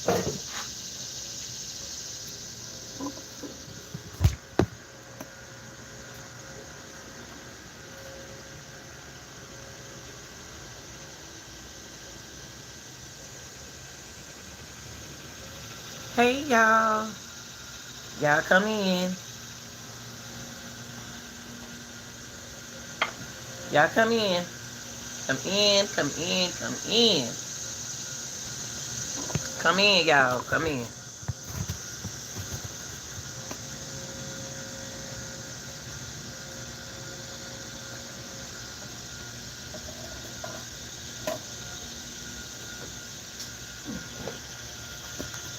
Hey y'all. Y'all come in. Y'all come in. Come in, come in, come in. Come in, y'all. Come in.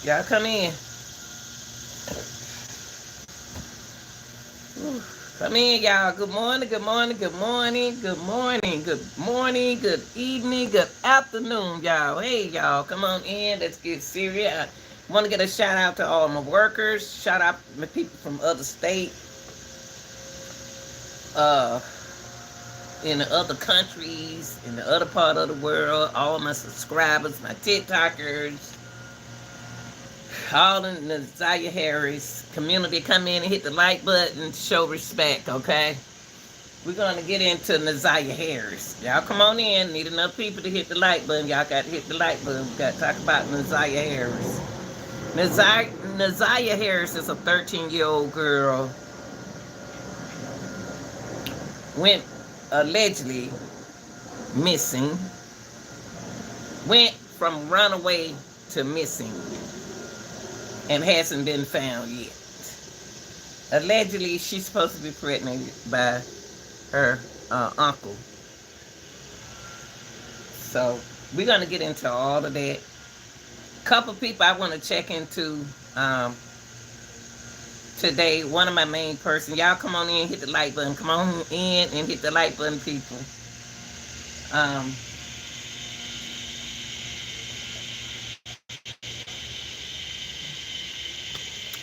Y'all come in. Whew. Come in, y'all. Good morning, good morning, good morning, good morning, good morning, good evening, good afternoon, y'all. Hey, y'all. Come on in. Let's get serious. I want to get a shout out to all my workers. Shout out to my people from other states. In the other countries, in the other part of the world, all my subscribers, my TikTokers, all in the Zaya Harris community, come in and hit the like button, show respect, okay? We're going to get into Naziah Harris. Y'all come on in. Need enough people to hit the like button. Y'all got to hit the like button. We got to talk about Naziah Harris. Naziah Harris is a 13-year-old girl. Went allegedly missing. Went from runaway to missing. And hasn't been found yet. Allegedly, she's supposed to be pregnant by her uncle. So we're gonna get into all of that. Couple people I want to check into today. One of my main person. Y'all come on in, hit the like button. Come on in and hit the like button, people.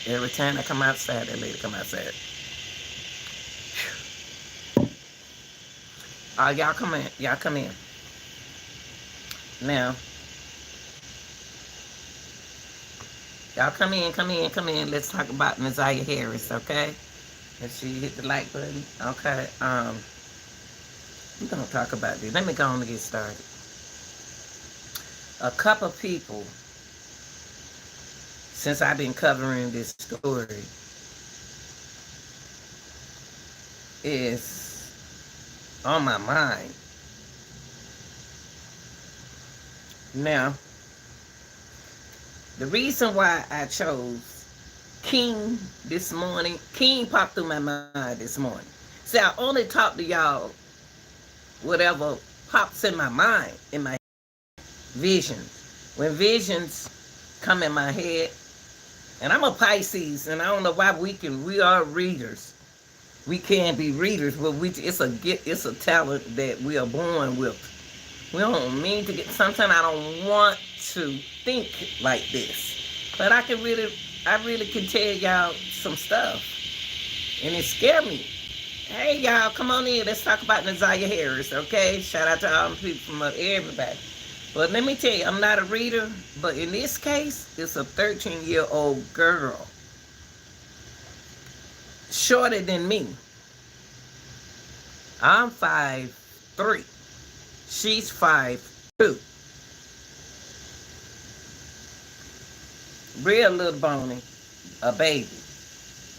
Every time I come outside, that lady come outside. Y'all come in. Y'all come in. Now, y'all come in, come in, come in. Let's talk about Naziah Harris, okay? And she hit the like button. Okay. We're gonna talk about this. Let me go on and get started. A couple people, since I've been covering this story, is on my mind. Now, the reason why I chose King this morning, King popped through my mind this morning. See, I only talk to y'all whatever pops in my mind, in my vision. When visions come in my head, and I'm a Pisces, and I don't know why we are readers. We can be readers, but it's a talent that we are born with. We don't mean to get, sometimes I don't want to think like this. But I really can tell y'all some stuff. And it scared me. Hey y'all, come on in. Let's talk about Naziah Harris, okay? Shout out to all the people from everybody. But let me tell you, I'm not a reader, but in this case, it's a 13-year-old girl. Shorter than me. I'm 5'3". She's 5'2". Real little bony, a baby.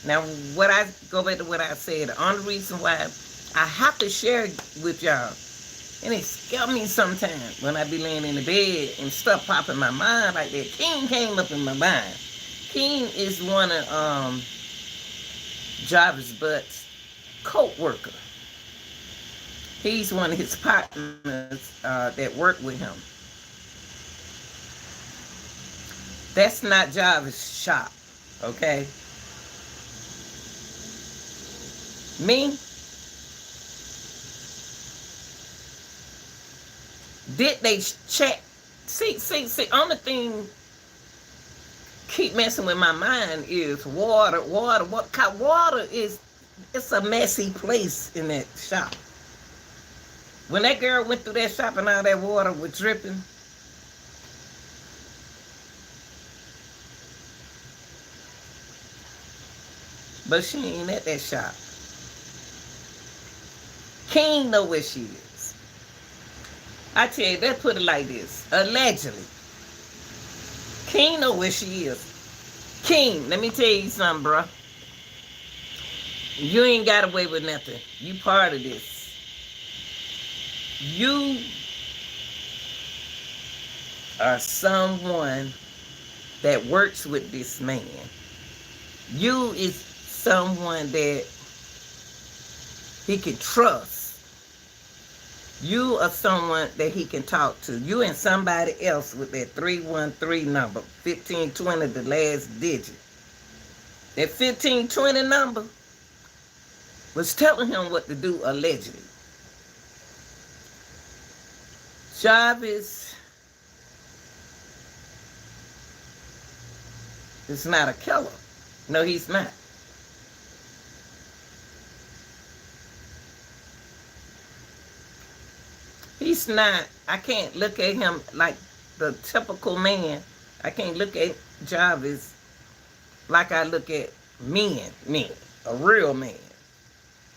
Now, what I go back to what I said, the only reason why I have to share with y'all, and it scares me sometimes when I be laying in the bed and stuff pop in my mind like that. King came up in my mind. King is one of Jarvis Butt's co-worker. He's one of his partners that work with him. That's not Jarvis' shop, okay? Me? Did they check? See, only thing keep messing with my mind is water. Water is, it's a messy place in that shop. When that girl went through that shop and all that water was dripping, But she ain't at that shop. King know where she is. I tell you, let's put it like this. Allegedly. King know where she is. King, let me tell you something, bro. You ain't got away with nothing. You part of this. You are someone that works with this man. You is someone that he can trust. You are someone that he can talk to. You and somebody else with that 313 number, 1520, the last digit. That 1520 number was telling him what to do, allegedly. Jarvis is not a killer. No, he's not. He's not. I can't look at him like the typical man. I can't look at Jarvis like I look at men, a real man.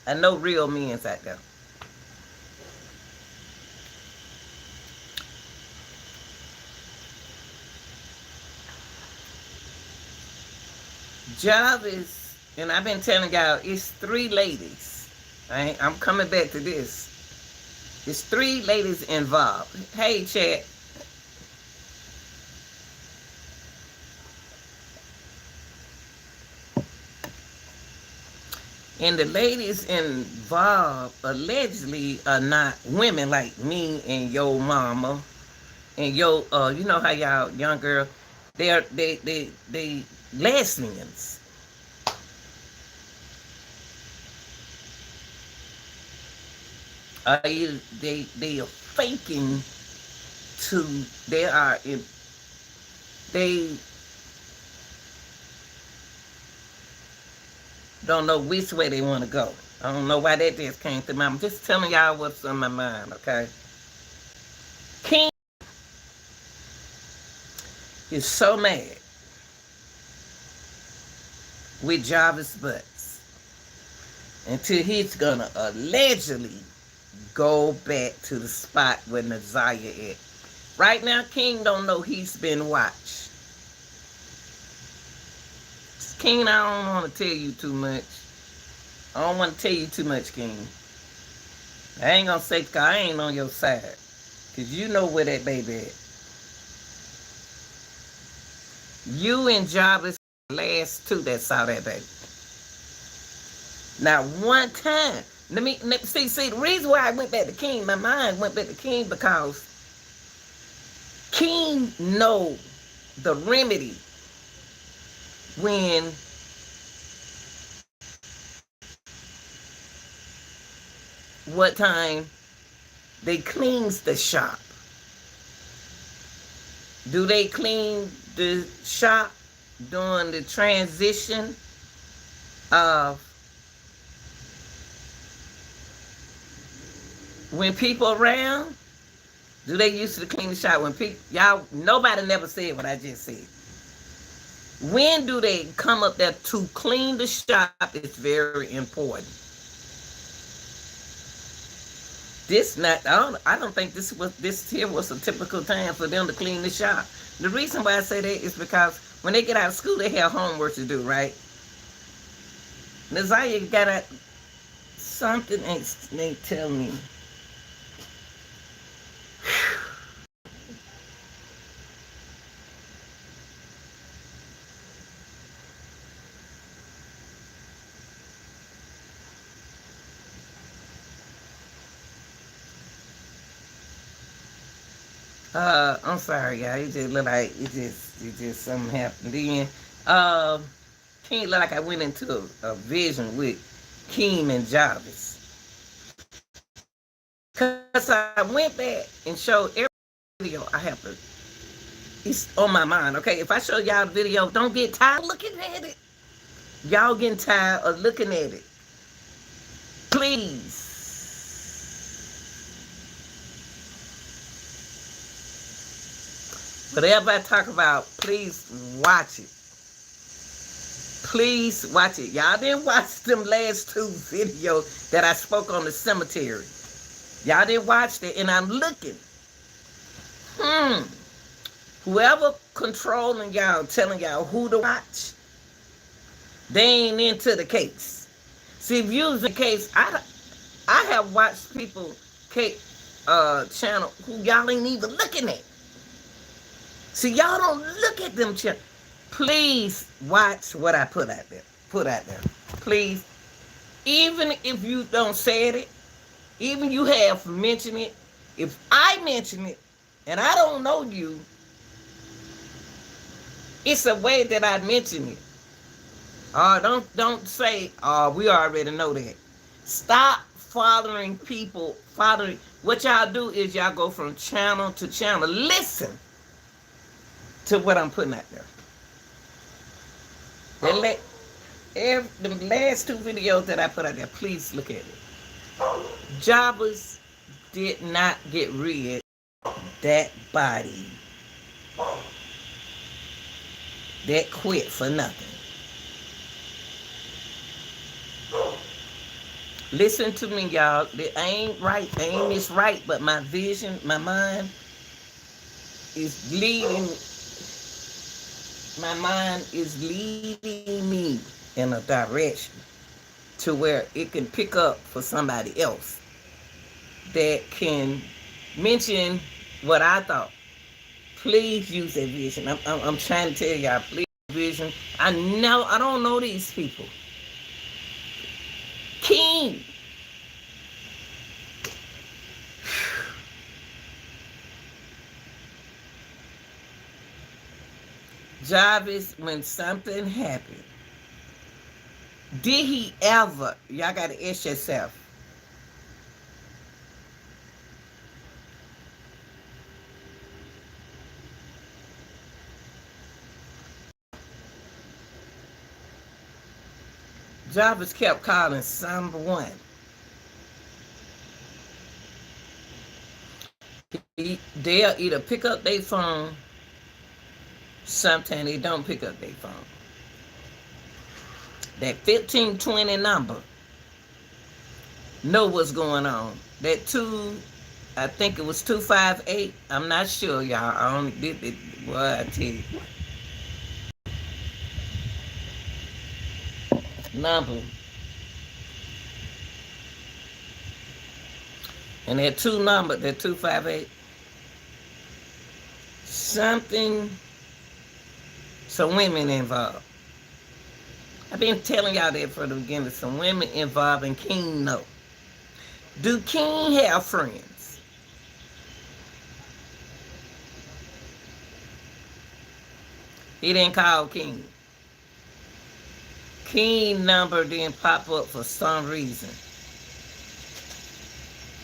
I know real men's out there. Jarvis, and I've been telling y'all, it's 3 ladies. I'm coming back to this. There's 3 ladies involved. Hey, chat. And the ladies involved allegedly are not women like me and your mama and your you know how y'all young girl, they lesbians. They are faking they don't know which way they want to go. I don't know why that just came to mind. I'm just telling y'all what's on my mind, okay? King is so mad with Jarvis Butts until he's gonna allegedly go back to the spot where Naziah is. Right now, King don't know he's been watched. King, I don't want to tell you too much. I don't want to tell you too much, King. I ain't gonna say, cause I ain't on your side. Cause you know where that baby at. You and Jarvis the last 2 that saw that baby. Now, one time, let me see the reason why I went back to King, my mind went back to King because King know the remedy when what time they cleans the shop. Do they clean the shop during the transition of when people around? Do they used to clean the shop when people, y'all, nobody never said what I just said. When do they come up there to clean the shop? It's very important. I don't think this here was a typical time for them to clean the shop. The reason why I say that is because when they get out of school, they have homework to do, right? Naziah got something they tell me. I'm sorry, y'all. It just look like it just something happened. Then, King look like I went into a vision with Keem and Jarvis. Cause I went back and showed every video I have to. It's on my mind, okay? If I show y'all the video, don't get tired of looking at it. Y'all getting tired of looking at it. Please. Whatever I talk about, please watch it. Please watch it. Y'all didn't watch them last two videos that I spoke on the cemetery. Y'all didn't watch that, and I'm looking. Whoever controlling y'all, telling y'all who to watch, they ain't into the case. See, if you was in the case, I have watched people channel who y'all ain't even looking at. See, y'all don't look at them channel. Please watch what I put out there. Please. Even if you don't say it, even you have mentioned it, if I mention it and I don't know you, it's a way that I mention it. Don't say, we already know that. Stop following people. What y'all do is y'all go from channel to channel. Listen to what I'm putting out there. The last two videos that I put out there, please look at it. Jobbers did not get rid of that body that quit for nothing. Listen to me, y'all. I ain't right. I ain't this right, but my vision, my mind is leading. My mind is leading me in a direction to where it can pick up for somebody else that can mention what I thought. Please use that vision. I'm trying to tell y'all, please vision. I don't know these people. King. Jarvis, when something happened, did he ever, y'all got to ask yourself, Jarvis kept calling someone. They'll either pick up their phone, sometimes they don't pick up their phone. That 1520 number know what's going on. That I think it was 258. I'm not sure, y'all. I only did it. Well, I tell you. Number. And that that 258. Some women involved. I've been telling y'all that from the beginning. Some women involved, and King know. Do King have friends? He didn't call King. King number didn't pop up for some reason.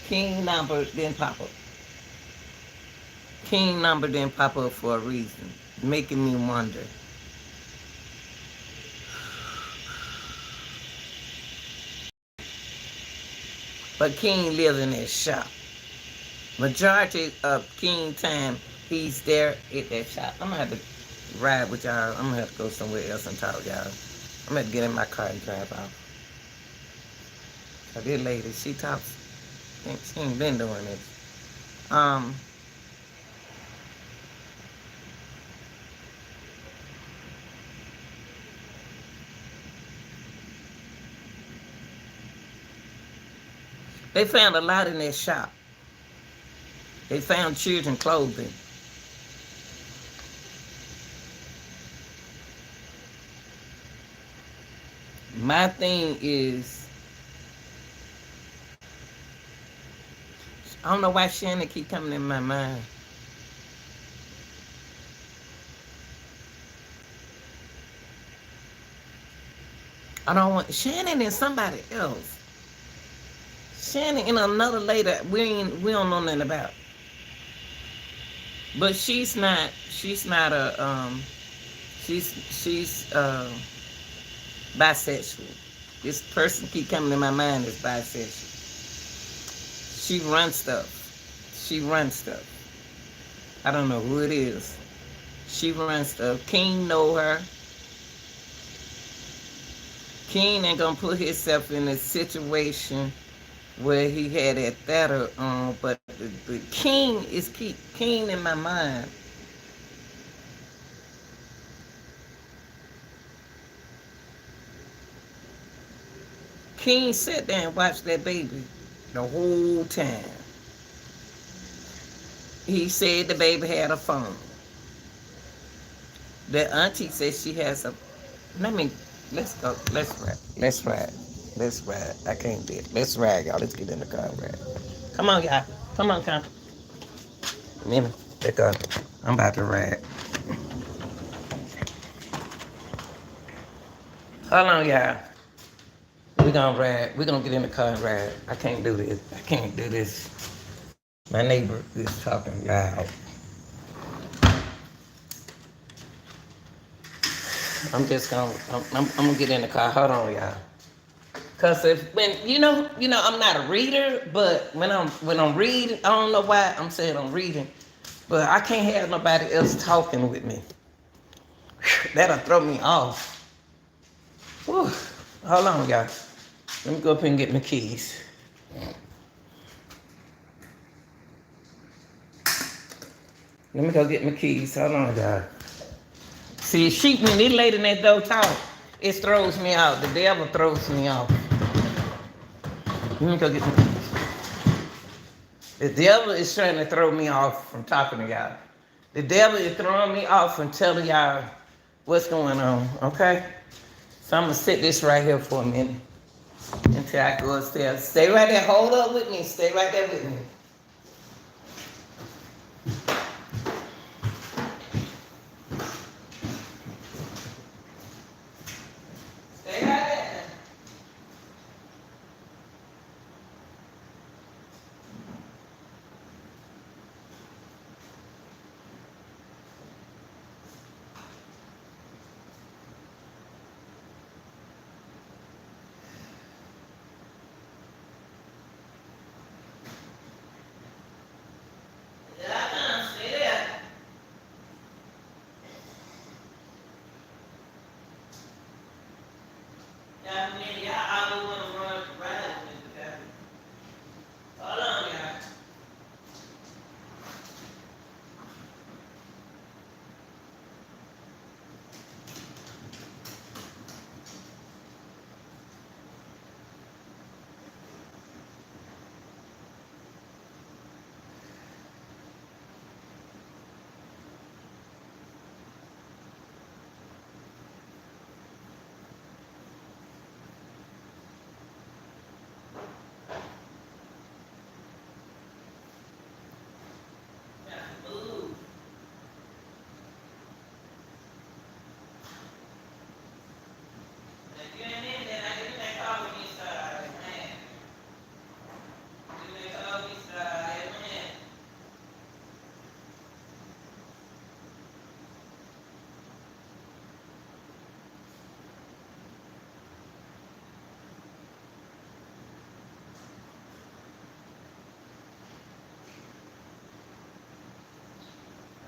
King number didn't pop up. King number didn't pop up for a reason, making me wonder. But King lives in that shop. Majority of King time, he's there at that shop. I'm going to have to ride with y'all. I'm going to have to go somewhere else and talk, y'all. I'm going to get in my car and drive off. So this lady, she talks. I think she ain't been doing this. They found a lot in that shop. They found children's clothing. My thing is, I don't know why Shannon keep coming in my mind. I don't want Shannon and somebody else. Shannon and another lady we don't know nothing about. But she's not a bisexual. This person keep coming in my mind is bisexual. She runs stuff. I don't know who it is. She runs stuff. King know her. King ain't gonna put himself in a situation where he had that theater on, but the king is keep king in my mind. King sat there and watched that baby the whole time. He said the baby had a phone. The auntie said she has a. Let me. Let's go. Let's ride. Let's ride. Let's ride. I can't do it. Let's ride, y'all. Let's get in the car and ride. Come on, y'all. Come on, come. Minnie, let's go. I'm about to ride. Hold on, y'all. We gonna ride. We gonna get in the car and ride. I can't do this. I can't do this. My neighbor is talking loud. I'm just gonna. I'm gonna get in the car. Hold on, y'all. Cause if when I'm not a reader, but when I'm reading, I don't know why I'm saying I'm reading, but I can't have nobody else talking with me. That'll throw me off. Whew. Hold on, y'all. Let me go up and get my keys. Let me go get my keys. Hold on, y'all. See, when this lady in that door talk, it throws me off. The devil throws me off. Let me go get my keys. The devil is trying to throw me off from talking to y'all. The devil is throwing me off from telling y'all what's going on, okay? So I'm gonna sit this right here for a minute until I go upstairs. Stay right there, hold up with me, stay right there with me. Stay right there.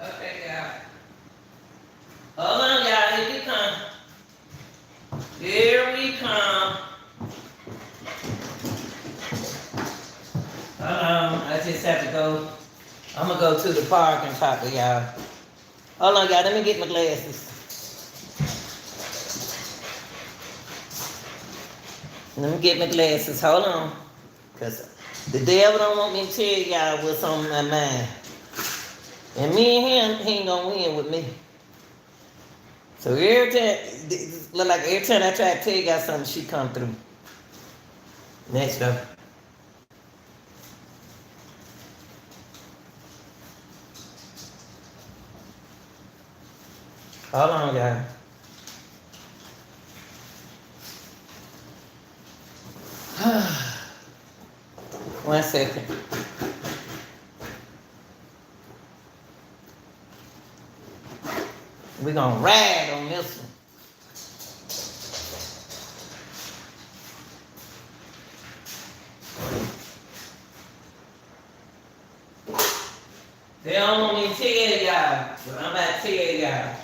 Okay, y'all. Hold on, y'all. Here we come. Here we come. I just have to go. I'm gonna go to the park and talk to y'all. Hold on, y'all. Let me get my glasses. Let me get my glasses. Hold on. Because the devil don't want me to tell y'all what's on my mind. And me and him, he ain't gonna win with me. So every time, look like every time I try to tell y'all something, she come through. Next up. Hold on, y'all. One second. We're gonna ride on this one. They don't want me to tell y'all, but I'm about to tell y'all.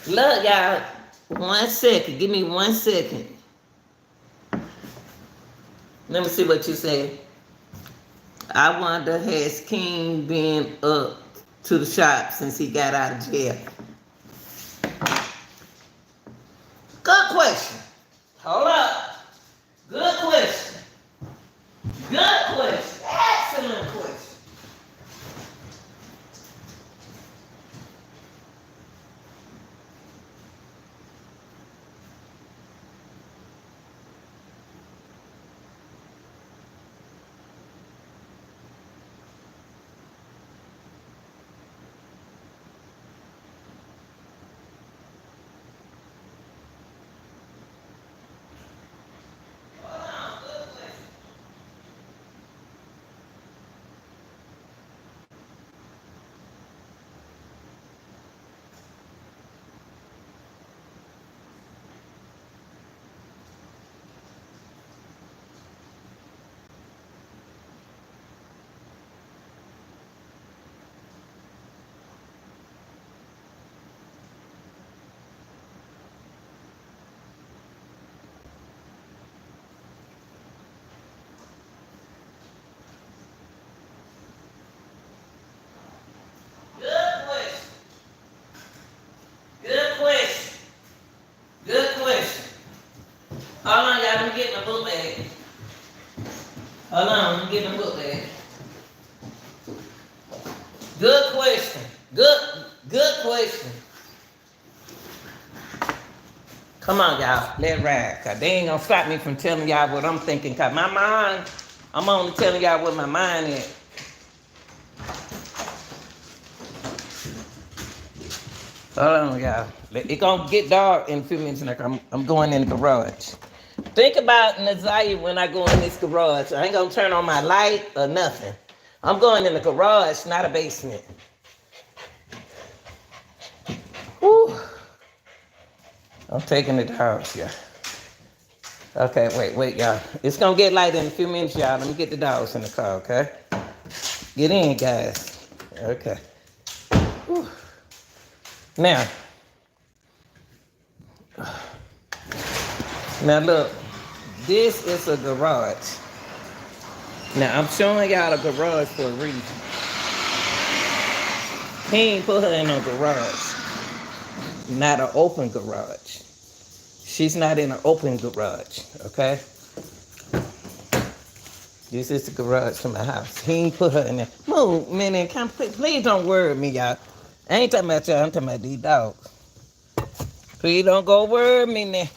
Look, y'all. 1 second. Give me 1 second. Let me see what you say. I wonder, has King been up to the shop since he got out of jail? Good question. Hold up. Good question. Good question. Excellent question. Good question. Good question. Good question. Hold on, y'all. Let me get my book bag. Hold on. Let me get my book bag. Good question. Good question. Come on, y'all. Let it ride. Cause they ain't gonna stop me from telling y'all what I'm thinking. Cause my mind, I'm only telling y'all what my mind is. Hold on, y'all. It gonna get dark in a few minutes. Like I'm going in the garage. Think about Nazaya when I go in this garage. I ain't gonna turn on my light or nothing. I'm going in the garage, not a basement. Whew. I'm taking it to the house, yeah. Okay, wait, y'all. It's gonna get light in a few minutes, y'all. Let me get the dogs in the car, okay? Get in, guys. Okay. Whew. Now look, this is a garage. Now I'm showing y'all a garage for a reason. He ain't put her in a garage, not an open garage. She's not in an open garage, okay? This is the garage to my house. He ain't put her in there. Move, man, please don't worry me, y'all. I ain't talking about y'all, I'm talking about these dogs. Please don't go worry me now.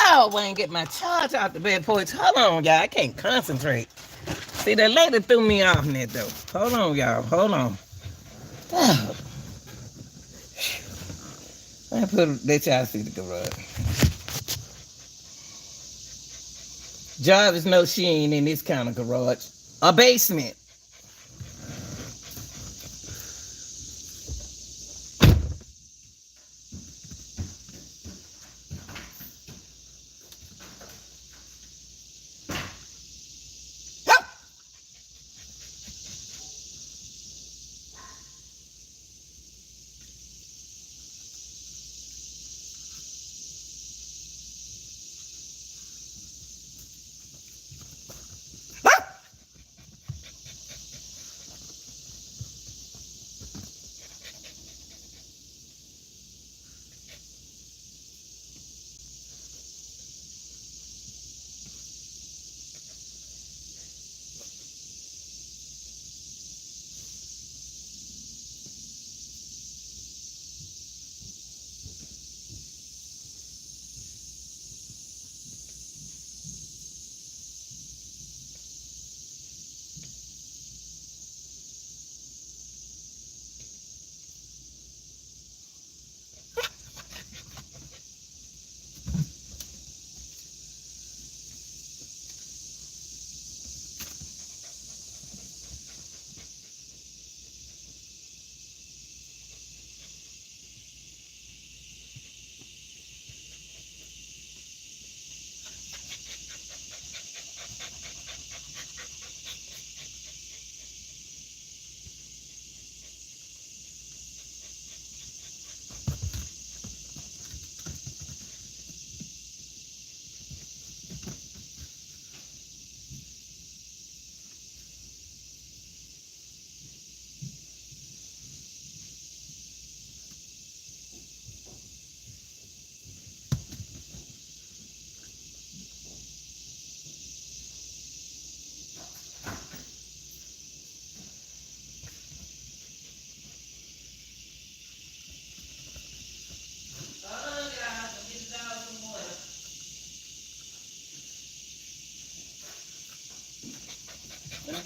Oh, I ain't get my charge out the bed porch. Hold on, y'all. I can't concentrate. See, that lady threw me off in there, though. Hold on, y'all. Hold on. Oh. Let y'all see the garage. Jarvis knows she ain't in this kind of garage. A basement.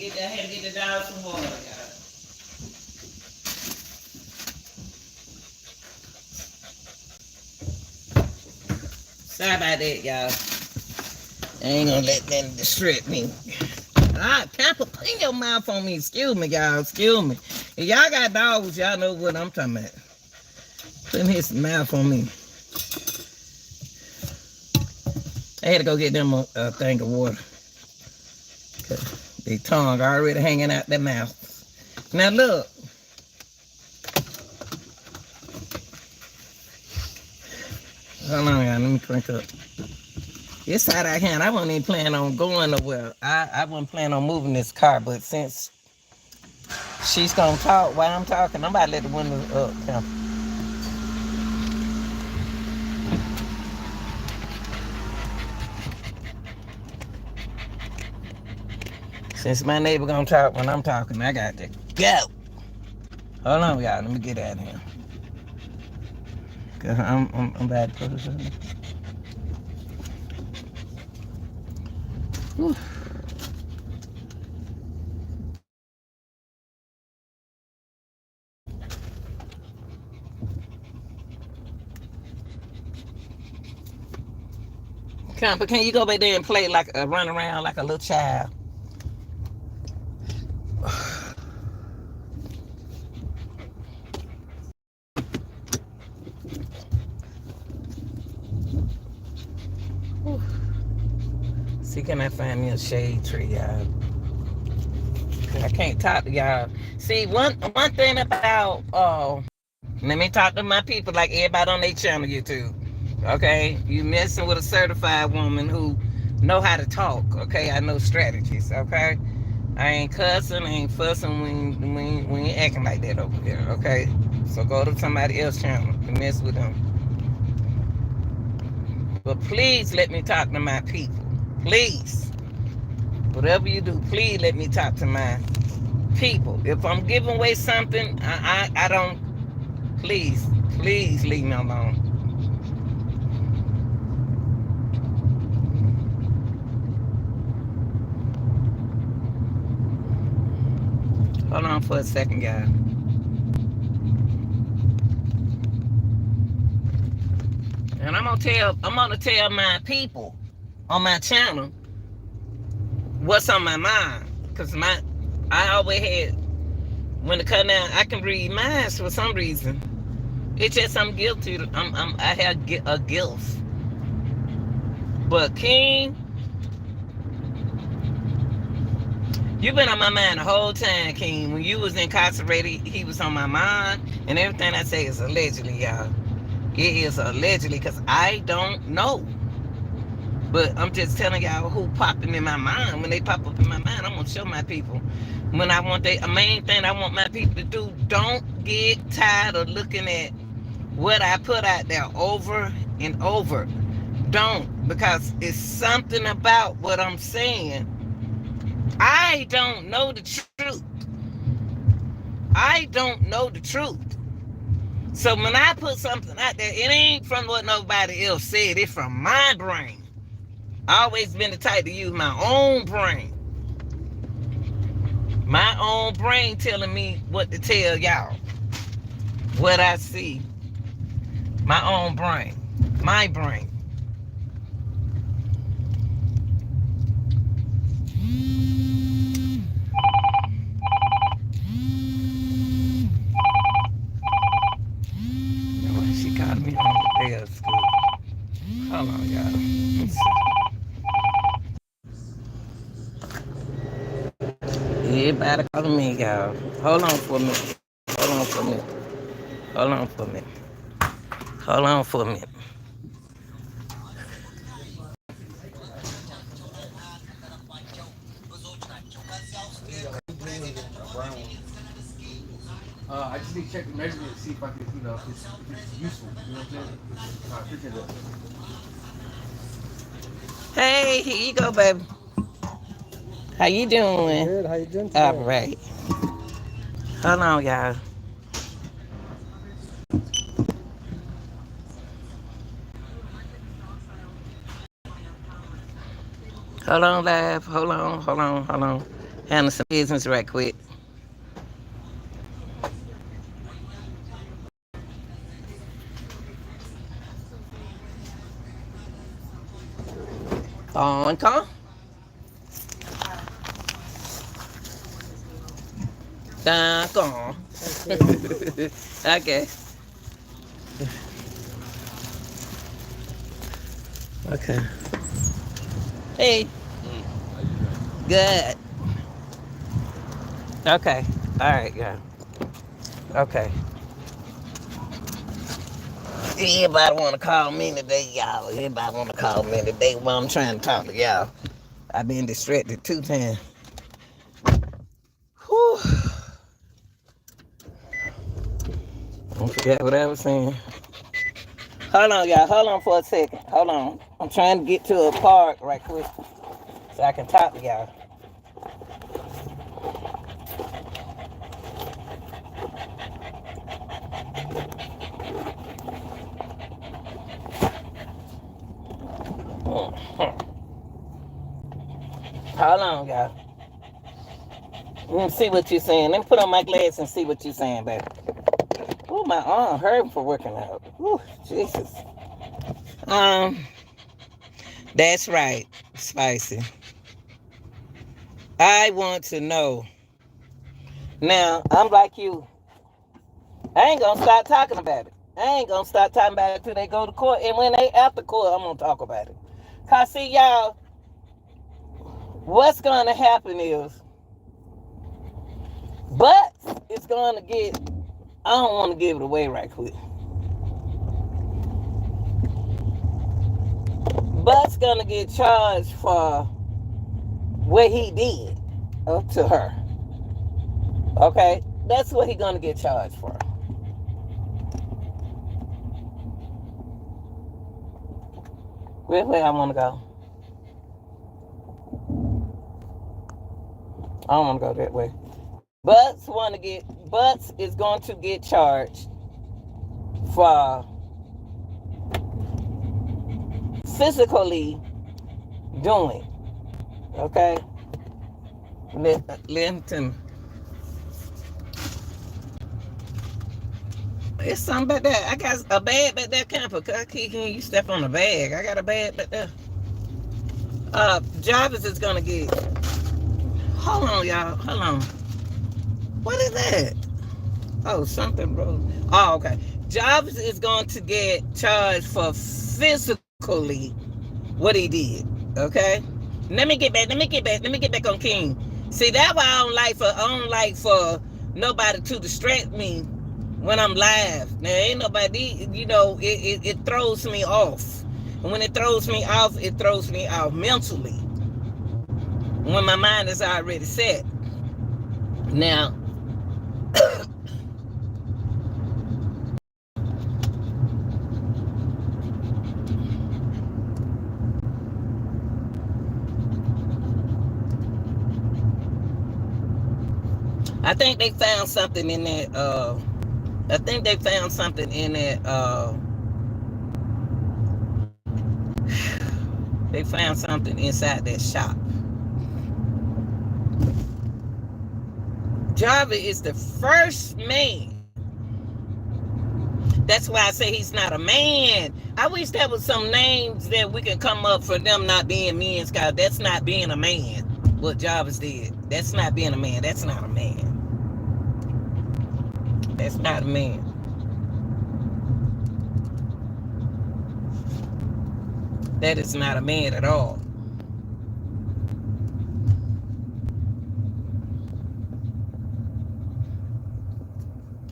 I had to get the dog some water, y'all. Sorry about that, y'all. I ain't gonna let that distract me. Pamper, put your mouth on me. Excuse me, y'all. Excuse me. If y'all got dogs, y'all know what I'm talking about. Putting his mouth on me. I had to go get them a thing of water. Cause their tongue already hanging out their mouth. Now look. Hold on, y'all. Let me crank up. This side I can. I wasn't even planning on going nowhere. I wasn't planning on moving this car, but since she's gonna talk while I'm talking, I'm about to let the window up. Now. Since my neighbor gonna talk when I'm talking, I got to go. Hold on, y'all. Let me get out of here. Cause I'm about to put this in. Whew. But can you go back there and play like run around like a little child? See, can I find me a shade tree, y'all? I can't talk to y'all. See, one thing about let me talk to my people like everybody on their channel, YouTube. Okay, you messing with a certified woman who know how to talk. Okay, I know strategies. Okay, I ain't cussing, I ain't fussing. We ain't acting like that over here. Okay, so go to somebody else's channel and mess with them. But please let me talk to my people. Please, whatever you do, please let me talk to my people. If I'm giving away something, I don't. Please leave me alone. Hold on for a second, guys. And I'm gonna tell my people on my channel what's on my mind. Cause I always had, when it come down, I can read minds for some reason. It's just I'm guilty. I have a guilt. But King, you been on my mind the whole time, King. When you was incarcerated, he was on my mind. And everything I say is allegedly, y'all. It is allegedly, because I don't know. But I'm just telling y'all who popping in my mind. When they pop up in my mind, I'm going to show my people. When I want the main thing I want my people to do, don't get tired of looking at what I put out there over and over. Don't, because it's something about what I'm saying. I don't know the truth. I don't know the truth. So when I put something out there, it ain't from what nobody else said. It's from my brain. I always been the type to use my own brain. My own brain telling me what to tell y'all. What I see. My own brain. My brain. She called me on the day of school. Hold on, y'all. Let's see. Everybody calling me, y'all. Hold on for a minute. Hold on for a minute. Hold on for a minute. Hold on for a minute. I just need to check the measurement and see if I can, if it's useful. You know what I'm saying? I appreciate that. Hey, here you go, baby. How you doing? Good. How you doing today? All right. Hold on, y'all. Hold on, live. Hold on. Handle some business right quick. On call. D'accord. Okay. Okay. Hey. Good. Okay. All right, yeah. Okay. Everybody want to call me today, y'all. Everybody want to call me today while I'm trying to talk to y'all. I've been distracted 2 times. Whew. I forgot what I was saying. Hold on, y'all. Hold on for a second. Hold on. I'm trying to get to a park right quick so I can talk to y'all. Hold on, y'all. Let me see what you're saying. Let me put on my glass and see what you're saying, baby. Oh, my arm hurting for working out. Ooh, Jesus. That's right, Spicy. I want to know. Now, I'm like you. I ain't gonna stop talking about it. I ain't gonna stop talking about it till they go to court. And when they after court, I'm gonna talk about it. Cause see, y'all, what's gonna happen is, but it's gonna get. I don't want to give it away right quick. But's gonna get charged for what he did to her. Okay, that's what he gonna get charged for. Which way I want to go? I don't want to go that way. Butts is going to get charged for physically doing. Okay? Listen. It's something about that. I got a bag back there, camper. Can you step on the bag? I got a bag back there. Jarvis is gonna get. Hold on, y'all. Hold on. What is that? Oh, something, bro. Oh, okay. Jarvis is going to get charged for physically what he did. Okay. Let me get back on King. See, that's why I don't like for nobody to distract me when I'm live. Now, ain't nobody, it throws me off. And when it throws me off mentally. When my mind is already set. Now, I think they found something in that, they found something inside that shop. Jarvis is the first man. That's why I say he's not a man. I wish there was some names that we can come up for them not being men, Scott. That's not being a man. What Jarvis did. That's not being a man. That's not a man. That's not a man. That is not a man at all.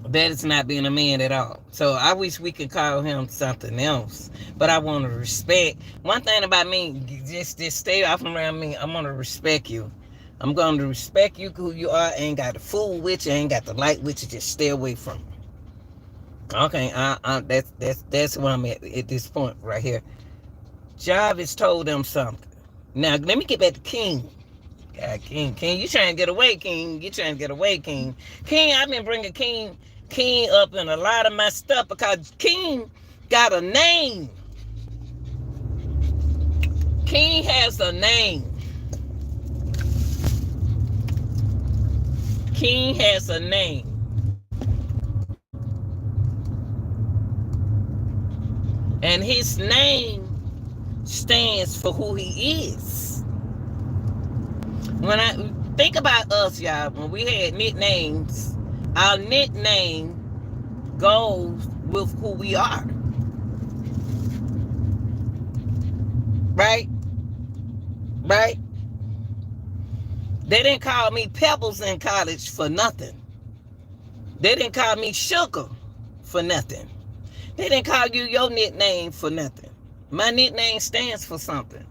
That is not being a man at all. So I wish we could call him something else. But I want to respect. One thing about me, just stay off around me. I'm going to respect you. I'm going to respect you who you are. Ain't got to fool with you. Ain't got to like with you. Just stay away from you. Okay, that's where I'm at this point right here. Jarvis told them something. Now, let me get back to King. God, King, you trying to get away, King. You trying to get away, King. King, I've been bringing King up in a lot of my stuff because King got a name. King has a name. King has a name. And his name stands for who he is. When I think about us, y'all, when we had nicknames, our nickname goes with who we are. Right? Right? They didn't call me Pebbles in college for nothing. They didn't call me Sugar for nothing. They didn't call you your nickname for nothing. My nickname stands for something.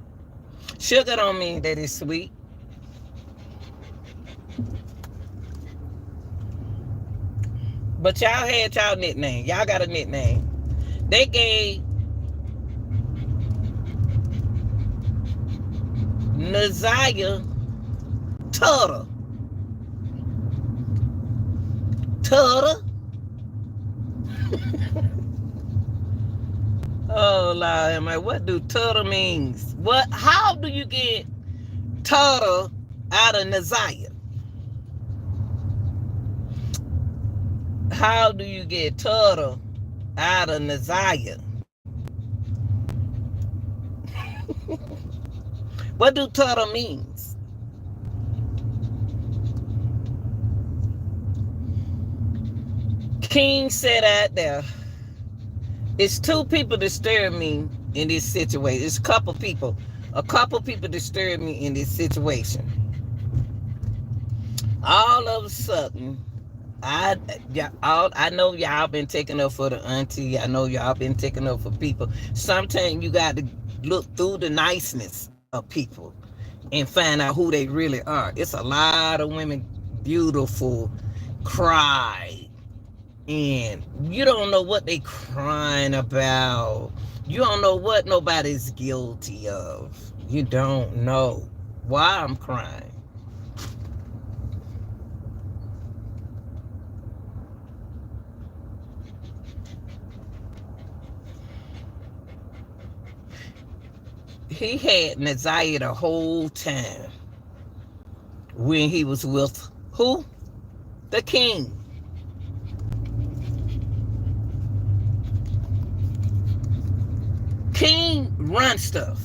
Sugar don't mean that it's sweet. But y'all had y'all nickname. Y'all got a nickname. They gave Naziah Tutter. Tutter? Oh, Lord, I'm like, what do Tutter means? What? How do you get Tutter out of Naziah? How do you get Tutter out of Naziah? What do Tutter means? King said out there, it's two people disturb me in this situation. It's a couple people disturb me in this situation. All of a sudden, I know y'all been taking up for the auntie. I know y'all been taking up for people. Sometimes you got to look through the niceness of people and find out who they really are. It's a lot of women, beautiful, cry. And you don't know what they crying about. You don't know what nobody's guilty of. You don't know why I'm crying. He had Naziah the whole time when he was with who? The king. King runs stuff.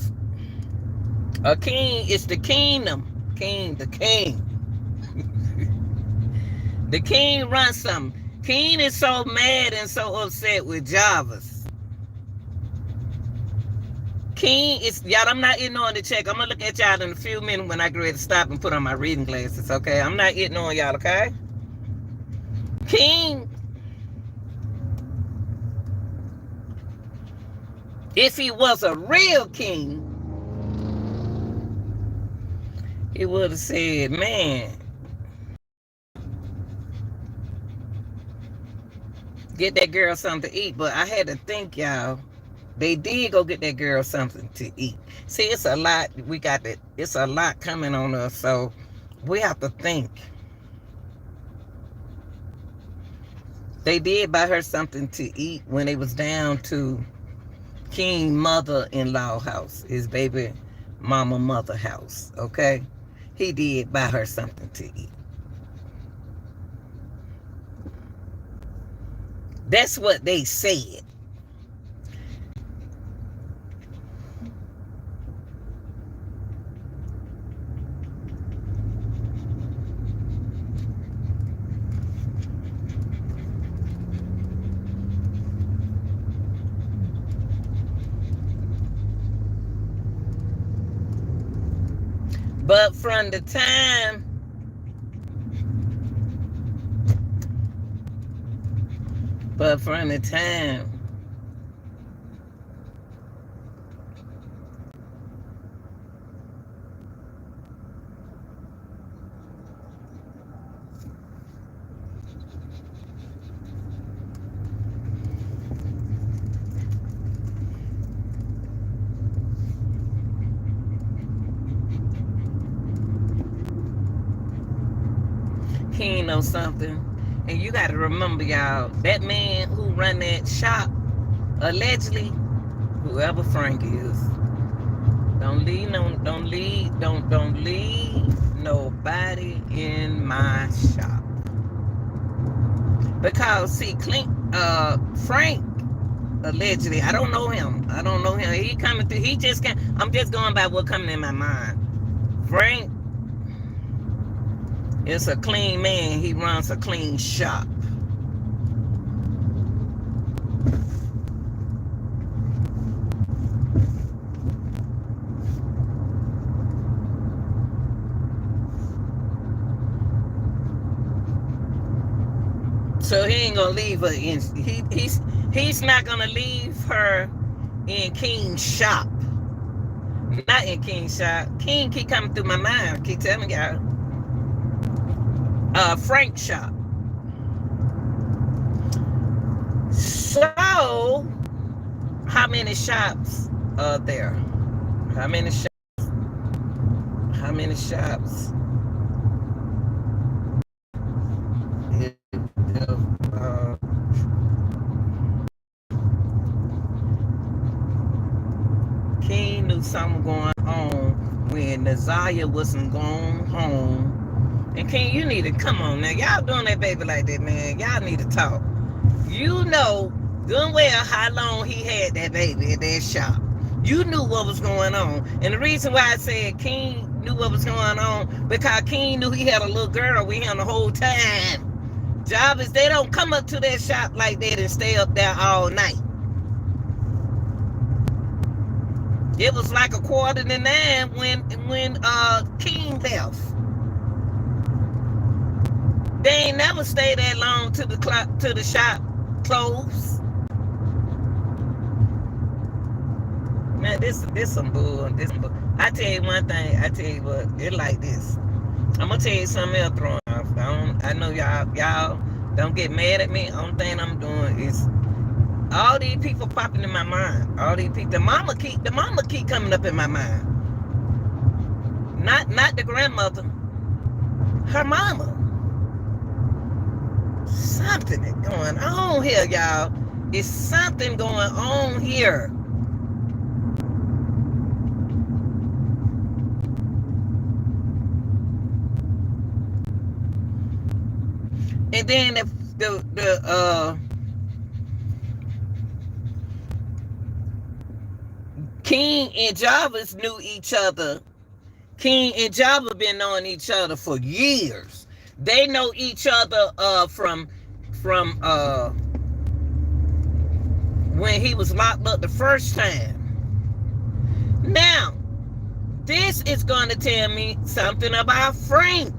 A king is the kingdom. King, the king. The king runs something. King is so mad and so upset with Jarvis. King is, y'all, I'm not ignoring the check. I'm going to look at y'all in a few minutes when I get ready to stop and put on my reading glasses, okay? I'm not ignoring y'all, okay? King, if he was a real king, he would have said, man, get that girl something to eat. But I had to think, y'all, they did go get that girl something to eat. See, it's a lot. It's a lot coming on us, so we have to think. They did buy her something to eat when they was down to King mother-in-law house, his baby mama mother house, okay? He did buy her something to eat. That's what they said. But from the time King knows something. And you got to remember, y'all, that man who run that shop, allegedly, whoever Frank is, don't leave nobody in my shop. Because see, Frank allegedly, I don't know him. I don't know him. He coming through. He just can. I'm just going by what coming in my mind. Frank is a clean man. He runs a clean shop. So he ain't gonna leave her in. He's not gonna leave her in King's shop. Not in King's shop. King keep coming through my mind. I keep telling y'all. Frank's shop. So, how many shops are there? How many shops? How many shops? King knew something going on when Nazaria wasn't going home. And King, you need to come on now. Y'all doing that baby like that, man. Y'all need to talk. You know good and well how long he had that baby at that shop. You knew what was going on. And the reason why I said King knew what was going on, because King knew he had a little girl with him the whole time. Jobbers, they don't come up to that shop like that and stay up there all night. It was like 8:45 when King left. They ain't never stay that long to the shop close. Man, this some bull. I tell you one thing. I tell you what. It like this. I'm gonna tell you something else. Throwing off. I know y'all don't get mad at me. Only thing I'm doing is all these people popping in my mind. All these people. The mama keep coming up in my mind. Not the grandmother. Her mama. Something is going on here, y'all. It's something going on here. And then the King and Jarvis knew each other. King and Java been knowing each other for years. They know each other from when he was locked up the first time. Now, this is going to tell me something about Frank.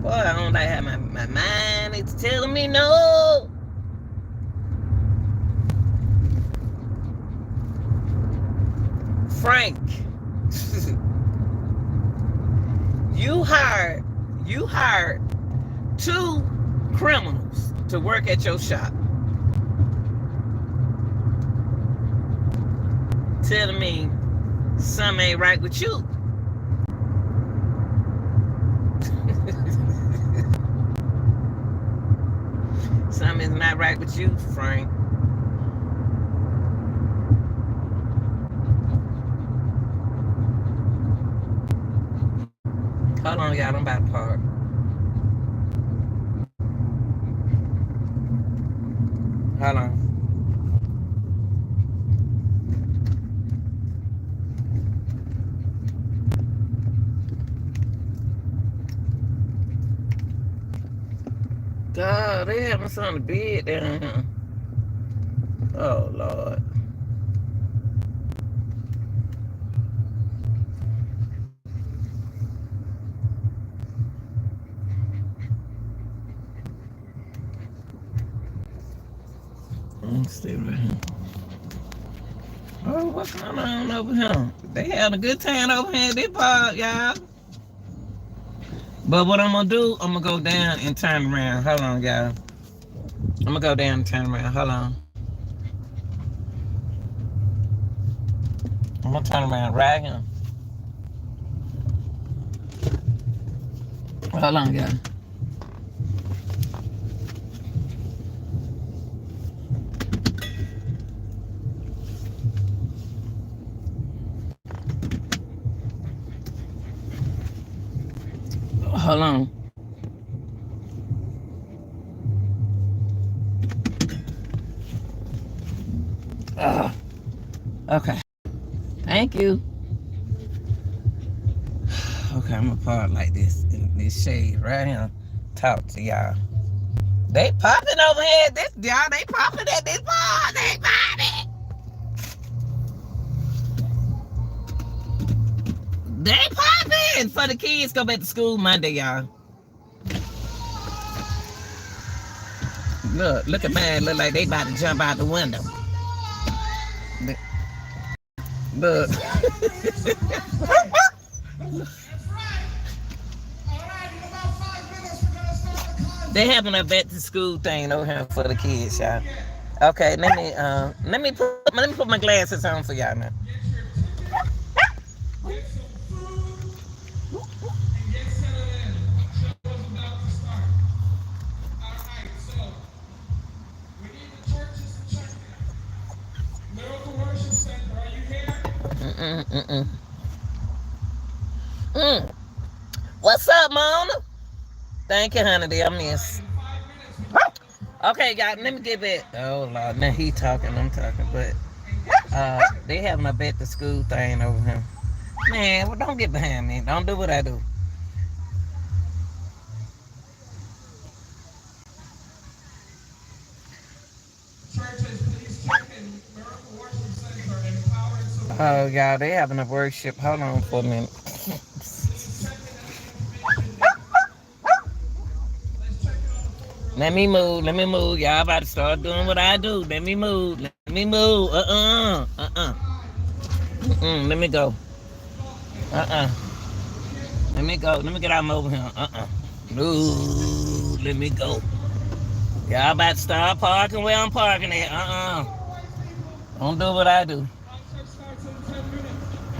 Boy, I don't like how my mind is telling me no. Frank, you hired 2 criminals to work at your shop. Telling me something ain't right with you. Something's not right with you, Frank. Hold on, y'all. I'm about to park. Hold on. God, they having something big down here. Oh, Lord. Let's stay right here. Oh, what's going on over here? They having a good time over here at this part, y'all. But what I'm gonna do, I'm gonna go down and turn around. Hold on, y'all. I'm gonna go down and turn around. Hold on. I'm gonna turn around right here. Hold on, y'all. Hold on. Okay. Thank you. Okay, I'm gonna park like this in this shade right here. Talk to y'all. They popping over here. This y'all, they popping at this bar. They popping. They popping for the kids go back to school Monday, y'all. Look at mine. Look like they about to jump out the window. Look. They having a back to school thing over here for the kids, y'all. Okay, let me put my glasses on for y'all now. What's up, Mona? Thank you, honey. I miss. Okay, y'all, let me get back. Oh, Lord, now he talking, I'm talking, but they having a back to school thing over here. Man, well, don't get behind me. Don't do what I do. Oh, y'all, they having a worship. Hold on for a minute. Let me move. Y'all about to start doing what I do. Let me move. Let me go. Let me go. Let me get out over here. No, let me go. Y'all about to start parking where I'm parking at. Don't do what I do.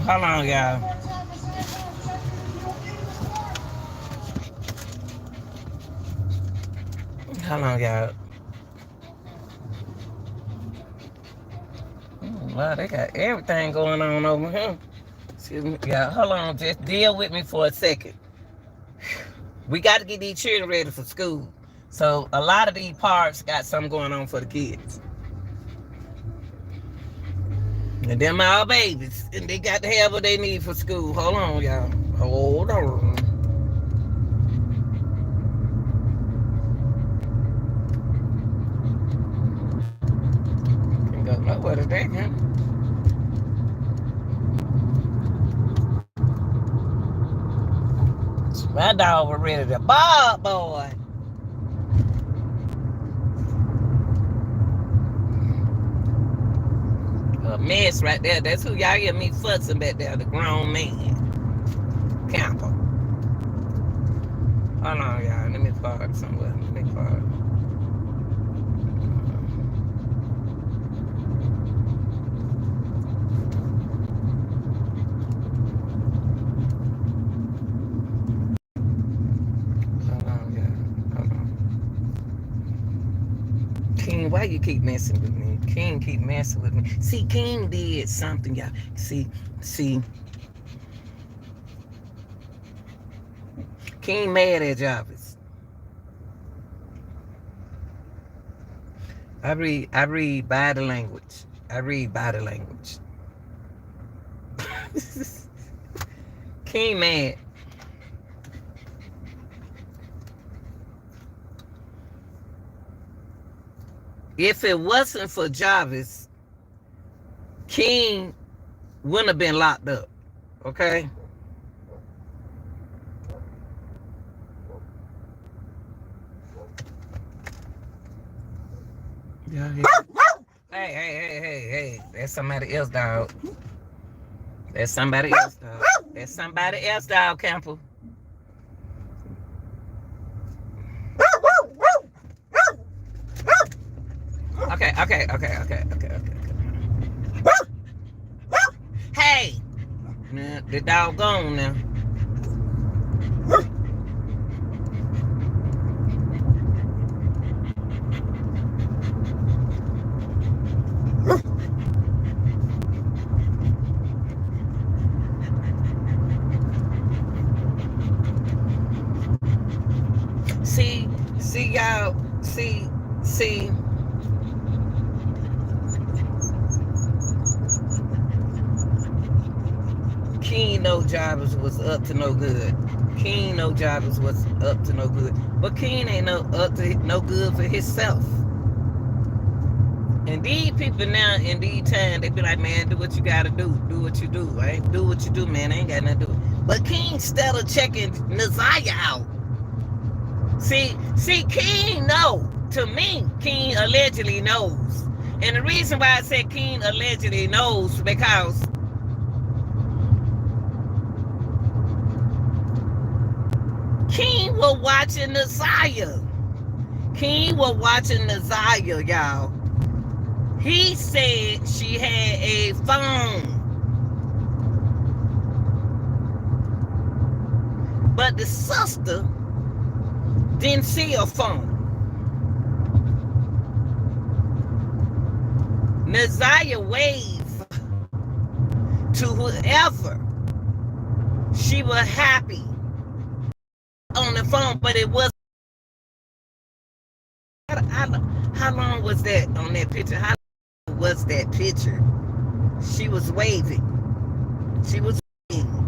Hold on, y'all. Hold on, y'all. Wow, they got everything going on over here. Excuse me. Yeah, hold on. Just deal with me for a second. We got to get these children ready for school. So a lot of these parks got something going on for the kids. And them all babies. And they got to have what they need for school. Hold on, y'all. Hold on. Can't go nowhere today, man. My dog was ready to bark, boy. A mess right there. That's who y'all hear me fussing back there, the grown man. Camper. Hold on, y'all. Let me park somewhere. Let me park. King, why you keep messing with me? King keep messing with me. See, King did something, y'all. See. King mad at Jarvis. I read body language. King mad. If it wasn't for Jarvis, King wouldn't have been locked up. Okay? Hey. That's somebody else, dog. That's somebody else, dog, Camper. Okay. Hey! Now, the dog gone now. See y'all, see. know Jarvis was up to no good. King know Jarvis was up to no good. But King ain't up to no good for himself. And these people now in these times, they be like, man, do what you gotta do. Do what you do, right? Do what you do, man. I ain't got nothing to do. But King still checking Naziah out. See, King know. To me, King allegedly knows. And the reason why I said King allegedly knows because King was watching Naziah. King was watching Naziah, y'all. He said she had a phone. But the sister didn't see a phone. Naziah waved to whoever she was happy on the phone, but it was. How long was that on that picture? How long was that picture? She was waving. She was waving.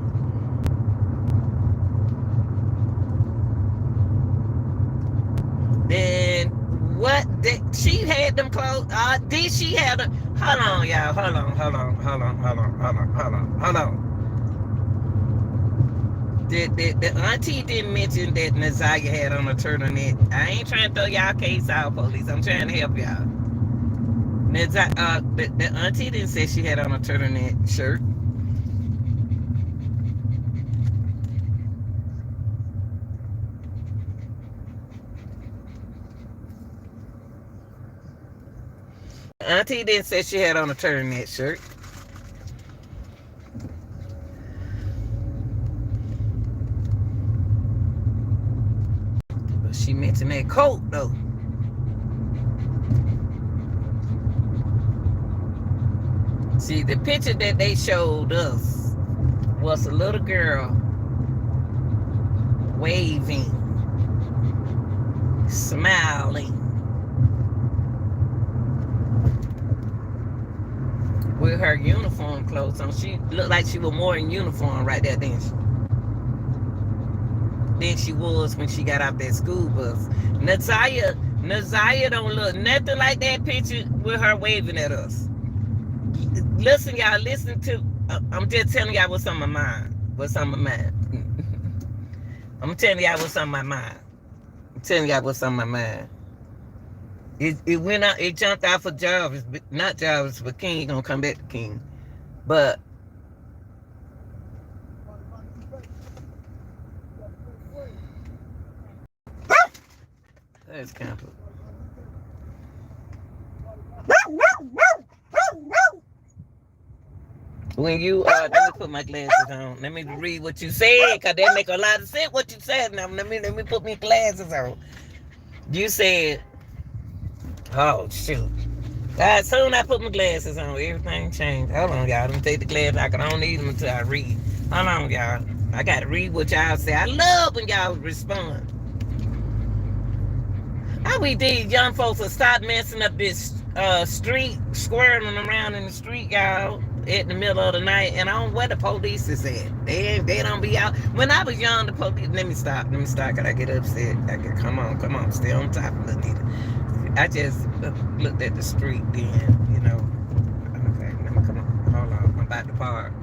Then what? She had them clothes. Did she have them? Hold on, y'all. Hold on. The auntie didn't mention that Naziah had on a turtleneck. I ain't trying to throw y'all case out, police. I'm trying to help y'all. The auntie didn't say she had on a turtleneck shirt. Auntie didn't say she had on a turtleneck shirt. But she mentioned that coat, though. See, the picture that they showed us was a little girl waving, smiling, with her uniform clothes on. She looked like she was more in uniform right there, didn't she? Than she was when she got off that school bus. Naziah don't look nothing like that picture with her waving at us. Listen, y'all, listen to, I'm just telling y'all what's on my mind. What's on my mind. I'm telling y'all what's on my mind. I'm telling y'all what's on my mind. It went out, it jumped out for Jarvis, not Jarvis, but King gonna come back to King. But that's kind of. When you let me put my glasses on. Let me read what you said, cause that make a lot of sense. What you said now. Let me put my glasses on. You said, oh shoot. As soon as I put my glasses on, everything changed. Hold on, y'all. Let me take the glasses. I don't need them until I read. Hold on, y'all. I gotta read what y'all say. I love when y'all respond. How we these young folks will stop messing up this street, squirreling around in the street, y'all, at the middle of the night, and I don't know where the police is at. They don't be out. When I was young, the police. Let me stop. Cause I get upset. Come on, stay on top of the needle. I just looked at the street then, you know. Okay, let me come on. Hold on, I'm about to park.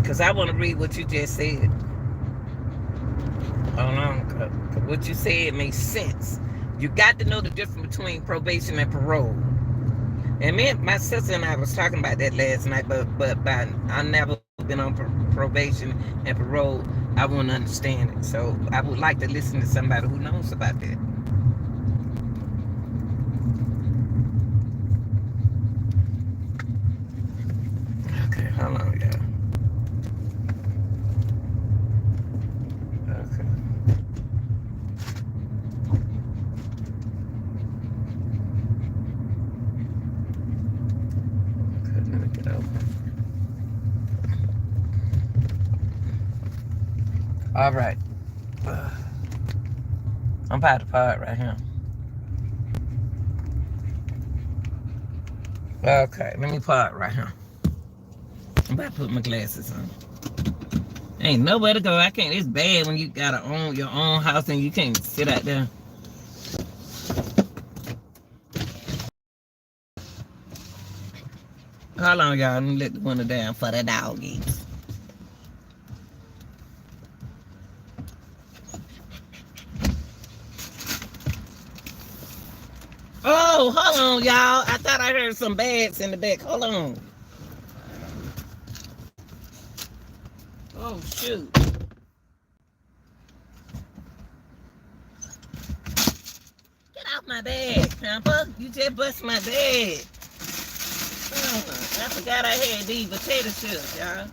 Because I want to read what you just said. Hold on, because what you said makes sense. You got to know the difference between probation and parole. And me, my sister and I was talking about that last night, but I never been on probation and parole. I wouldn't understand it. So I would like to listen to somebody who knows about that. Okay, hold on, y'all. All right. I'm about to part right here. Okay, let me part right here. I'm about to put my glasses on. Ain't nowhere to go. I can't. It's bad when you gotta own your own house and you can't sit out there. Hold on, y'all. Let me let the window down for the doggies. Oh, hold on, y'all. I thought I heard some bags in the back. Hold on. Oh, shoot. Get off my bag, Pampa. You just bust my bag. I forgot I had these potato chips, y'all.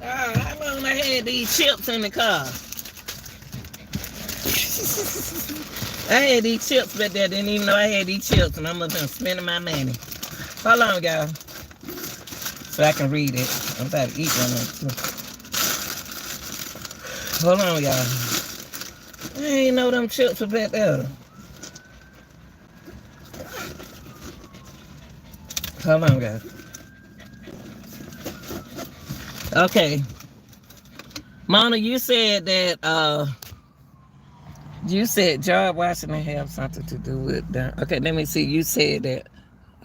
Oh, how long I had these chips in the car? I had these chips back there. Didn't even know I had these chips, and I'm up there spending my money. Hold on, y'all. So I can read it. I'm about to eat one of them, too. Hold on, y'all. I ain't know them chips were back there. Hold on, guys. Okay. Mona, you said that you said George Washington have something to do with that. Okay, let me see. You said that.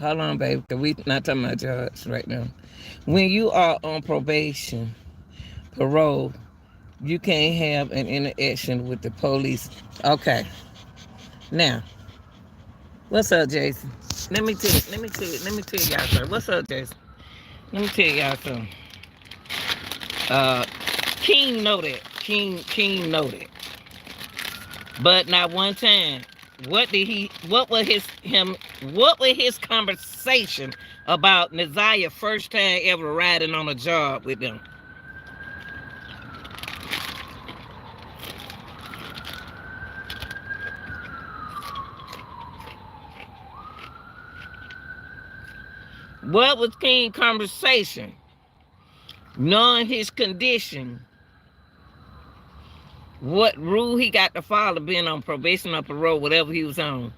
Hold on, baby. We not talking about George right now. When you are on probation, parole, you can't have an interaction with the police. Okay. Now, what's up, Jason? Let me tell y'all something. What's up, Jason? Let me tell y'all something. Uh, King know that. King know that. But not one time. What was his conversation about Naziah first time ever riding on a job with them? What was King's conversation? Knowing his condition, what rule he got to follow being on probation or parole, whatever he was on.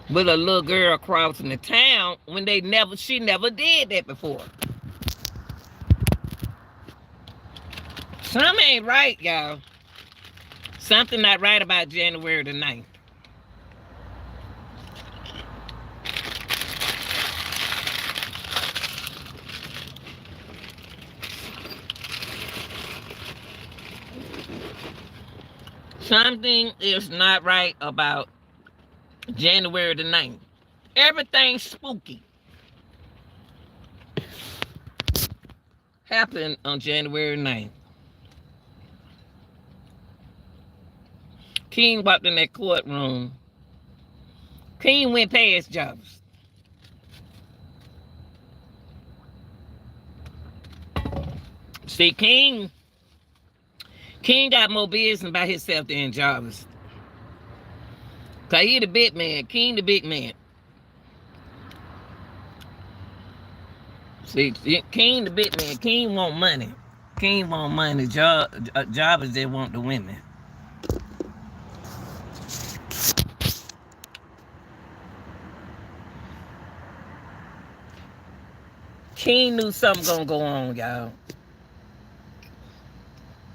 With a little girl crossing the town when she never did that before. Something ain't right, y'all. Something not right about January the 9th. Something is not right about January the 9th. Everything spooky happened on January 9th. King walked in that courtroom. King went past Jarvis. See, King got more business by himself than Jarvis. Cause he the big man. King the big man. See, King the big man. King want money. King want money. Jarvis they want the women. King knew something gonna go on, y'all.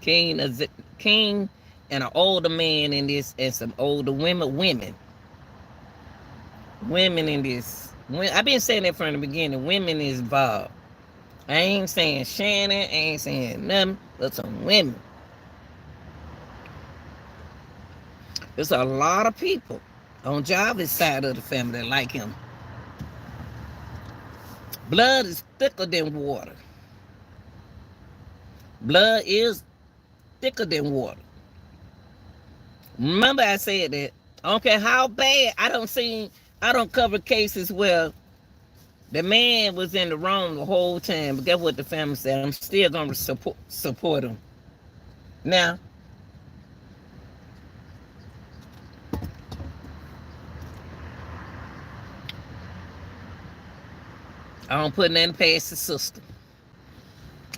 King and an older man in this, and some older women in this. I've been saying that from the beginning. Women is involved. I ain't saying Shannon. I ain't saying nothing, but some women. There's a lot of people on Jarvis' side of the family that like him. Blood is thicker than water. Blood is thicker than water. Remember I said that. I don't care how bad. I don't cover cases where the man was in the wrong the whole time. But guess what the family said? I'm still going to support him. Now, I don't put nothing past the sister.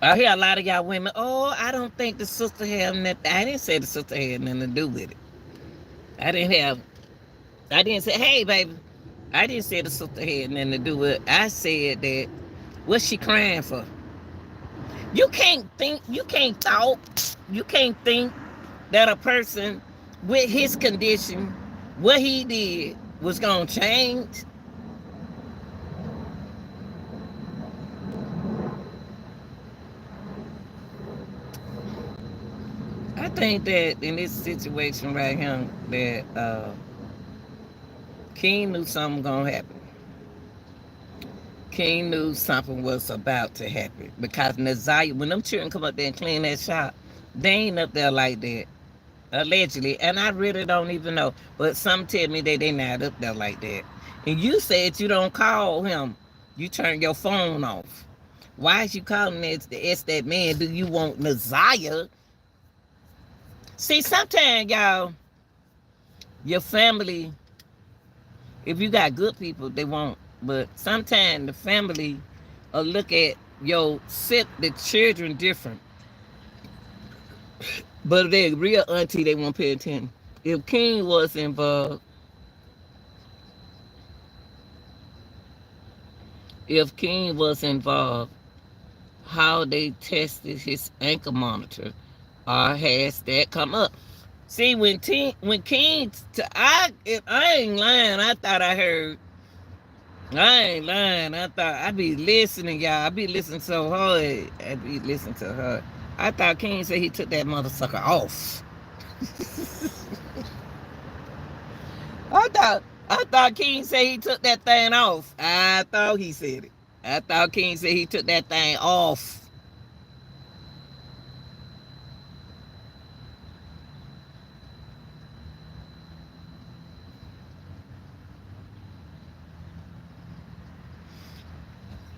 I hear a lot of y'all women, oh, I don't think the sister had nothing. I didn't say the sister had nothing to do with it. I didn't have, I didn't say, hey, baby. I didn't say the sister had nothing to do with it. I said that, what's she crying for? You can't think, you can't think that a person with his condition, what he did, was going to change. I think that in this situation right here, that King knew something gonna happen. King knew something was about to happen because Naziah, when them children come up there and clean that shop, they ain't up there like that. Allegedly, and I really don't even know. But some tell me that they not up there like that. And you said you don't call him. You turn your phone off. Why is you calling that man? Do you want Naziah? See, sometimes y'all, your family, if you got good people, they won't. But sometimes the family will look at the children different. But if they're real auntie, they won't pay attention. If King was involved, how they tested his ankle monitor, or has that come up? See, when King, if I ain't lying, I thought I heard. I ain't lying. I thought I be listening, y'all. I be listening so hard. I be listening to her. I thought King said he took that mother sucker off. I thought King said he took that thing off. I thought he said it. I thought King said he took that thing off.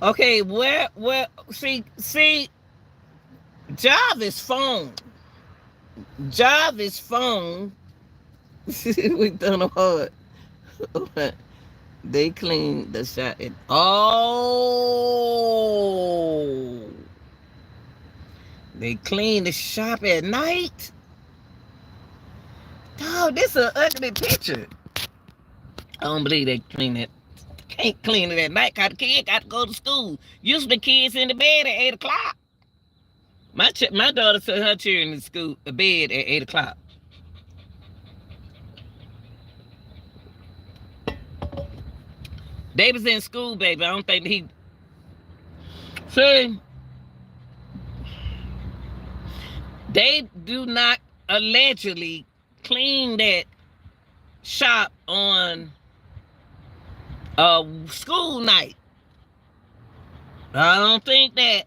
Okay, see, Jarvis' phone. Jarvis' phone. We done a hard. They cleaned the shop. They cleaned the shop at night. Oh, this is an ugly picture. I don't believe they clean it. Can't clean it at night because the kid got to go to school. Usually the kids in the bed at 8 o'clock. My daughter took her children to school, to bed at 8 o'clock. They was in school, baby. I don't think he... See, they do not allegedly clean that shop on school night. I don't think that.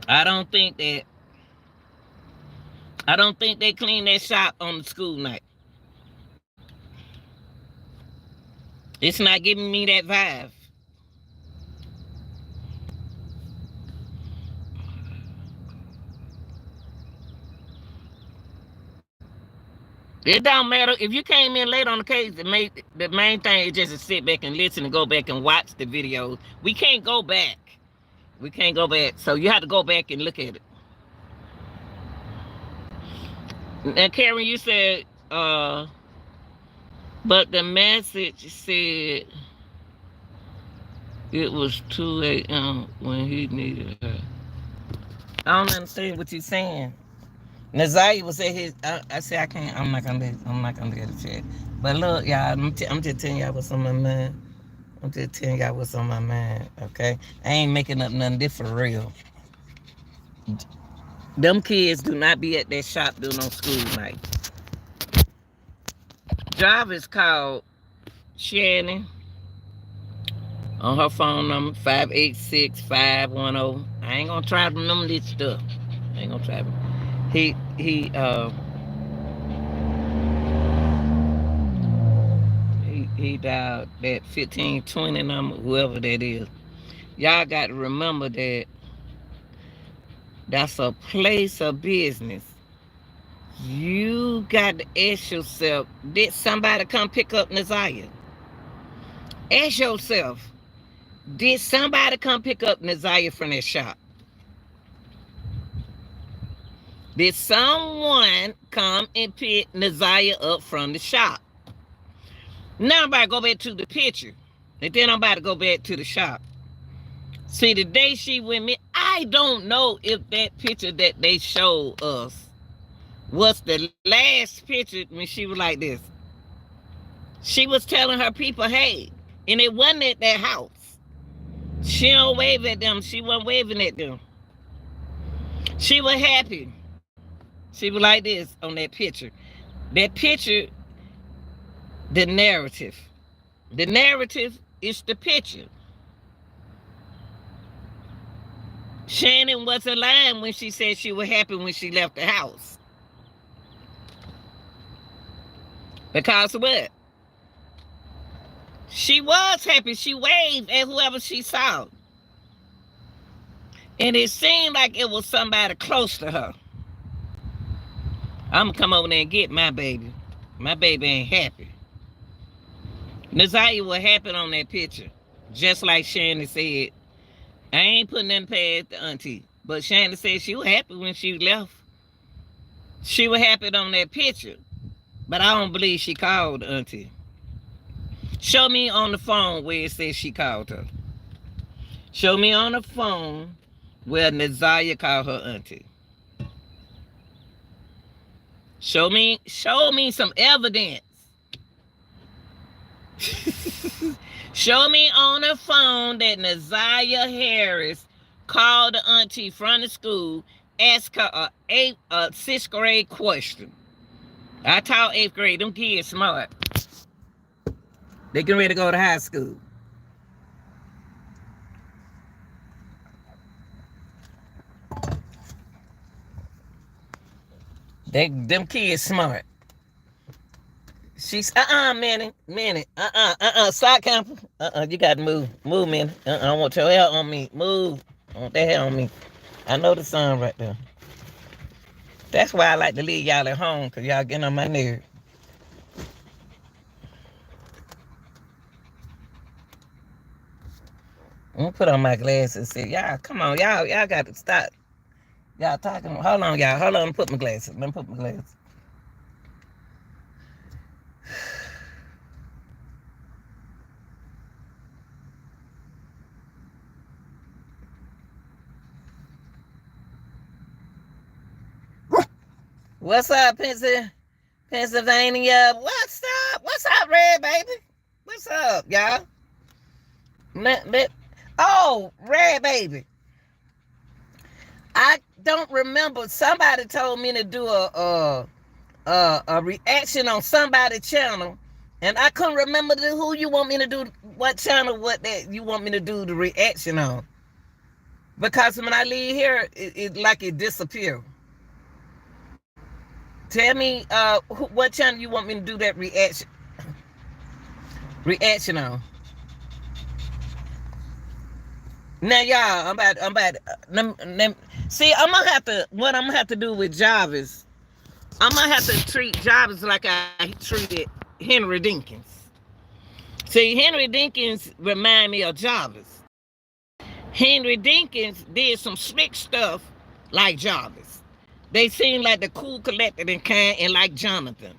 I don't think they clean that shop on the school night. It's not giving me that vibe. It don't matter if you came in late on the case. The main thing is just to sit back and listen and go back and watch the videos. We can't go back. So you have to go back and look at it. And Karen, you said, but the message said it was 2 a.m. when he needed her. I don't understand what you're saying. Naziah was at his. I said I can't. I'm not gonna let it chat. But look, y'all. I'm just telling y'all what's on my mind. Okay. I ain't making up nothing. This for real. Them kids do not be at that shop doing no school night. Jarvis called Shannon on her phone number 586-510. I ain't gonna try to remember this stuff. I ain't gonna try to. He dialed that 1520 number, whoever that is. Y'all got to remember that that's a place of business. You got to ask yourself, did somebody come pick up Naziah? Ask yourself, Did somebody come pick up Naziah from that shop? Did someone come and pick Naziah up from the shop? Now I'm about to go back to the picture. And then I'm about to go back to the shop. See, the day she went me, I don't know if that picture that they showed us was the last picture when she was like this. She was telling her people, hey, and it wasn't at that house. She don't wave at them. She wasn't waving at them. She was happy. She was like this on that picture. That picture, the narrative. The narrative is the picture. Shannon wasn't lying when she said she was happy when she left the house. Because what? She was happy. She waved at whoever she saw. And it seemed like it was somebody close to her. I'm going to come over there and get my baby. My baby ain't happy. Naziah was happy on that picture. Just like Shannon said. I ain't putting nothing past the auntie. But Shannon said she was happy when she left. She was happy on that picture. But I don't believe she called the auntie. Show me on the phone where it says she called her. Show me on the phone where Naziah called her auntie. Show me some evidence. Show me on the phone that Naziah Harris called the auntie from the school, asked her a 6th grade question. I taught 8th grade. Them kids smart. They getting ready to go to high school. Them kids smart. She's Minnie, side camper. You got to move, Minnie. I don't want your hair on me. Move. I want that hair on me. I know the song right there. That's why I like to leave y'all at home, because y'all getting on my nerves. I'm gonna put on my glasses and say, y'all, come on, y'all got to stop. Y'all talking. Hold on, y'all. Hold on, let me put my glasses. What's up, Pennsylvania? What's up? What's up, Red Baby? What's up, y'all? Oh, Red Baby. I don't remember. Somebody told me to do a reaction on somebody's channel, and I couldn't remember who you want me to do, what channel, what that you want me to do the reaction on. Because when I leave here, it like it disappeared. Tell me what channel you want me to do that reaction on. Now, y'all, I'm about see, what I'm gonna have to do with Jarvis, I'm gonna have to treat Jarvis like I treated Henry Dinkins. See, Henry Dinkins remind me of Jarvis. Henry Dinkins did some slick stuff like Jarvis. They seemed like the cool, collected, and kind, and like Jonathan.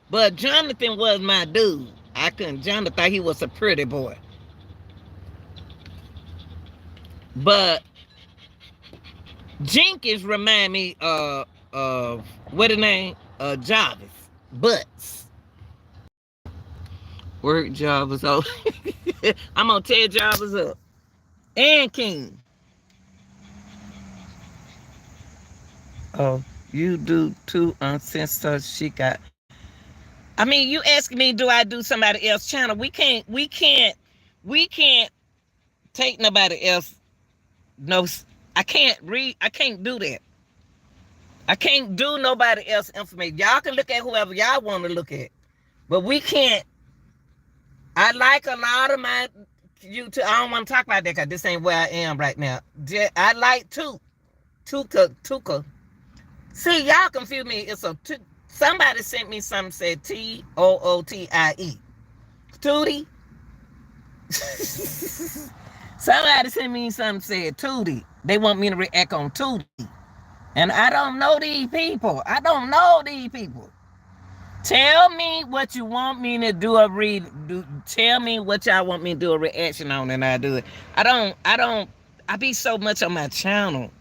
But Jonathan was my dude. Jonathan thought he was a pretty boy. But Jenkins remind me of what the name? Jarvis. Butts. Work Jarvis up. I'm gonna tear Jarvis up. And King. Oh, you do too, uncensored. She got. I mean, you asking me, do I do somebody else's channel? We can't take nobody else. No, I can't do that. I can't do nobody else information. Y'all can look at whoever y'all want to look at. But we can't. I like a lot of my YouTube. I don't want to talk about that because this ain't where I am right now. I like Tuka. See, y'all confuse me. It's somebody sent me something said Tootie. Tootie. Somebody sent me something said Tootie. They want me to react on Tootie. And I don't know these people. I don't know these people. Tell me what you want me to do a read. Tell me what y'all want me to do a reaction on, and I do it. I be so much on my channel.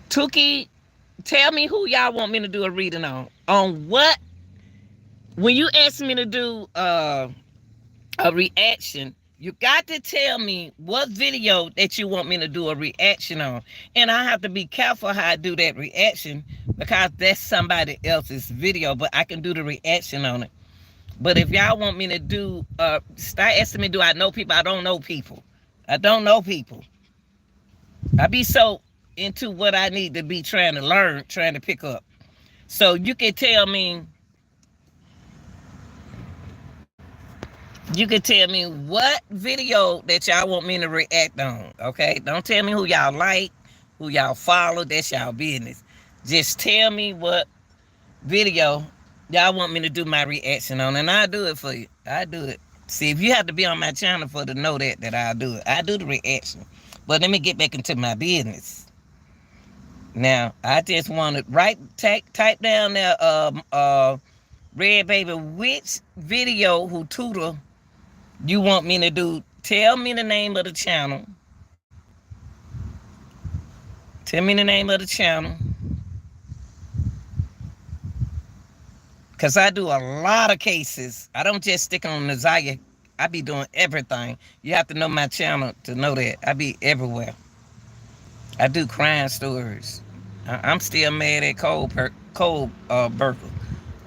Tookie, tell me who y'all want me to do a reading on. On what? When you ask me to do a reaction, you got to tell me what video that you want me to do a reaction on. And I have to be careful how I do that reaction because that's somebody else's video, but I can do the reaction on it. But if y'all want me to do, start asking me, do I know people? I don't know people. I don't know people. I be so into what I need to be trying to learn, trying to pick up. So you can tell me, what video that y'all want me to react on, okay? Don't tell me who y'all like, who y'all follow. That's y'all business. Just tell me what video y'all want me to do my reaction on, and I'll do it for you. I do it. See, if you have to be on my channel for to know that I'll do it. I do the reaction. But let me get back into my business. Now, I just want to type down there, Red Baby, which video who tutor you want me to do. Tell me the name of the channel. Tell me the name of the channel. Because I do a lot of cases. I don't just stick on Nazaya. I be doing everything. You have to know my channel to know that. I be everywhere. I do crime stories. I'm still mad at Cole Burkle.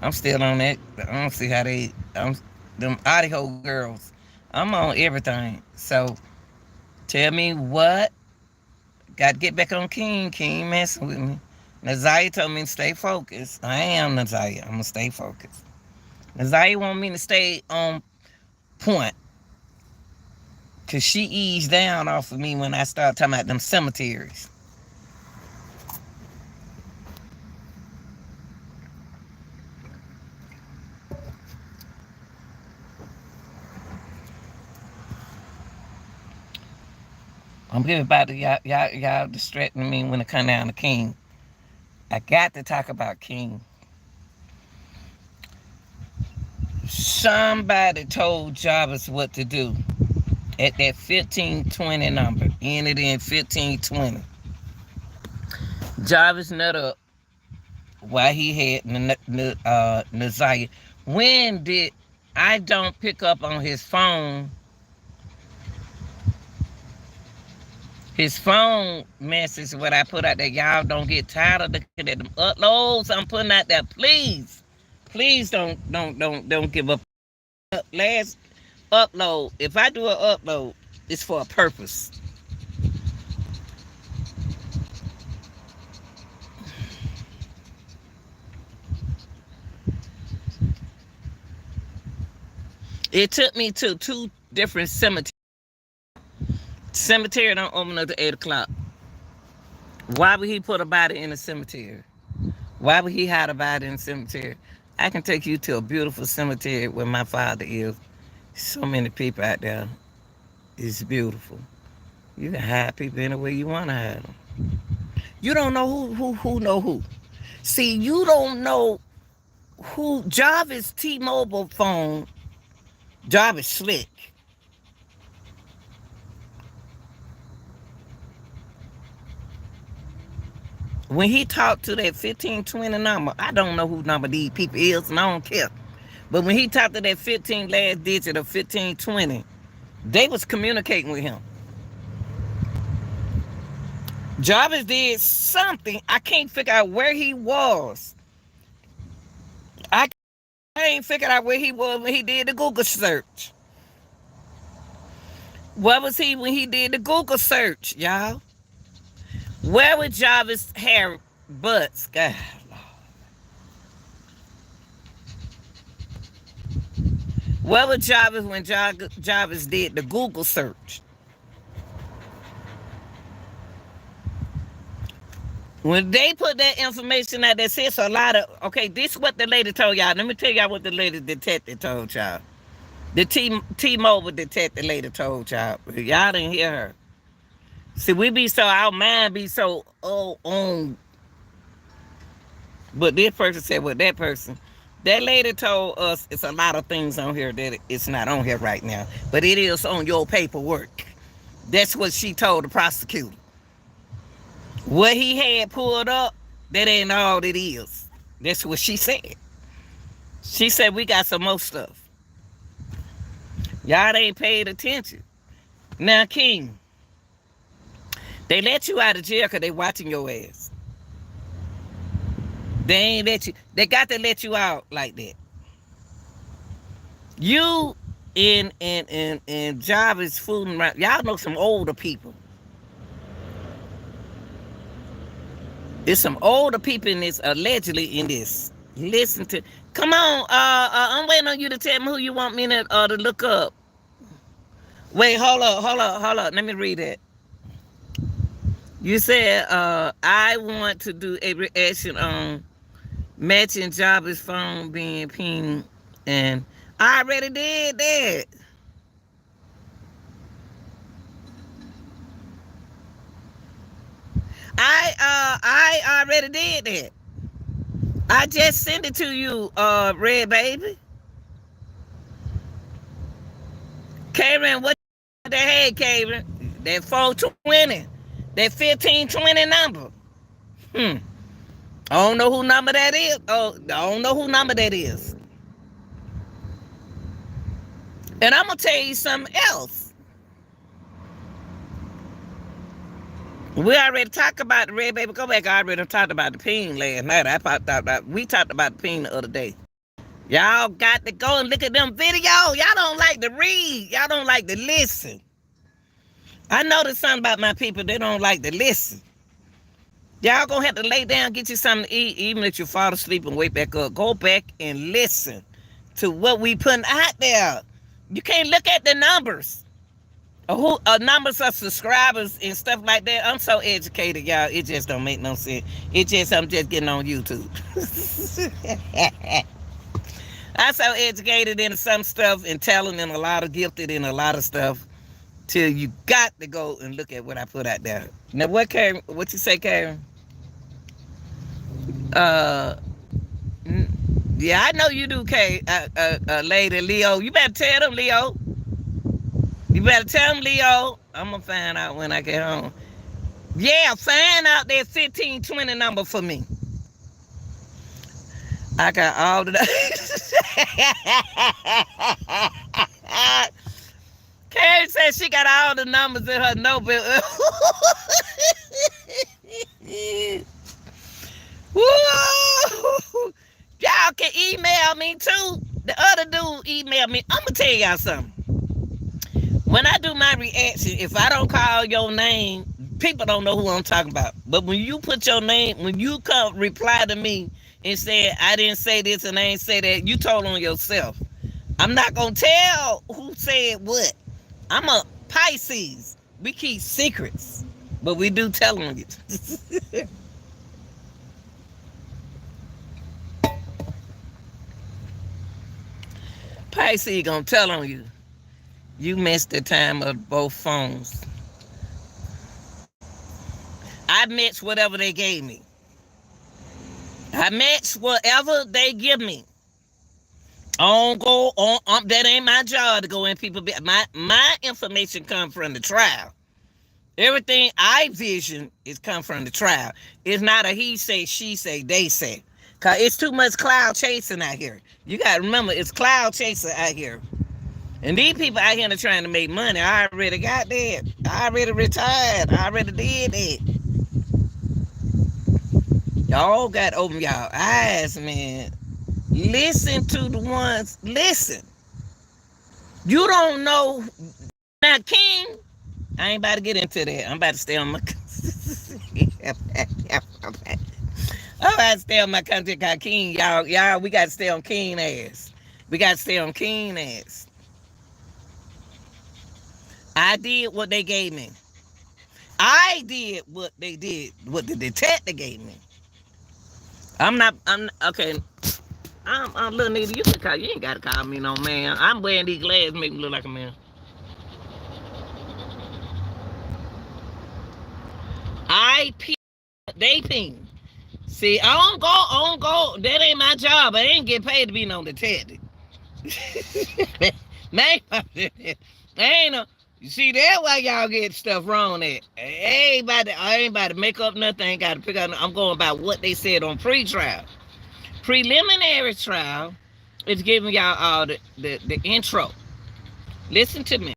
I'm still on that. I don't see how them audio girls. I'm on everything. So tell me what. Got to get back on King. King messing with me. Nazaya told me to stay focused. I am Nazaya. I'm going to stay focused. Nazaya want me to stay on point. Because she eased down off of me when I started talking about them cemeteries. I'm everybody, y'all distracting me when it come down to King. I got to talk about King. Somebody told Jarvis what to do at that 1520 number. Ended in 1520. Jarvis nut up while he had Nazaya. When did I don't pick up on his phone? His phone message, what I put out there, y'all don't get tired of looking at them uploads I'm putting out there. Please don't give up. Last upload, if I do an upload, it's for a purpose. It took me to 2 different cemeteries. Cemetery don't open up to 8 o'clock. Why would he put a body in a cemetery? Why would he hide a body in a cemetery? I can take you to a beautiful cemetery where my father is. So many people out there. It's beautiful. You can hide people anywhere you want to hide them. You don't know who know who. See, you don't know who. Jarvis T-Mobile phone. Jarvis slick. When he talked to that 1520 number, I don't know who number these people is, and I don't care. But when he talked to that 15 last digit of 1520, they was communicating with him. Jarvis did something. I can't figure out where he was. I ain't figured out where he was when he did the Google search. Where was he when he did the Google search, y'all? Where was Jarvis hair butts? God, Lord. Where was Jarvis when Jarvis did the Google search? When they put that information out, that says a lot of, okay, this is what the lady told y'all. Let me tell y'all what the lady detective told y'all. The T-Mobile detective lady told y'all. Y'all didn't hear her. See, we be so, our mind be so, on. But this person said what that person. That lady told us it's a lot of things on here that it's not on here right now. But it is on your paperwork. That's what she told the prosecutor. What he had pulled up, that ain't all it is. That's what she said. She said we got some more stuff. Y'all ain't paid attention. Now, King, they let you out of jail because they watching your ass. They ain't let you. They got to let you out like that. You and job is fooling around. Y'all know some older people. There's some older people in this, allegedly in this. Listen to. Come on, I'm waiting on you to tell me who you want me to look up. Wait, hold up. Let me read it. You said, I want to do a reaction on matching Jobber's phone being pinged, and I already did that. I already did that. I just sent it to you, Red Baby. Karen, what the heck, Karen? That 420, that 1520 number. I don't know who number that is. Oh, I don't know who number that is. And I'm gonna tell you something else. We already talked about the Red Baby. Go back. I already talked about the ping last night. We talked about the ping the other day. Y'all got to go and look at them videos. Y'all don't like to read. Y'all don't like to listen. I noticed something about my people. They don't like to listen. Y'all gonna have to lay down, get you something to eat, even if you fall asleep and wake back up. Go back and listen to what we putting out there. You can't look at the numbers. Numbers of subscribers and stuff like that. I'm so educated, y'all. It just don't make no sense. I'm just getting on YouTube. I'm so educated in some stuff and talented and a lot of gifted in a lot of stuff. Till you got to go and look at what I put out there. Now, what you say, Karen? Yeah, I know you do, Lady Leo. You better tell them, Leo. You better tell them, Leo. I'm going to find out when I get home. Yeah, find out that 1520 number for me. I got all the... Karen said she got all the numbers in her notebook. Woo! Y'all can email me too. The other dude emailed me. I'm gonna tell y'all something. When I do my reaction, if I don't call your name, people don't know who I'm talking about. But when you put your name, when you come reply to me and say I didn't say this and I ain't say that, you told on yourself. I'm not gonna tell who said what. I'm a Pisces. We keep secrets, but we do tell on you. Pisces gonna tell on you. You missed the time of both phones. I match whatever they gave me. I match whatever they give me. I don't go on. That ain't my job to go in people. My information come from the trial. Everything I vision is come from the trial. It's not a he say, she say, they say. Cause it's too much cloud chasing out here. You gotta remember, it's cloud chasing out here. And these people out here are trying to make money. I already got that. I already retired. I already did that. Y'all got to open y'all eyes, man. Listen to the ones. Listen. You don't know. Now, King, I ain't about to get into that. I'm about to stay on my... I'm about to stay on my country called King. Y'all, we got to stay on King ass. We got to stay on King ass. I did what they gave me. I did what they did, what the detective gave me. I'm okay. I'm little nigga. You can call. You ain't gotta call me no man. I'm wearing these glasses, make me look like a man. IP dating. See, I don't go. That ain't my job. I ain't get paid to be no detective. Man, ain't no. You see, that's why y'all get stuff wrong at. I ain't about to make up nothing. I ain't got to pick up. I'm going by what they said on pre-trial. Preliminary trial is giving y'all all the intro. Listen to me.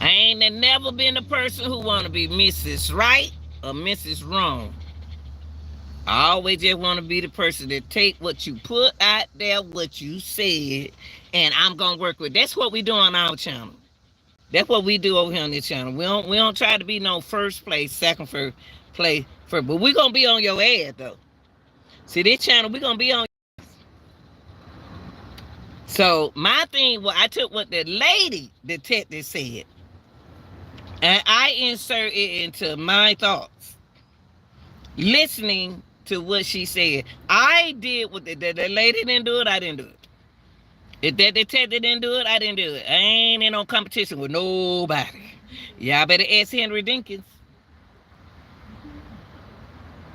I ain't never been a person who want to be Mrs. Right or Mrs. Wrong. I always just want to be the person that take what you put out there, what you said, and I'm gonna work with. That's what we do on our channel. That's what we do over here on this channel. We don't try to be no first place, second place, first, but we gonna be on your ass though. See, this channel we gonna be on. So my thing was, I took what the lady detective said, and I insert it into my thoughts, listening to what she said. I did what the lady didn't do it. I didn't do it. If that detective didn't do it, I didn't do it. I ain't in no competition with nobody. Y'all better ask Henry Dinkins.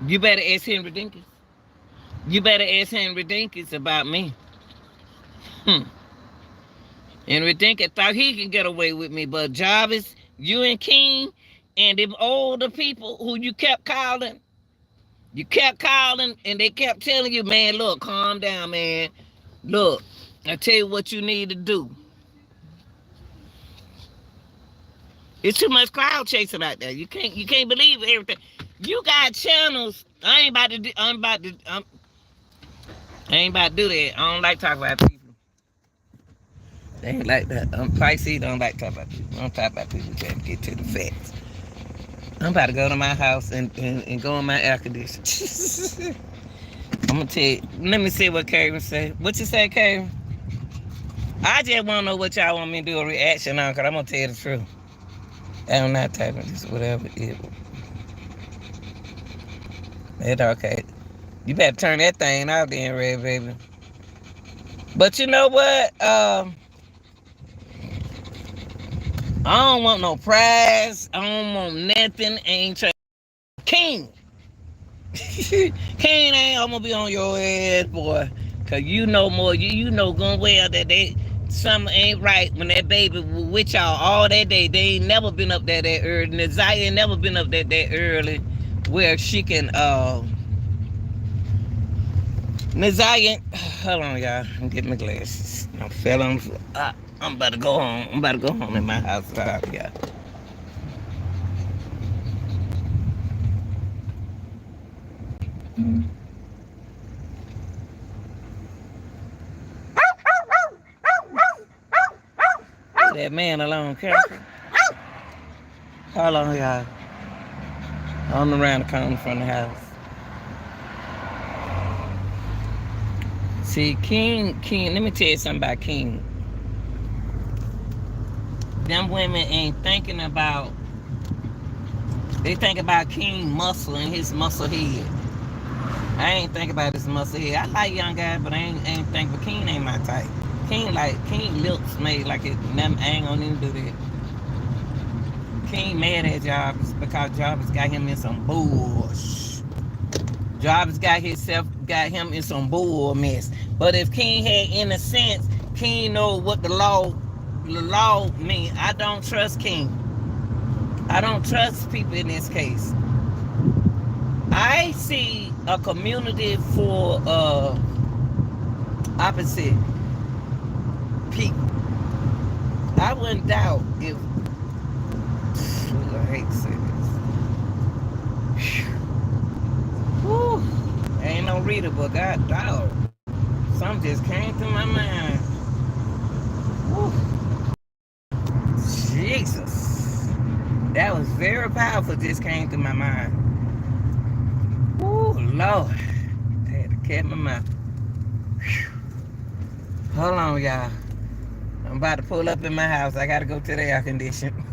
You better ask Henry Dinkins. You better ask Henry Dinkins about me. Henry Dinkins thought he could get away with me, but Jarvis, you and King, and them older people who you kept calling, and they kept telling you, man, look, calm down, man. Look, I tell you what you need to do. It's too much cloud chasing out there. You can't believe everything. You got channels. I ain't about to do that. I don't like talking about people. They ain't like that. I'm Pisces, don't like talking about people. I don't talk about people trying to get to the facts. I'm about to go to my house and go in my air conditioner. I'm gonna tell you. Let me see what Karen say. What you say, Karen? I just wanna know what y'all want me to do a reaction on, cause I'm gonna tell you the truth. I'm not typing just whatever it was. It's okay. You better turn that thing out then, Red Baby. But you know what? I don't want no prize. I don't want nothing. I ain't trying. King. King ain't. I'm gonna be on your ass, boy. Cause you know more. You know good well that something ain't right when that baby was with y'all all that day. They ain't never been up there that early. Nazaya ain't never been up there that early where she can Nazaya, hold on, y'all. I'm getting my glasses. I fell on the floor. I'm about to go home. I'm about to go home in my house. Yeah. Leave that man alone, careful. Hold on, y'all. I'm around the corner from the house. See, King, let me tell you something about King. Them women ain't thinking about, they think about King muscle and his muscle head. I ain't think about his muscle head. I like young guys, but I ain't think, but King ain't my type. King lips made like it, I ain't gonna even do that. King mad at Jarvis because Jarvis got him in some bullshit. Jarvis got him in some bull mess. But if King had any sense, King know what the law mean. I don't trust King. I don't trust people in this case. I see a community for opposite people. I wouldn't doubt if I hate to say this. Whew. I ain't no reader, but God dog. Something just came to my mind. Whew. Jesus. That was very powerful, just came to my mind. Oh, Lord. I had to catch my mouth. Whew. Hold on, y'all. I'm about to pull up in my house. I got to go to the air conditioner.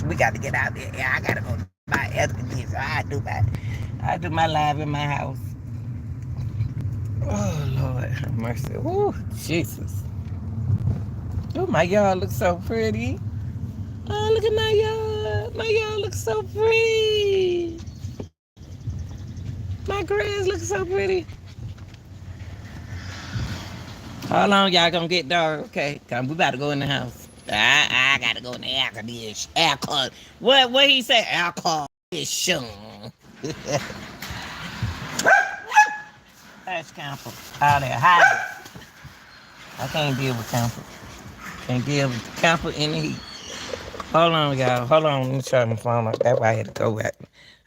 We got to get out there. Yeah, I got to go to my air conditioner. I do my live in my house. Oh, Lord have mercy. Woo, Jesus. Oh, my yard looks so pretty. Oh, look at my yard. My yard looks so pretty. My grass looks so pretty. How long y'all gonna get dark? Okay, come. We about to go in the house. I gotta go in the air condition. Alcohol. What he say? Alcohol. That's camper. Out there hiding. I can't deal with camper. Can't deal with camper in the heat. Hold on, y'all. Hold on. Let me try my phone. That's why I had to go back.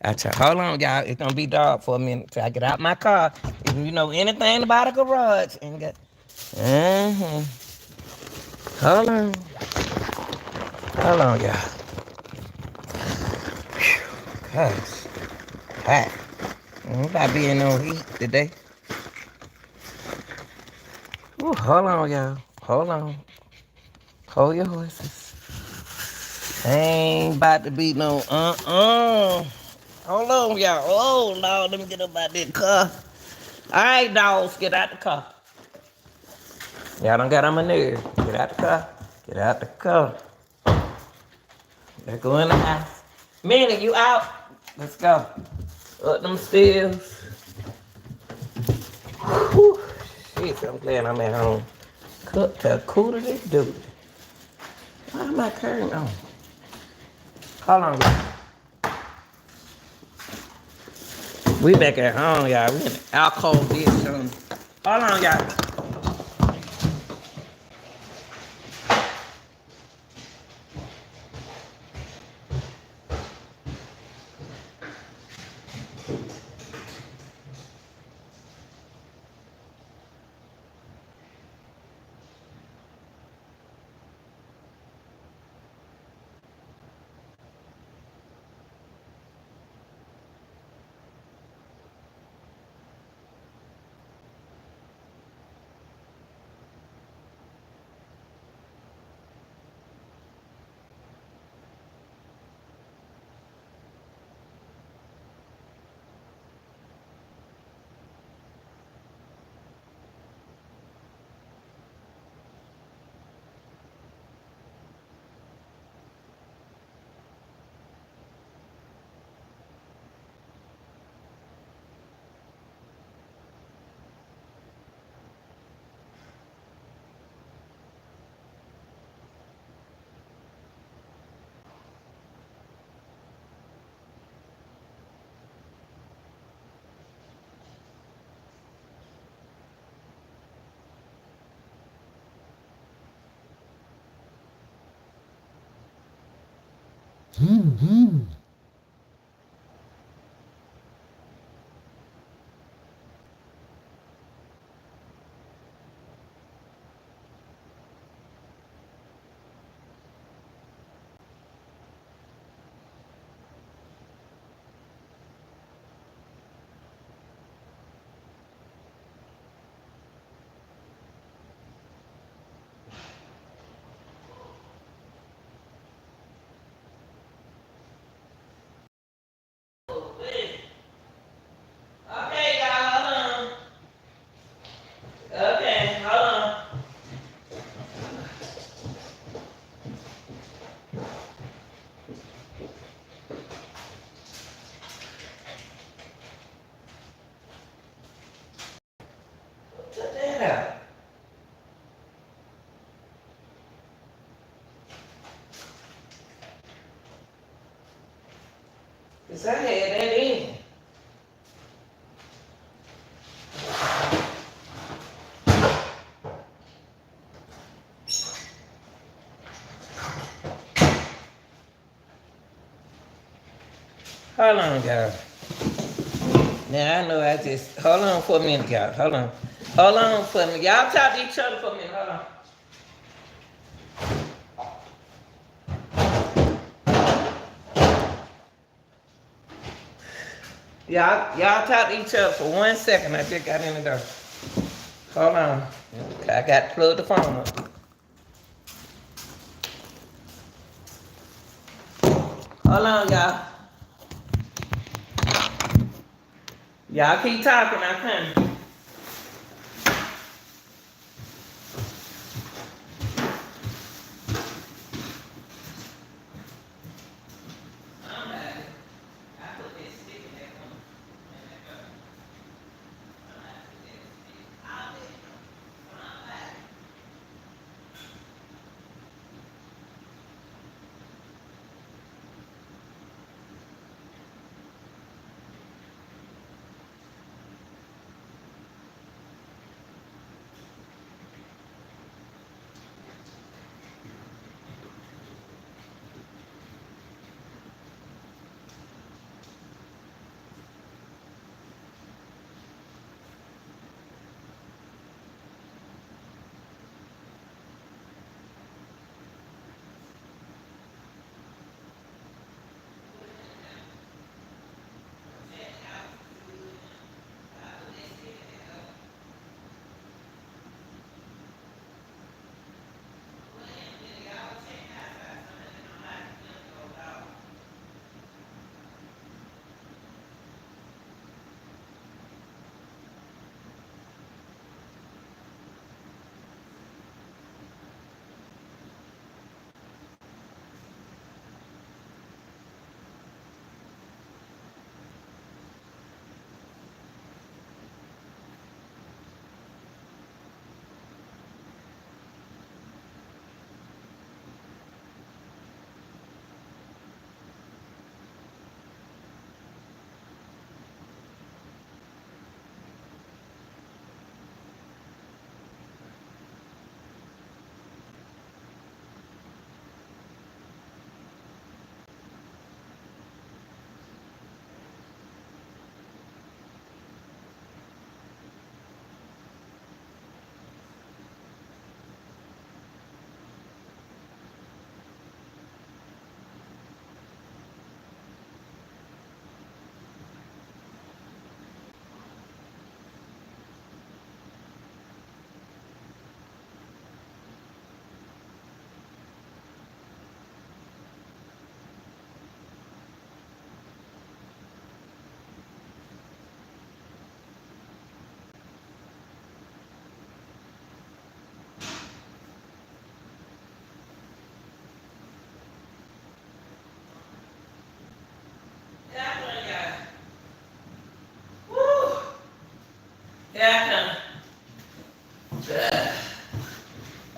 I try. Hold on, y'all. It's gonna be dark for a minute till I get out my car. If you know anything about a garage, and got. Hold on. Hold on, y'all. Whew. Gosh. Hot. I'm about being no heat today. Ooh, hold on, y'all. Hold on. Hold your horses. Ain't about to be no Hold on, y'all. Oh, Lord, let me get up out this car. All right, dogs, get out the car. Y'all don't got on my nerves. Get out the car. Get out the car. Let's go in the house. Minnie, you out? Let's go. Up them stairs. Whew. Shit, I'm glad I'm at home. Cook to cool to this dude. Why am I curtain on? Hold on, y'all. We back at home, y'all. We in the alcohol dish. Hold on, y'all. Okay, y'all, hold on. Okay, hold on. Check that out. Cause I had that in. Hold on, y'all. Now I know I just hold on for a minute, y'all. Hold on. Hold on for a minute. Y'all talk to each other for a minute. Hold on. Y'all talk to each other for 1 second. I just got in the door. Hold on. I got to plug the phone up. Hold on, y'all. Y'all keep talking. I'm coming.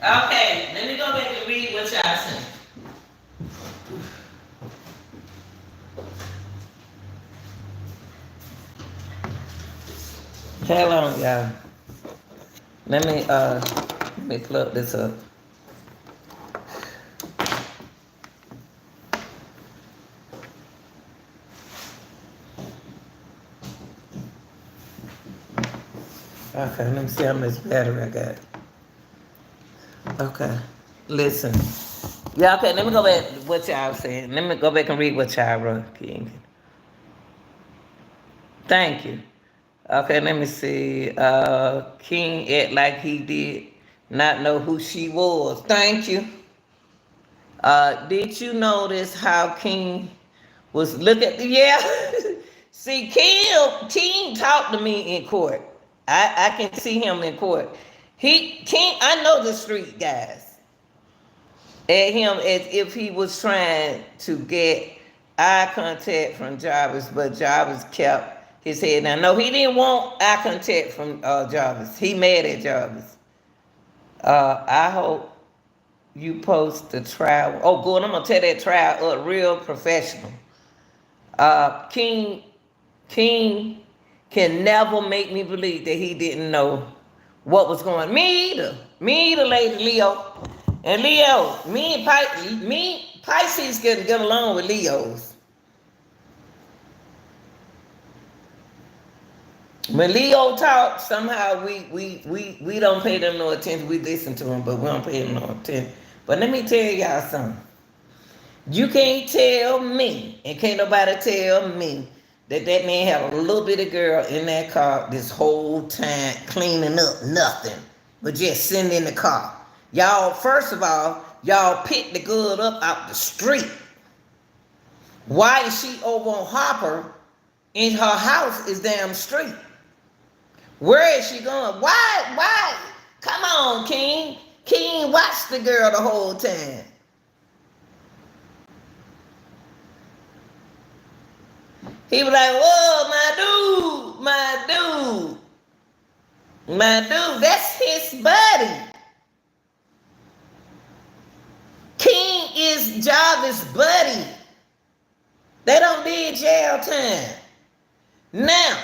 Okay, let me go back and read what y'all sent. Hold on, y'all. Let me plug this up. Okay, let me see how much battery I got. Okay. Listen. Yeah, okay, let me go back to what y'all saying. Let me go back and read what y'all wrote, King. Thank you. Okay, let me see. King act like he did not know who she was. Thank you. Did you notice how King was looking? Yeah. See, King talked to me in court. I can see him in court. King, I know the street guys at him as if he was trying to get eye contact from Jarvis, but Jarvis kept his head down. No, he didn't want eye contact from Jarvis. He mad at Jarvis. I hope you post the trial. Oh, good. I'm gonna tell that trial up real professional. King can never make me believe that he didn't know what was going on. Me either. Me either, Lady Leo. And Leo, Pisces can get along with Leos. When Leo talks, somehow we don't pay them no attention. We listen to him, but we don't pay them no attention. But let me tell y'all something. You can't tell me, and can't nobody tell me, that man had a little bitty girl in that car this whole time cleaning up nothing, but just sitting in the car. Y'all, first of all, y'all picked the girl up out the street. Why is she over on Harper in her house is damn street? Where is she going? Why? Come on, King. King watched the girl the whole time. He was like, whoa, my dude, that's his buddy. King is Jarvis' buddy. They don't did jail time. Now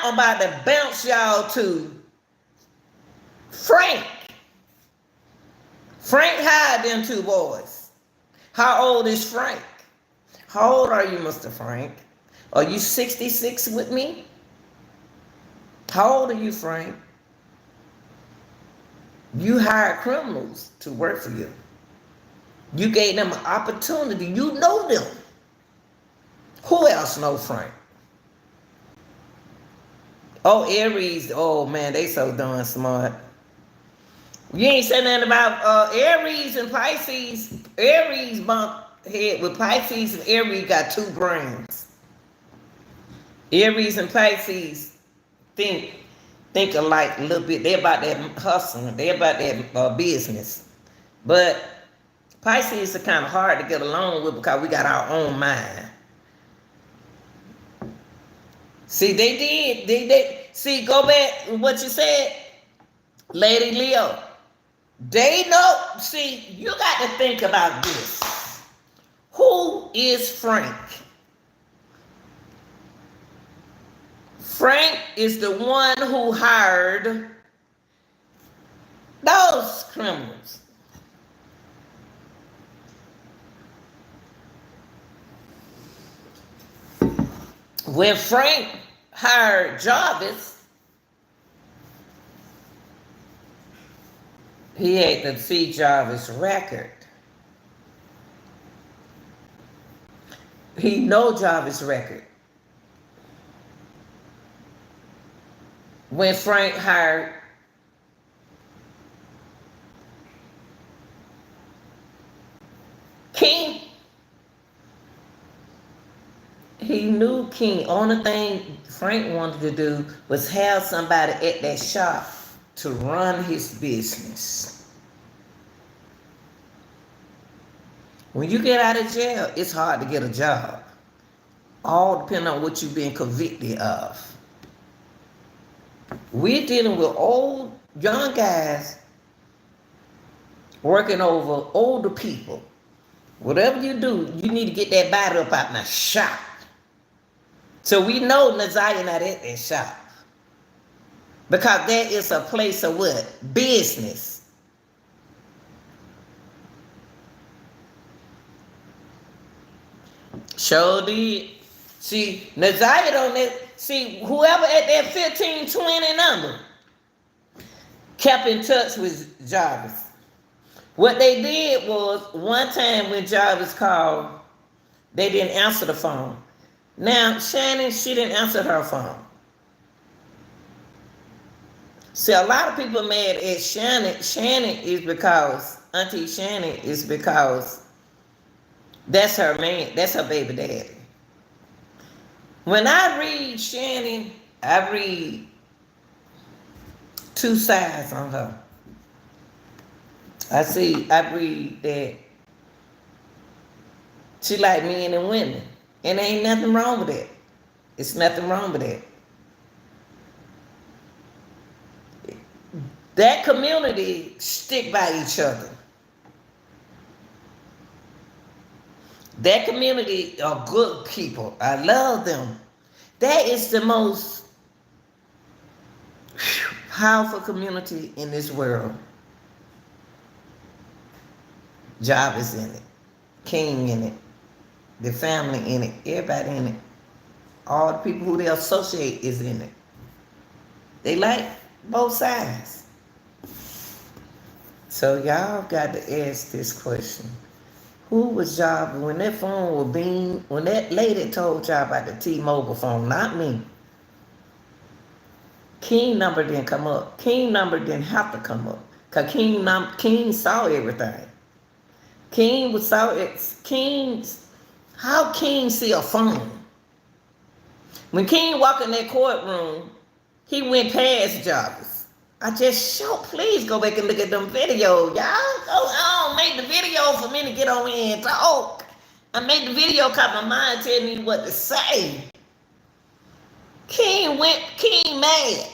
I'm about to bounce y'all to Frank. Frank hired them two boys. How old is Frank? How old are you, Mr. Frank? Are you 66 with me? How old are you, Frank? You hired criminals to work for you. You gave them an opportunity. You know them. Who else know Frank? Oh, Aries. Oh, man, they so darn smart. You ain't said nothing about Aries and Pisces. Aries bump head with Pisces, and Aries got two brains. Aries and Pisces think alike a little bit. They're about that hustling. They're about that business. But Pisces are kind of hard to get along with because we got our own mind. See, they did. See, go back to what you said, Lady Leo. They know. See, you got to think about this. Who is Frank? Frank is the one who hired those criminals. When Frank hired Jarvis, he had to see Jarvis' record. He know Jarvis' record. When Frank hired King, he knew King. Only thing Frank wanted to do was have somebody at that shop to run his business. When you get out of jail, it's hard to get a job. All depending on what you've been convicted of. We're dealing with old, young guys working over older people. Whatever you do, you need to get that body up out my shop. So we know Naziah not at that shop. Because that is a place of what? Business. Sure did. See, Naziah don't see whoever at that 1520 number kept in touch with Jarvis. What they did was one time when Jarvis called, they didn't answer the phone. Now Shannon, she didn't answer her phone. See, a lot of people mad at Shannon. Shannon is because Auntie Shannon is because that's her man, that's her baby daddy. When I read Shannon, I read two sides on her. I read that she like men and women. And there ain't nothing wrong with that. It's nothing wrong with that. That community stick by each other. That community are good people. I love them. That is the most powerful community in this world. Job is in it. King in it. The family in it. Everybody in it. All the people who they associate is in it. They like both sides. So y'all got to ask this question. Who was Job when that phone was being, when that lady told y'all about the T-Mobile phone, not me. King number didn't come up. King number didn't have to come up. Because King saw everything. King saw it. How King see a phone? When King walked in that courtroom, he went past Jarvis. Please go back and look at them videos. Y'all go on, make the video for me to get on in and talk. I made the video cause my mind tell me what to say. King mad.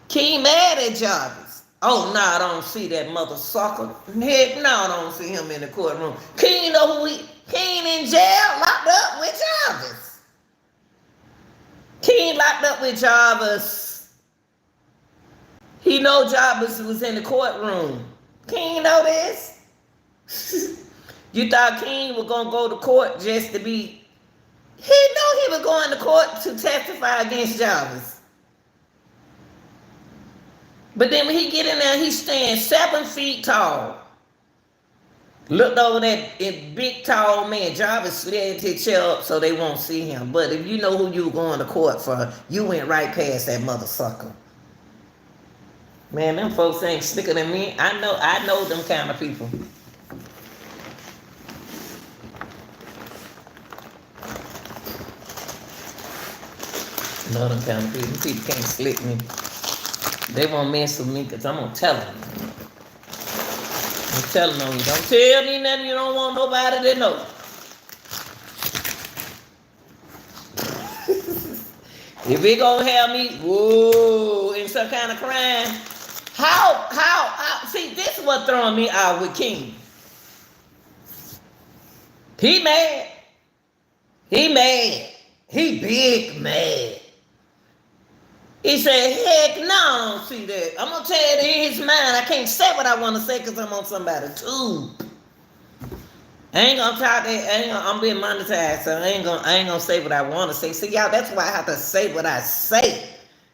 King mad at Jarvis. Oh, no, I don't see that mother sucker. Heck no, I don't see him in the courtroom. King know who King in jail, locked up with Jarvis. King locked up with Jarvis. He know Jarvis was in the courtroom. King know this? You thought King was going to go to court just to be... He know he was going to court to testify against Jarvis. But then when he get in there, he stands 7 feet tall. Looked over that big, tall man. Jarvis slid his chair up so they won't see him. But if you know who you were going to court for, you went right past that mother sucker. Man, them folks ain't slicker than me. I know them kind of people. Know them kind of people. Them people can't slick me. They won't mess with me because I'm going to tell them. I'm telling them, don't tell me nothing you don't want nobody to know. If it gonna have me, whoa, in some kind of crime, how, see, this is what throwing me out with King. He mad. He big mad. He said, heck no, I don't see that. I'm going to tell you in his mind. I can't say what I want to say because I'm on somebody's tube. I ain't going to talk that. I'm being monetized, so I ain't gonna say what I want to say. See, y'all, that's why I have to say what I say.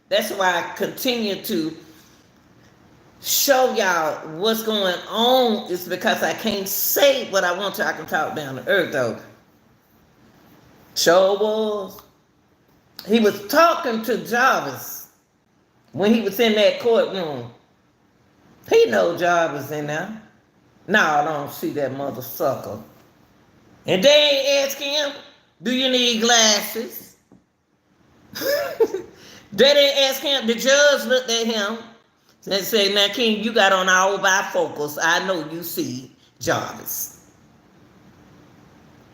That's why I continue to show y'all what's going on. It's because I can't say what I want to. I can talk down to earth, though. Show was. He was talking to Jarvis. When he was in that courtroom, he know Jarvis in there. No, I don't see that mother sucker. And they ain't ask him, do you need glasses? They didn't ask him. The judge looked at him and said, now, King, you got on all bifocals. I know you see Jarvis.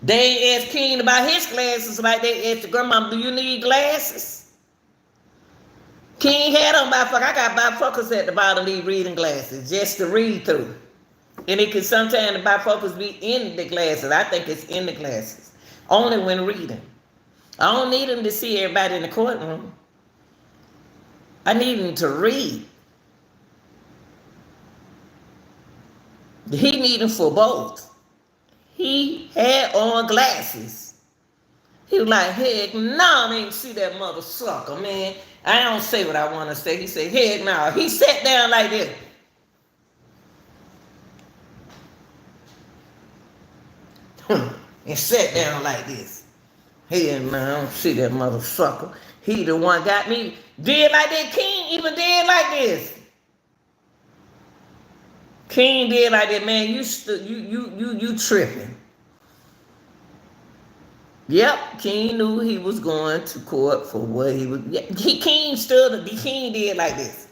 They ain't asked King about his glasses like they asked the grandma, do you need glasses? King had on bifocal. I got bifocals at the bottom of these reading glasses just to read through. And it can sometimes the bifocals be in the glasses. I think it's in the glasses. Only when reading. I don't need them to see everybody in the courtroom. I need them to read. He need them for both. He had on glasses. He was like, heck no, I ain't see that mother sucker, man. I don't say what I want to say. He said, heck no. He sat down like this. And sat down like this. Heck no, I don't see that mother sucker. He the one got me. Did like that. King even did like this. King did like that, man. You tripping. Yep, King knew he was going to court for what he was. King stood. King did like this.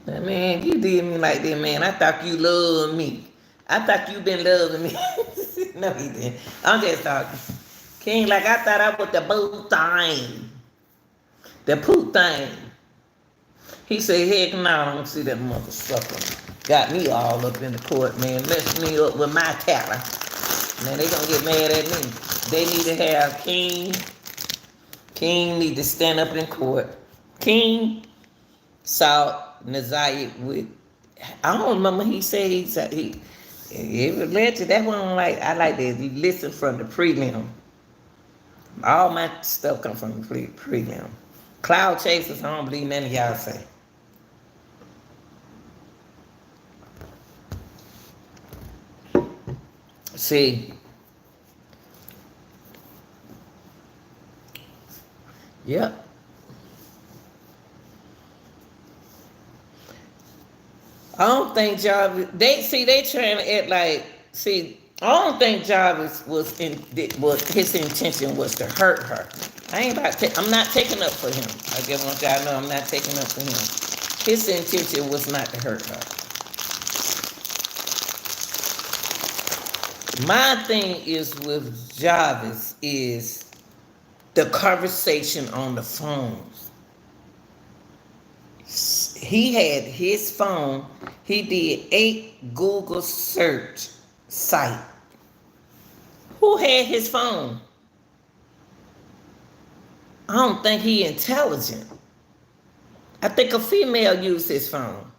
Man, you did me like that, man. I thought you loved me. I thought you been loving me. No, he didn't. I'm just talking. King, like I thought I was the boo thing. The poo thing. He said, heck no, I don't see that mother sucker. Got me all up in the court, man. Messed me up with my talent. Man, they gonna get mad at me. They need to have King. King need to stand up in court. King saw Naziah with, I don't remember, he said he it led to that one. Like I like that. You listen from the prelim. All my stuff come from the prelim. Cloud chasers, I don't believe none of y'all say. See, yep. I don't think Jarvis. They trying to act like. See, I don't think Jarvis was his intention was to hurt her. I'm not taking up for him. I just want y'all to know I'm not taking up for him. His intention was not to hurt her. My thing is with Jarvis is the conversation on the phones. He had his phone. He did 8 Google search site. Who had his phone? I don't think he intelligent. I think a female used his phone.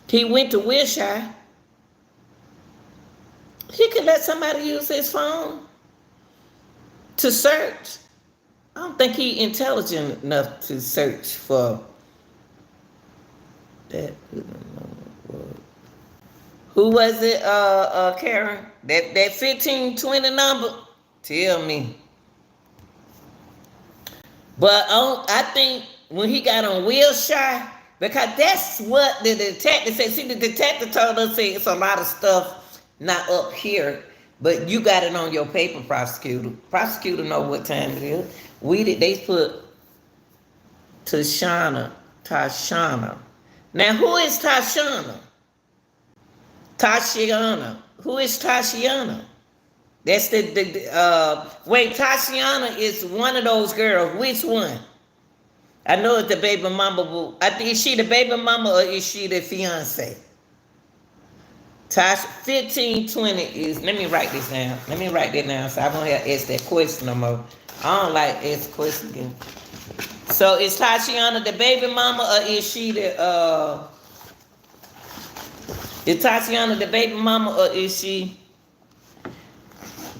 He went to Wilshire. He could let somebody use his phone to search. I don't think he intelligent enough to search for that. Who was it, Karen? That 1520 number? Tell me. But I think when he got on Wilshire, because that's what the detective said. See, the detective told us it's a lot of stuff not up here, but you got it on your paper, prosecutor. Prosecutor know what time it is. They put Tashana. Now, who is Tashana? Tashiana. Who is Tashiana? That's wait, Tashiana is one of those girls. Which one? I know it's the baby mama. Is she the baby mama or is she the fiance? 1520 is, let me write this down. Let me write that down so I won't have to ask that question no more. I don't like ask questions again. So is Tashiana the baby mama or is she the is Tatiana the baby mama or is she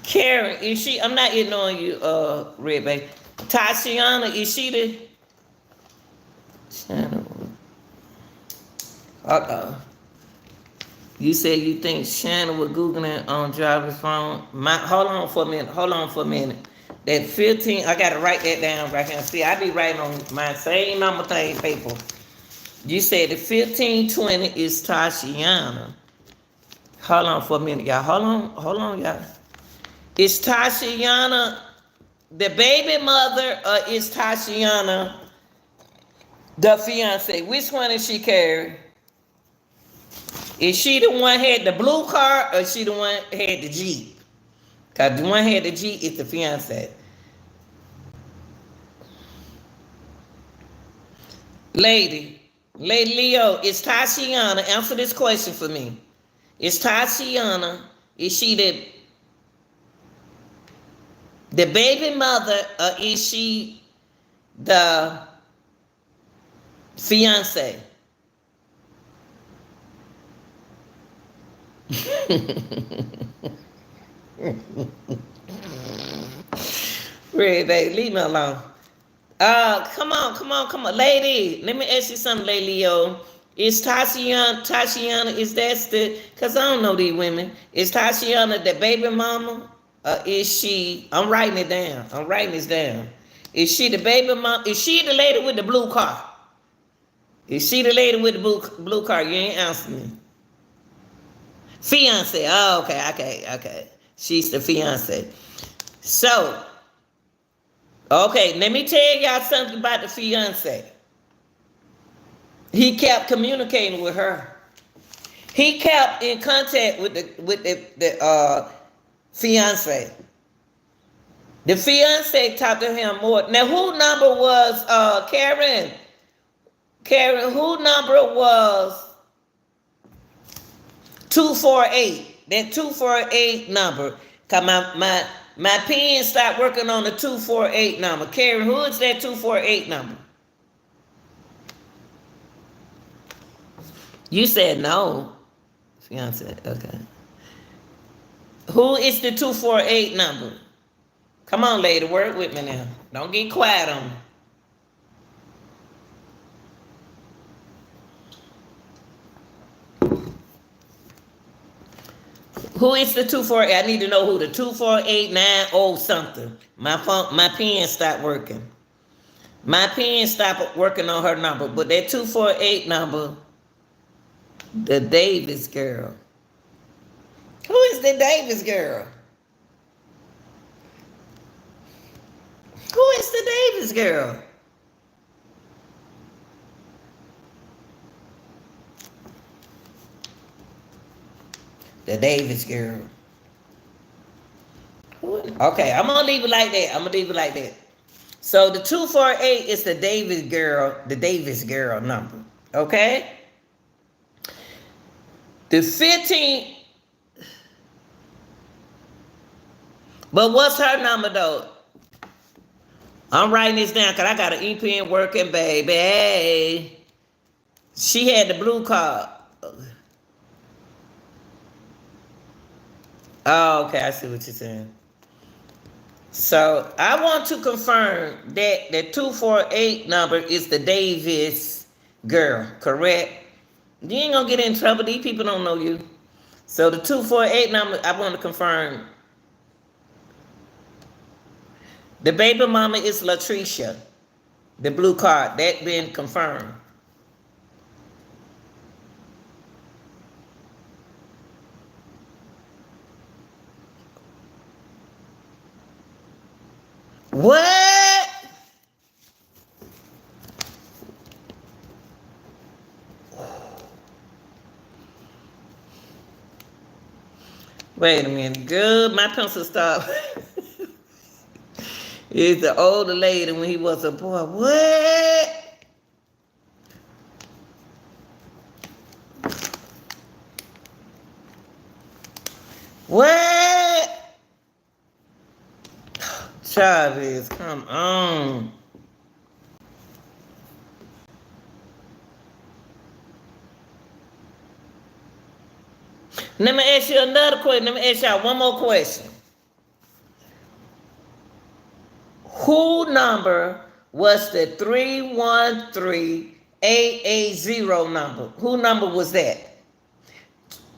Karen? Is she, I'm not ignoring you, Red Baby. Tatiana, is she the You said you think Shannon was Googling on driver's phone. Hold on for a minute. That 15, I gotta write that down right here. See, I be writing on my same number thing paper. You said the 1520 is Tashiana. Hold on for a minute, y'all. Hold on, y'all. Is Tashiana the baby mother or is Tashiana the fiance? Which one is she carrying? Is she the one had the blue car or is she the one had the Jeep? Because the one had the Jeep is the fiance. Lady Leo, is Tatiana, answer this question for me. Is Tatiana, is she the baby mother, or is she the fiance? Red, baby, leave me alone. Come on, lady. Let me ask you something, lady Leo. Is Tatiana, is that the, because I don't know these women. Is Tatiana the baby mama? Is she, I'm writing it down. I'm writing this down. Is she the baby mama? Is she the lady with the blue car? Is she the lady with the blue car? You ain't answering me. Fiance. Oh, okay. She's the fiance. So, okay, let me tell y'all something about the fiance. He kept communicating with her. He kept in contact with the fiance. The fiance talked to him more. Now, who number was Karen? Karen, who number was 248? That 248 number. Cause my pen stopped working on the 248 number. Karen, who is that 248 number? You said no. Fiance, okay. Who is the 248 number? Come on, lady, work with me now. Don't get quiet on me. Who is the 248? I need to know who the 2489 something. My pen stopped working. My pen stopped working on her number, but that 248 number, the Davis girl. Who is the Davis girl? Who is the Davis girl? The Davis girl. Okay, I'm gonna leave it like that. So the 248 is the Davis girl number. Okay? The 15. But what's her number though? I'm writing this down because I got an E-pen working, baby. Hey. She had the blue card. Oh, okay, I see what you're saying. So I want to confirm that the 248 number is the Davis girl, correct? You ain't gonna get in trouble. These people don't know you. So the 248 number, I want to confirm. The baby mama is Latricia. The blue card, that been confirmed. What? Wait a minute. Good, my pencil stopped. It's the older lady when he was a boy. What? What? Chavez, come on. Let me ask you another question. Let me ask y'all one more question. Who number was the 313880 number? Who number was that?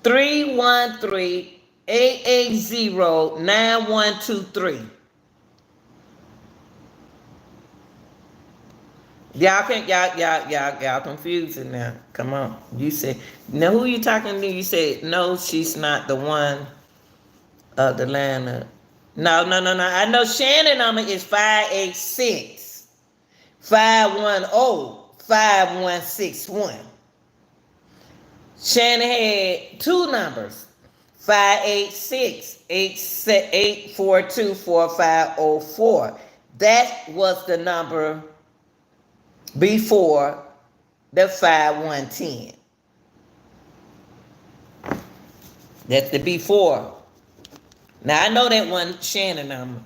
313-880-9123. Y'all confusing now. Come on. You said, now who you talking to? You said, no, she's not the one of the land. No. I know Shannon number is 586-510-5161. Shannon had two numbers, 586-842-4504. That was the number before the 5110. That's the before. Now I know that one Shannon number.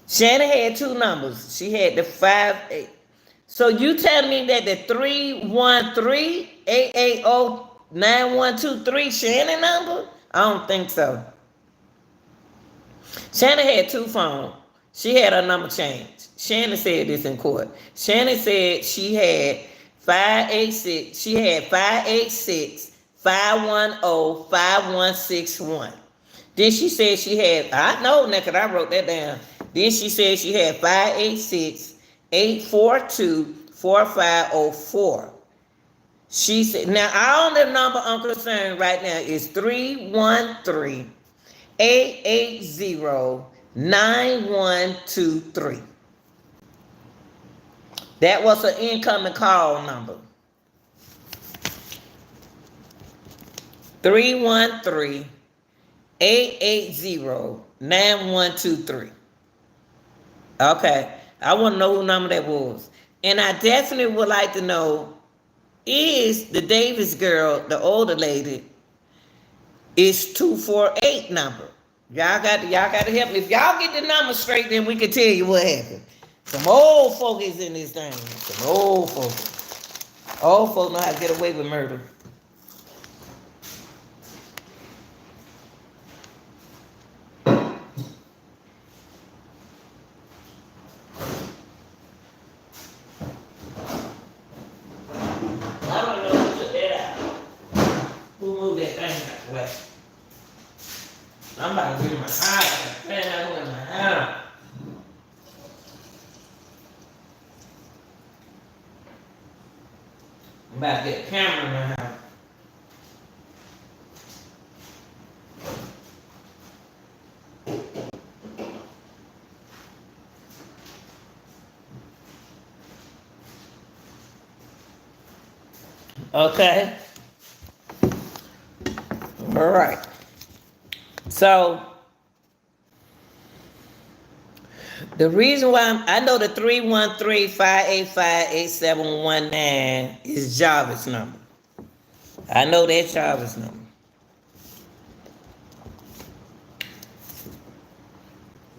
Shannon had two numbers. She had the 58. So you tell me that the 313-880-9123 Shannon number? I don't think so. Shannon had two phones. She had her number changed. Shannon said this in court. Shannon said she had 586. She had 586-510-5161. Then she said she had, I know now because I wrote that down. Then she said she had 586-842-4504. She said, now our only number I'm concerned right now is 313-880-9123. That was an incoming call number. 313-880-9123. Okay. I want to know who number that was. And I definitely would like to know, is the Davis girl, the older lady, is 248 number. Y'all got to help me. If y'all get the number straight, then we can tell you what happened. Some old folk is in this thing. Some old folk. Old folk know how to get away with murder. I'm about to get my eye. Man, I went my eye. I'm about to get a camera in my house. Okay. All right. So the reason why I know the 313-585-8719 is Jarvis' number. I know that's Jarvis' number.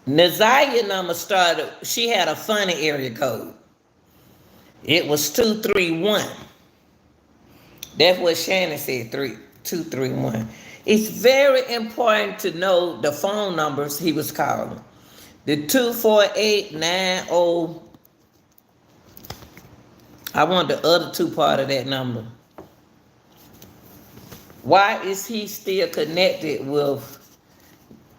Nazia's number started, she had a funny area code. It was 231. That's what Shannon said, 231. It's very important to know the phone numbers he was calling. The 248-90. I want the other two part of that number. Why is he still connected with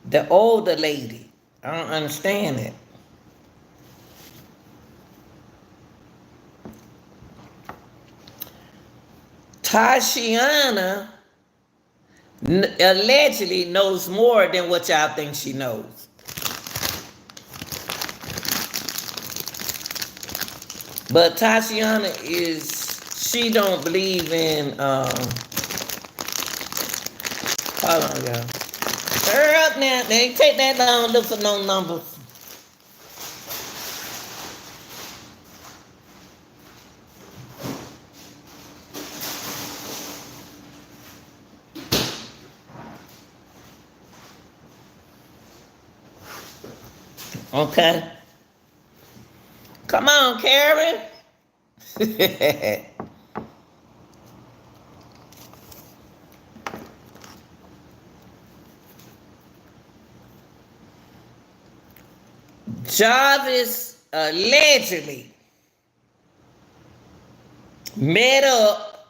the older lady? I don't understand it. Tashiana allegedly knows more than what y'all think she knows. But Tashiana she don't believe in, hold on, y'all. Hurry up now, they ain't take that long to look for no numbers. Okay. Come on, Karen. Jarvis allegedly met up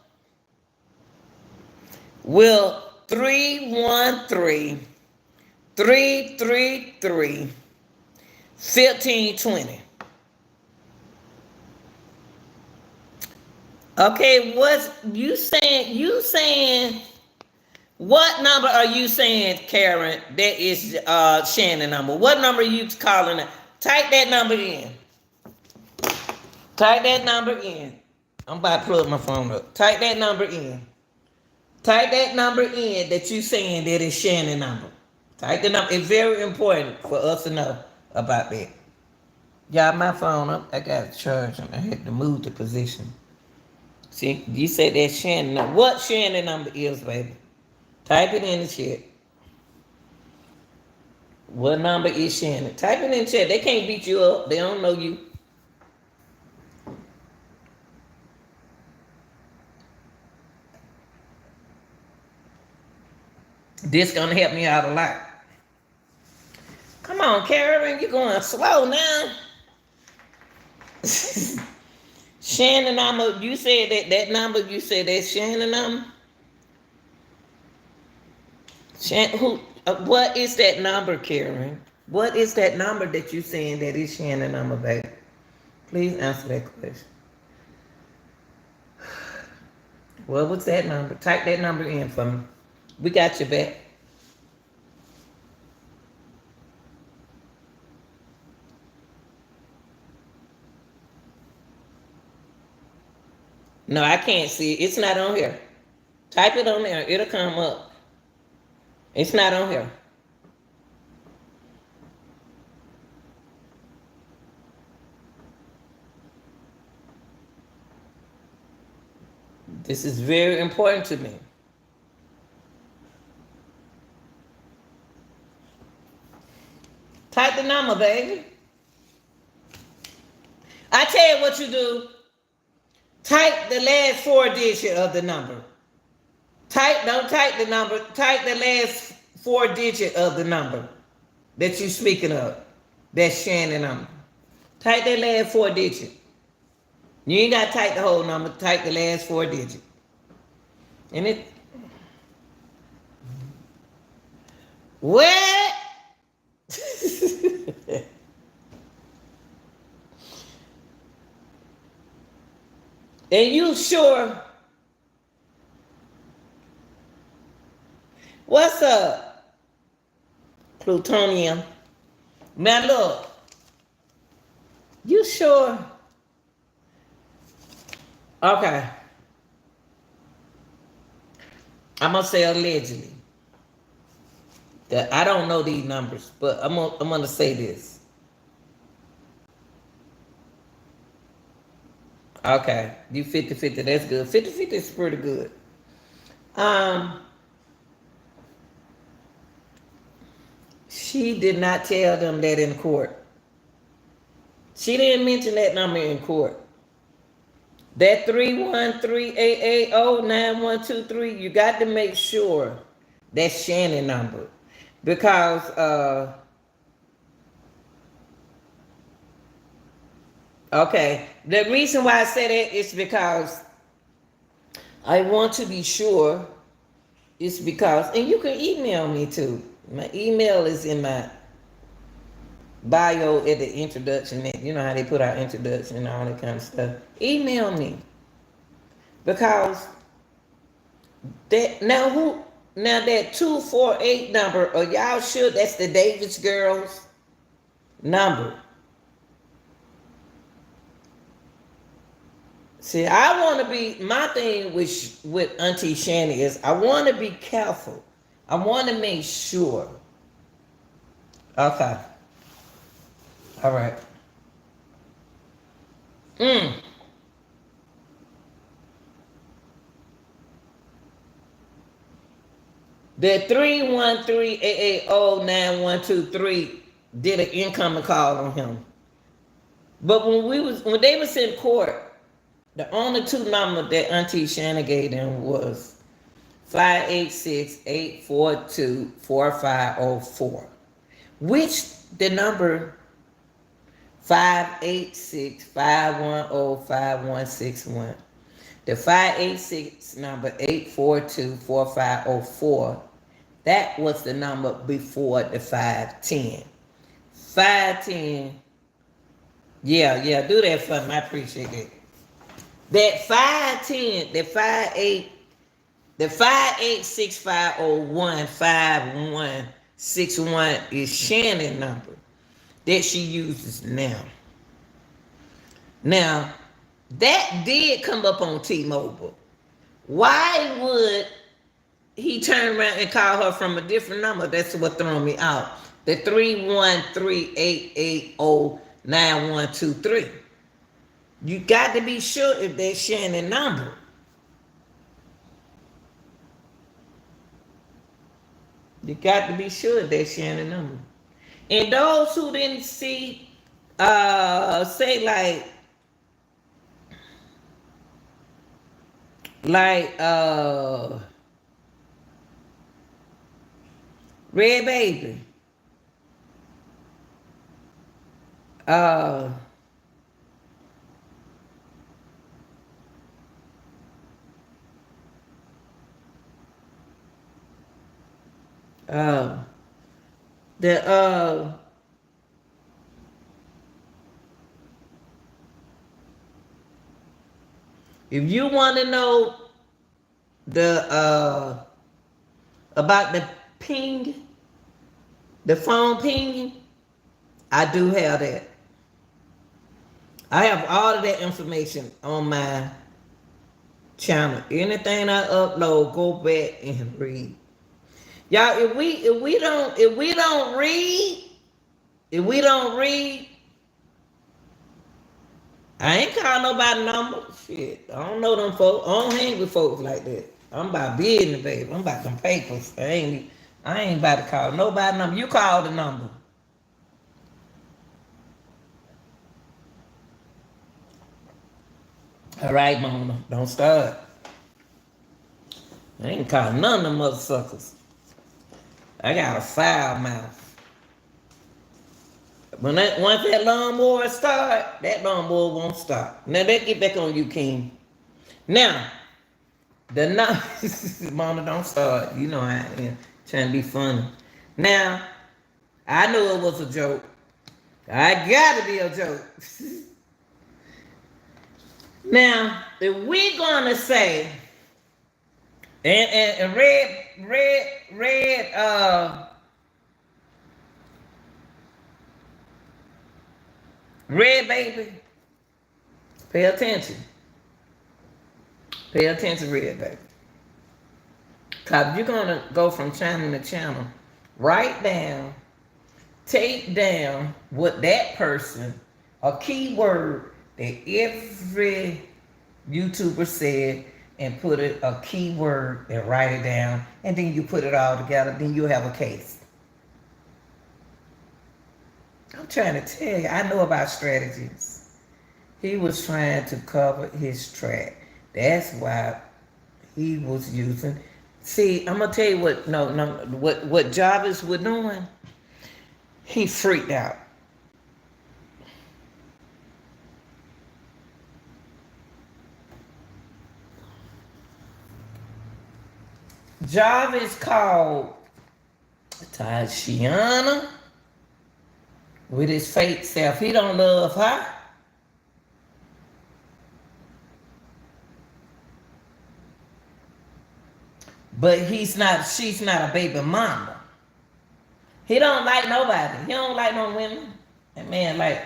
with 313-333-1520. Okay, what's you saying? You saying what number are you saying, Karen? That is Shannon number. What number are you calling? Type that number in. Type that number in. I'm about to plug my phone up. Type that number in. Type that number in that you saying that is Shannon number. Type the number. It's very important for us to know about that. Y'all, my phone up. I got to charge and I had to move the position. See, you said that Shannon number. What Shannon number is, baby? Type it in the chat. What number is Shannon? Type it in the chat. They can't beat you up. They don't know you. This gonna help me out a lot. Come on, Karen, you're going slow now. Shannon number, you said that number, you said that's Shannon number? What is that number, Karen? What is that number that you saying that is Shannon number, baby? Please answer that question. What was that number? Type that number in for me. We got your back. No, I can't see it. It's not on here. Type it on there. It'll come up. It's not on here. This is very important to me. Type the number, baby. I tell you what you do. Type the last 4 digits of the number. Don't type the number. Type the last 4 digits of the number that you speaking of. That's Shannon number. Type that last 4 digits. You ain't got to type the whole number. Type the last 4 digits. And it... What? And you sure? What's up, plutonium? Now look, you sure? Okay. I'm gonna say allegedly. That I don't know these numbers, but I'm gonna say this. Okay, you 50-50, that's good. 50-50 is pretty good. She did not tell them that in court. She didn't mention that number in court. That 313-880-9123, you got to make sure that's Shannon number. Because okay, the reason why I said that is because I want to be sure. It's because, and you can email me too. My email is in my bio at the introduction. You know how they put our introduction and all that kind of stuff. Email me. Because that now that 248 number, are y'all sure that's the Davis girls number? See, I want to be, my thing with Auntie Shannon is I want to be careful. I want to make sure. Okay. All right. The 313-880-9123 did an incoming call on him. But when they was in court, the only 2 numbers that Auntie Shannon gave them was 586-842-4504, which the number 586-510-5161, the 586 number 842-4504, that was the number before the 510. 510, yeah, do that for me, I appreciate it. That 510, the 586-501-5161 is Shannon's number that she uses now. Now, that did come up on T-Mobile. Why would he turn around and call her from a different number? That's what threw me out. The 313-880-9123. You got to be sure if that's Shannon's number. You got to be sure that's Shannon number. And those who didn't see, say like Red Baby, uh, uh, the if you want to know the about the ping, the phone pinging, I do have that. I have all of that information on my channel. Anything I upload, go back and read. Y'all, if we don't read, I ain't call nobody number. Shit, I don't know them folks. I don't hang with folks like that. I'm about business, baby. I'm about them papers. I ain't about to call nobody number. You call the number. All right, Mona. Don't start. I ain't calling none of them mother suckers. I got a foul mouth. Once that lawnmower start, that lawnmower won't stop. Now let's get back on you, King. Now, Mona, don't start. You know I am trying to be funny. Now, I knew it was a joke. I gotta be a joke. Now, if we're gonna say, and Red Baby, pay attention. Pay attention, Red Baby. Because you're going to go from channel to channel. Write down, take down what that person, a keyword that every YouTuber said, and put a keyword and write it down. And then you put it all together. Then you have a case. I'm trying to tell you, I know about strategies. He was trying to cover his track. That's why he was using. See, I'm gonna tell you what Jarvis was doing. He freaked out. Jarvis called Tashiana with his fake self. He don't love her. But she's not a baby mama. He don't like nobody. He don't like no women. That man like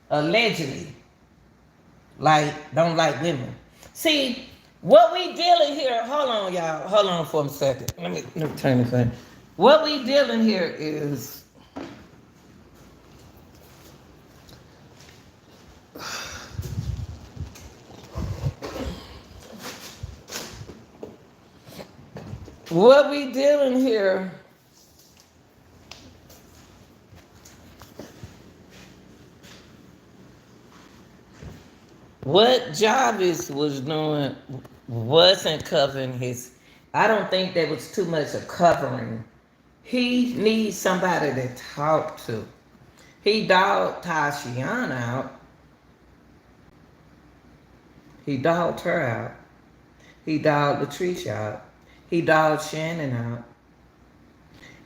allegedly don't like women. See, what we dealing here, hold on y'all, hold on for a second. Let me turn this thing. What we dealing here is what we dealing here what Jarvis was doing wasn't covering his. I don't think there was too much of covering. He needs somebody to talk to. He dogged Tashiana out. He dogged her out. He dogged Latricia out. He dogged Shannon out.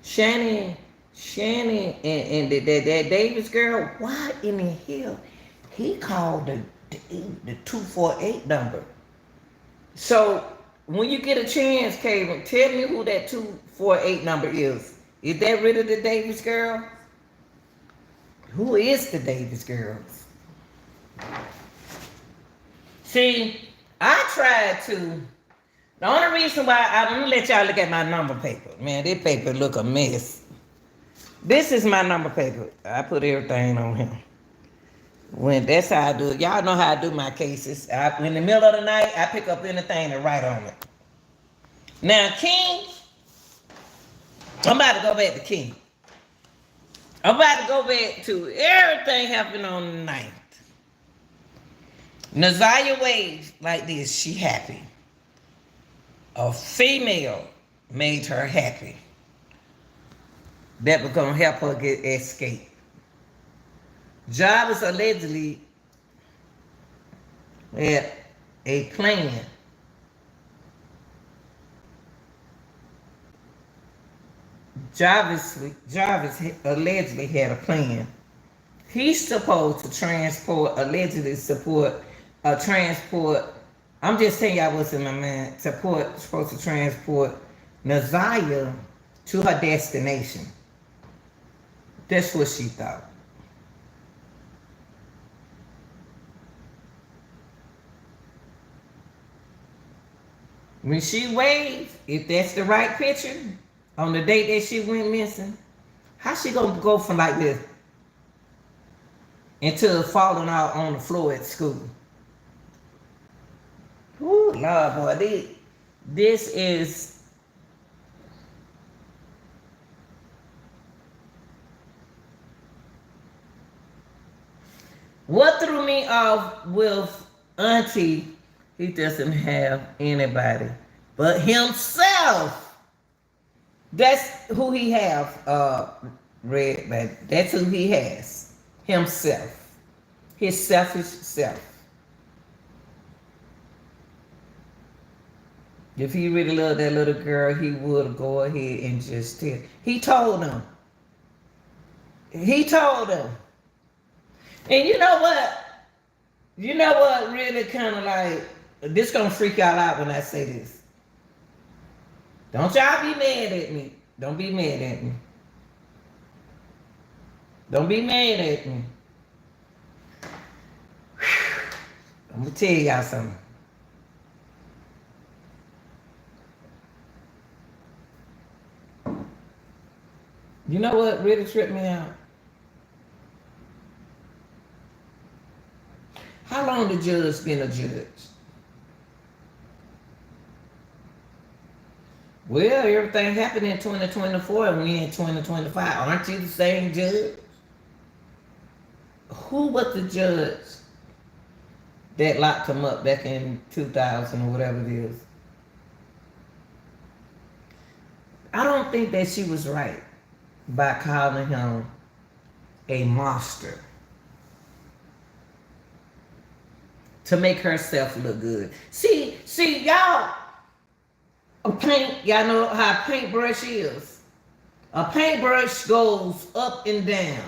Shannon and that Davis girl, why in the hell he called the 248 number? So when you get a chance, Kevin, tell me who that 248 number is. Is that really the Davis girl? Who is the Davis girls? See, I tried to. The only reason why I'm gonna let y'all look at my number paper. Man, this paper look a mess. This is my number paper. I put everything on here. When that's how I do it. Y'all know how I do my cases. In the middle of the night, I pick up anything and write on it. Now, King, I'm about to go back to King. I'm about to go back to everything happened on the 9th. Nazaria waves like this, she happy. A female made her happy. That was gonna help her get escape. Jarvis allegedly had a plan. Jarvis allegedly had a plan. He's supposed to allegedly transport. I'm just telling y'all what's in my mind. Supposed to transport Nazaria to her destination. That's what she thought. When she waved, if that's the right picture, on the date that she went missing, how she gonna go from like this until falling out on the floor at school? Ooh, Lord, boy, this is what threw me off with Auntie. He doesn't have anybody but himself. That's who he have, Red, but that's who he has. Himself. His selfish self. If he really loved that little girl, he would go ahead and just tell. He told them. He told them. And you know what? You know what really kind of like, this gonna freak y'all out when I say this. Don't y'all be mad at me. Don't be mad at me. Don't be mad at me. I'm gonna tell y'all something. You know what really tripped me out? How long the judge been a judge? Well, everything happened in 2024 and we in 2025. Aren't you the same judge? Who was the judge that locked him up back in 2000 or whatever it is? I don't think that she was right by calling him a monster to make herself look good. See, y'all, y'all know how a paintbrush is. A paintbrush goes up and down.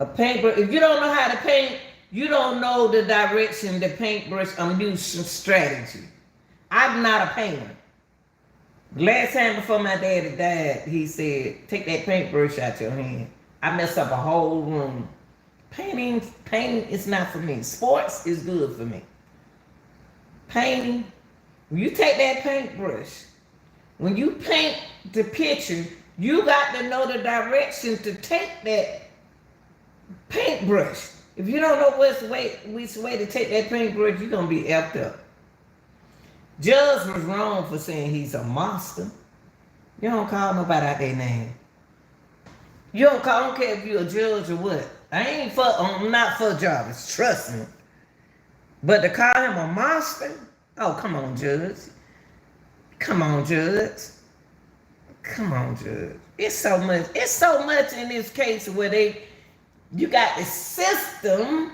A paintbrush, if you don't know how to paint, you don't know the direction the paintbrush, I'm using strategy. I'm not a painter. Last time before my daddy died, he said, take that paintbrush out your hand. I messed up a whole room. Painting is not for me. Sports is good for me. Painting, when you take that paintbrush, when you paint the picture, you got to know the direction to take that paintbrush. If you don't know which way to take that paintbrush, you're going to be effed up. Judge was wrong for saying he's a monster. You don't call nobody out their name. I don't care if you're a judge or what. I'm not for Jarvis, trust me. But to call him a monster? Oh, come on, Judge. Come on, Judge. Come on, Judge. It's so much in this case where you got the system.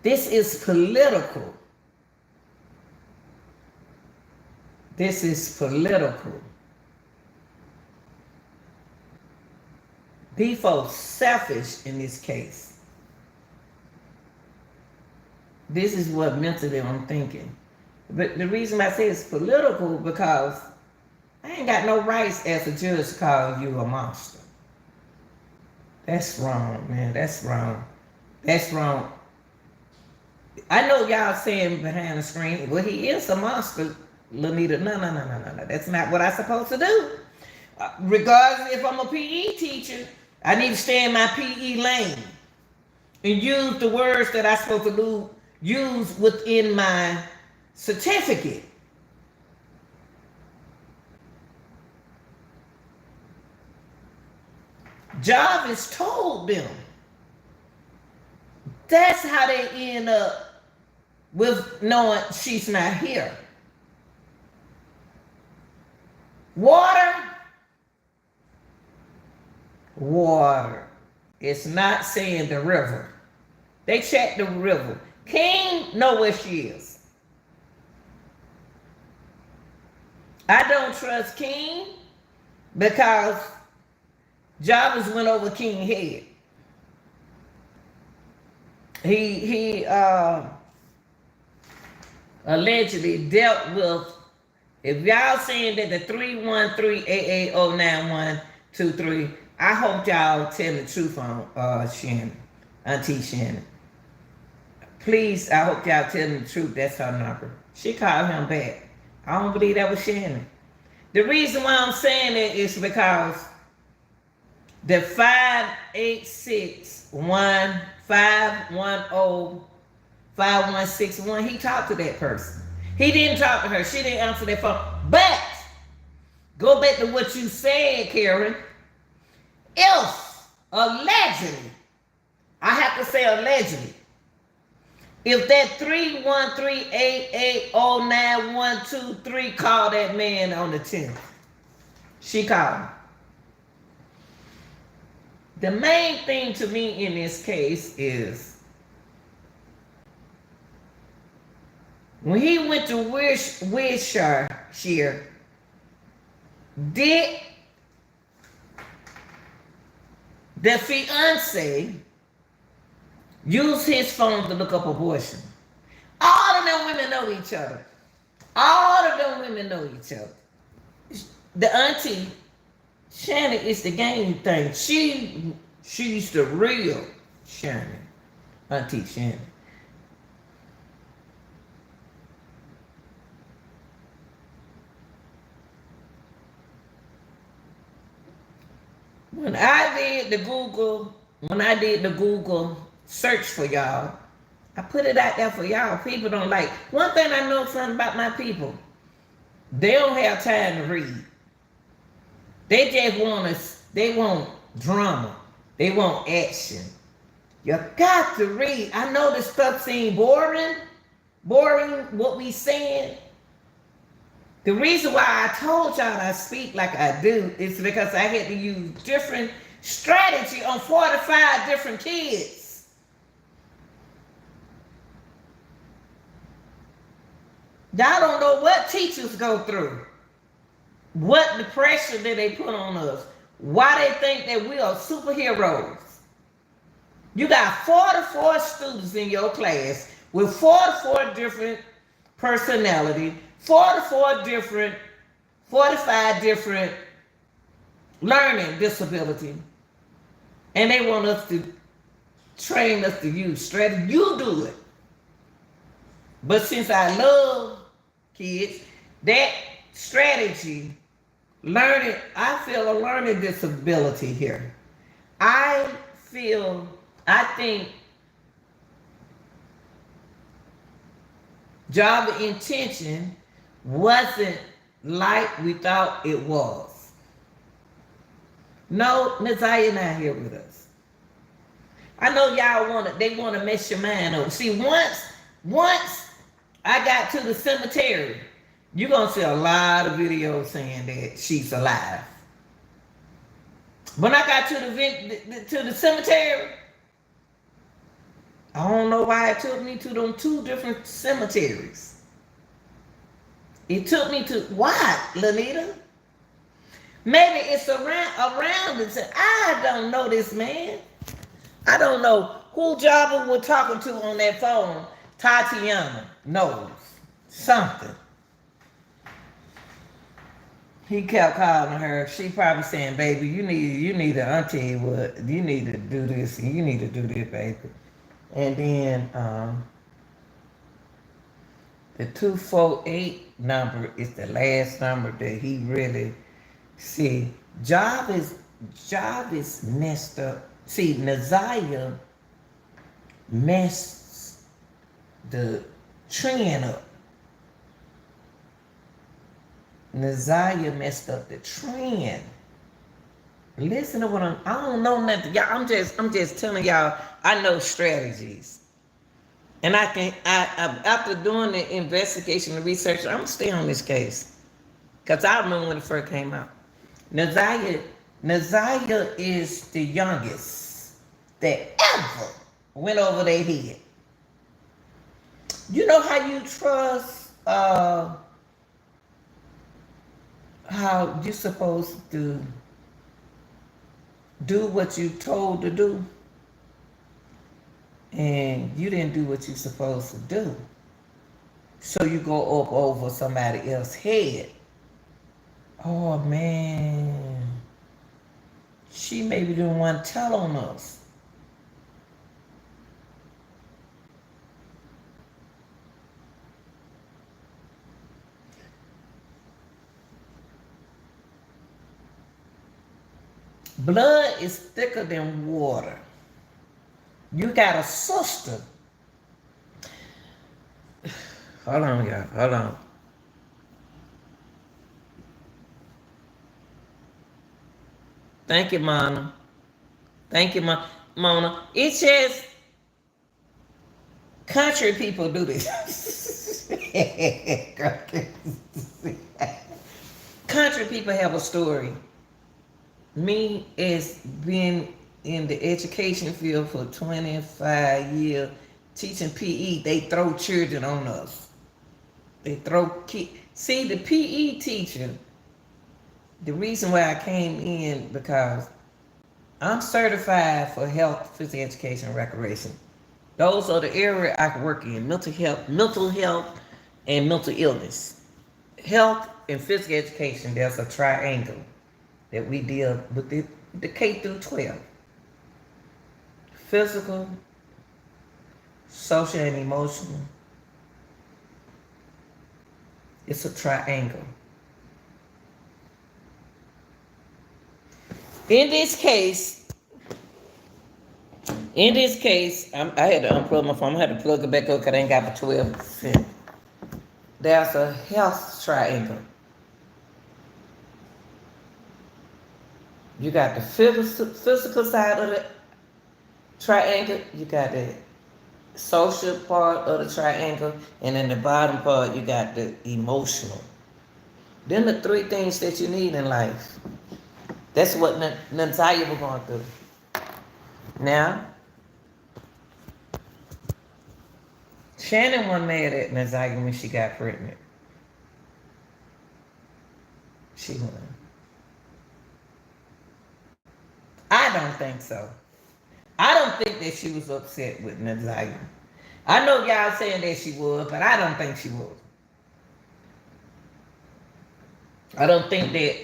This is political. This is political. People selfish in this case. This is what mentally I'm thinking. But the reason I say it's political because I ain't got no rights as a judge to call you a monster. That's wrong, man. That's wrong. That's wrong. I know y'all saying behind the screen, well, he is a monster, Lanita. No. That's not what I'm supposed to do. Regardless if I'm a PE teacher, I need to stay in my PE lane and use the words that I'm supposed to use within my certificate. Jarvis told them. That's how they end up with knowing she's not here. Water. Water. It's not saying the river. They checked the river. King know where she is. I don't trust King because Jarvis went over King's head. He allegedly dealt with, if y'all saying that the 313-8809-123, I hope y'all tell the truth on Shannon, Auntie Shannon. Please, I hope y'all tell the truth. That's her number. She called him back. I don't believe that was Shannon. The reason why I'm saying it is because the 586-1510-5161, he talked to that person. He didn't talk to her. She didn't answer that phone. But go back to what you said, Karen. If allegedly, I have to say allegedly, if that 313-8809-123 called that man on the 10th, she called him. The main thing to me in this case is when he went to Wilshire, did the fiance use his phone to look up abortion? All of them women know each other. All of them women know each other. The auntie Shannon is the game thing. She's the real Shannon. Auntie Shannon. When I did the Google search for y'all, I put it out there for y'all. People don't like. One thing I know something about my people, they don't have time to read. They just they want drama. They want action. You got to read. I know this stuff seems boring what we saying. The reason why I told y'all I speak like I do is because I had to use different strategy on 45 different kids. Y'all don't know what teachers go through. What the pressure that they put on us. Why they think that we are superheroes. You got 44 students in your class with 44 different personalities, 45 different learning disability. And they want us to train us to use strategy. You do it. But since I love kids, that strategy, learning, I feel a learning disability here. I think job intention wasn't like we thought it was. No, Nazaria not here with us. I know y'all they want to mess your mind up. See, once I got to the cemetery, you're going to see a lot of videos saying that she's alive. When I got to the cemetery, I don't know why it took me to them 2 different cemeteries. It took me to, why, Lanita? Maybe it's around and said, I don't know this man. I don't know who Java was talking to on that phone. Tatiana knows something. He kept calling her. She probably saying, baby, you need an auntie. What you need to do this and you need to do this, baby. And then the 248 number is the last number that he really see. Jarvis messed up. See, Naziah messed the trend up. Naziah messed up the trend. Listen to what I don't know nothing. Y'all, I'm just telling y'all, I know strategies. And after doing the investigation and research, I'm gonna stay on this case. Because I remember when it first came out. Naziah, Naziah is the youngest that ever went over their head. You know how you trust how you're supposed to do what you told to do, and you didn't do what you're supposed to do. So you go up over somebody else's head. Oh man. She maybe didn't want to tell on us. Blood is thicker than water. You got a sister. Hold on, y'all. Hold on. Thank you, Mona. Thank you, Mona. It's just country people do this. Country people have a story. Me as being in the education field for 25 years, teaching PE, they throw children on us. They throw kids. See, the PE teacher, the reason why I came in, because I'm certified for health, physical education, and recreation. Those are the area I can work in: mental health, and mental illness. Health and physical education. There's a triangle that we deal with the K through 12. Physical, social, and emotional. It's a triangle. In this case, I had to unplug my phone. I had to plug it back up because I ain't got the 12%. There's a health triangle. You got the physical side of the triangle. You got the social part of the triangle. And in the bottom part, you got the emotional. Then the three things that you need in life. That's what Naziah was going through. Now, Shannon wasn't mad at Naziah when she got pregnant. She wasn't. I don't think so. I don't think that she was upset with Naziah. I know y'all saying that she was, but I don't think she was. I don't think that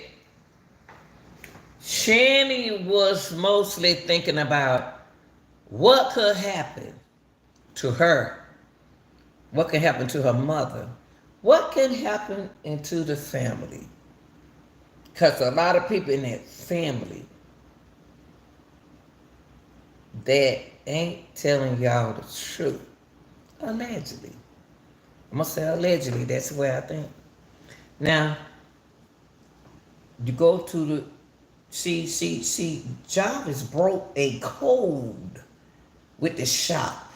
Shanny was mostly thinking about what could happen to her, what can happen to her mother, what can happen into the family. Because a lot of people in that family that ain't telling y'all the truth. Allegedly. I'm going to say allegedly. That's the way I think. Now, you go to the... See, Jarvis broke a code with the shop.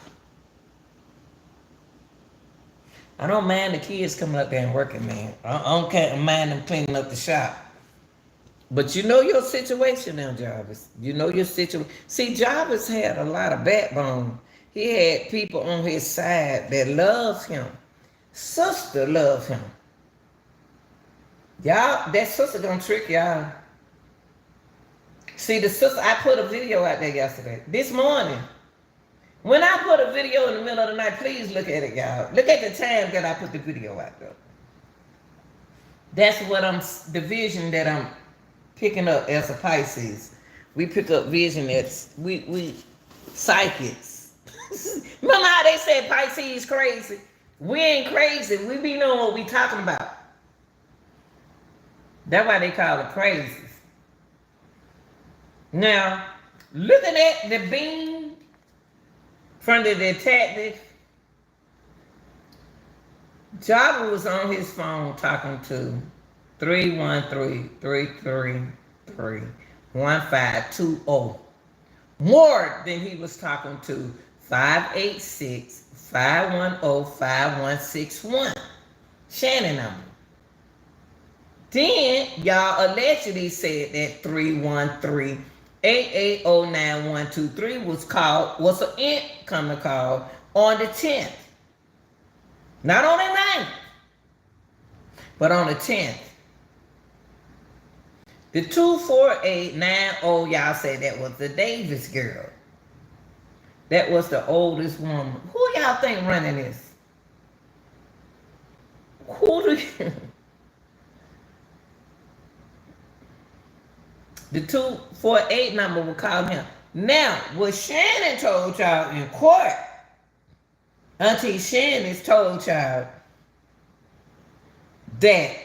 I don't mind the kids coming up there and working, man. I don't mind them cleaning up the shop. But you know your situation now, Jarvis. You know your situation. See, Jarvis had a lot of backbone. He had people on his side that loved him. Sister loved him. Y'all, that sister gonna trick y'all. See, the sister, I put a video out there yesterday. This morning. When I put a video in the middle of the night, please look at it, y'all. Look at the time that I put the video out there. That's what the vision that I'm picking up as a Pisces. We pick up vision as we psychics. Remember how they said Pisces crazy? We ain't crazy. We be knowing what we talking about. That's why they call it crazy. Now, looking at the beam from the detective, Java was on his phone talking to 313-333 1520. More than he was talking to 586-510-5161. Shannon number. Then y'all allegedly said that 313-880-9123 was an incoming call on the 10th. Not on the 9th, but on the 10th. The 24890, y'all said that was the Davis girl. That was the oldest woman. Who y'all think running this? Who do you... The 248 number will call him. Now, what Shannon told y'all in court, Auntie Shannon's told y'all that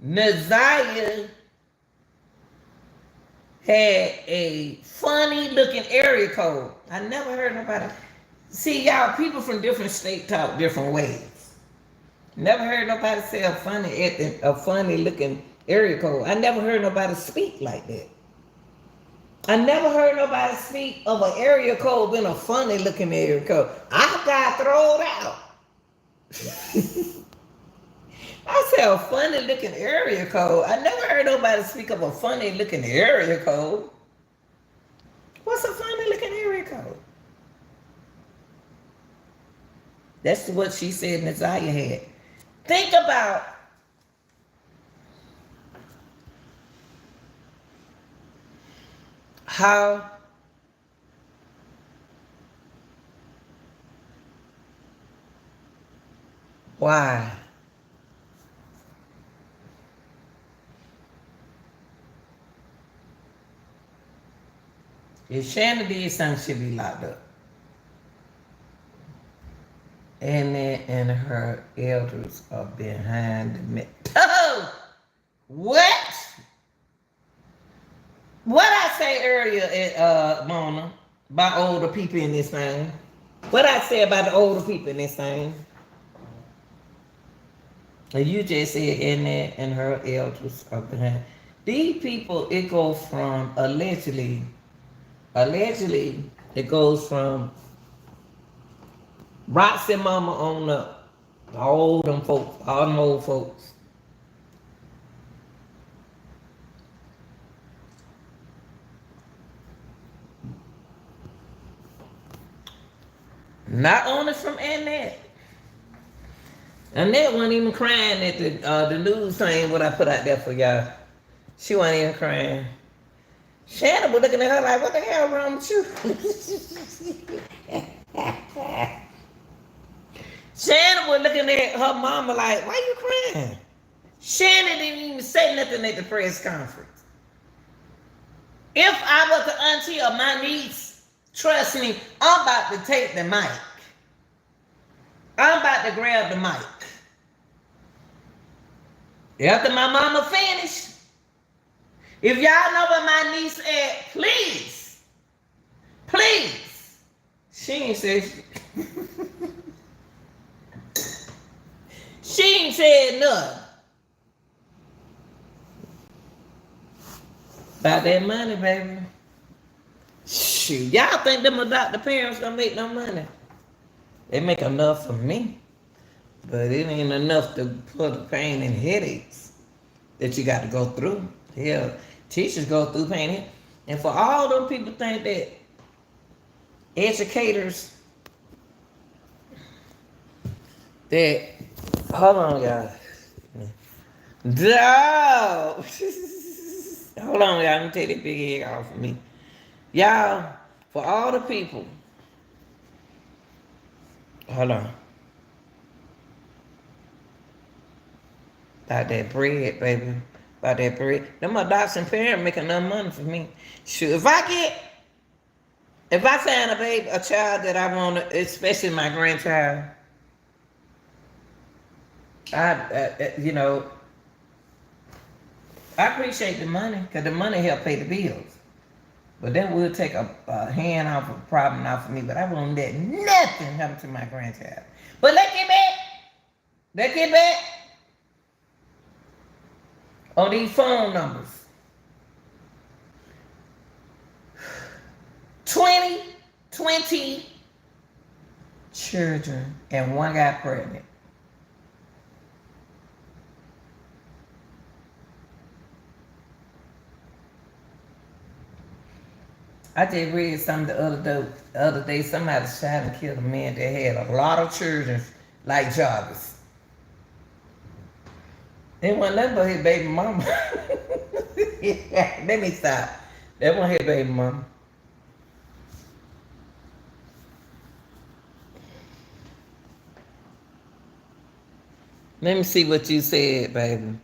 Naziah had a funny looking area code. I never heard nobody. See, y'all, people from different states talk different ways. Never heard nobody say a funny looking area code. I never heard nobody speak like that. I never heard nobody speak of an area code being a funny looking area code. I got thrown out. I said a funny looking area code. I never heard nobody speak of a funny looking area code. What's a funny looking area code? That's what she said Naziah had. Think about why if Shannon did something, she'd be locked up. And her elders are behind the man. Oh! What? What I say earlier, Mona, about older people in this thing? What I say about the older people in this thing? And you just said Annette and her elders are behind. These people, it goes from allegedly, it goes from Roxy Mama on up. All them folks, all them old folks. Not only from Annette. Annette wasn't even crying at the news thing what I put out there for y'all. She wasn't even crying. Shannon was looking at her like, what the hell wrong with you? Shannon was looking at her mama like, why you crying? Shannon didn't even say nothing at the press conference. If I was the auntie of my niece, trust me, I'm about to take the mic. I'm about to grab the mic. After my mama finished, if y'all know where my niece at, please. She ain't said she ain't said nothing about that money, baby. Shoot, y'all think them adopted parents don't make no money? They make enough for me, but it ain't enough to put the pain and headaches that you got to go through. Hell, teachers go through pain. And for all them people think that educators, that, hold on, y'all. No. Hold on, y'all. Let me take that big head off of me. Y'all, for all the people, hold on. About that bread, baby. About that bread. Them adoption parents make enough money for me. Sure, if I find a child that I want to, especially my grandchild, I appreciate the money because the money help pay the bills. But that would take a hand off of a problem off of me. But I won't let nothing happen to my grandchild. But let's get back on these phone numbers. 20 children and one got pregnant. I just read something the other day. Somebody shot and killed a man that had a lot of children like Jarvis. It wasn't nothing but his baby mama. Yeah, let me stop. That wasn't his baby mama. Let me see what you said, baby.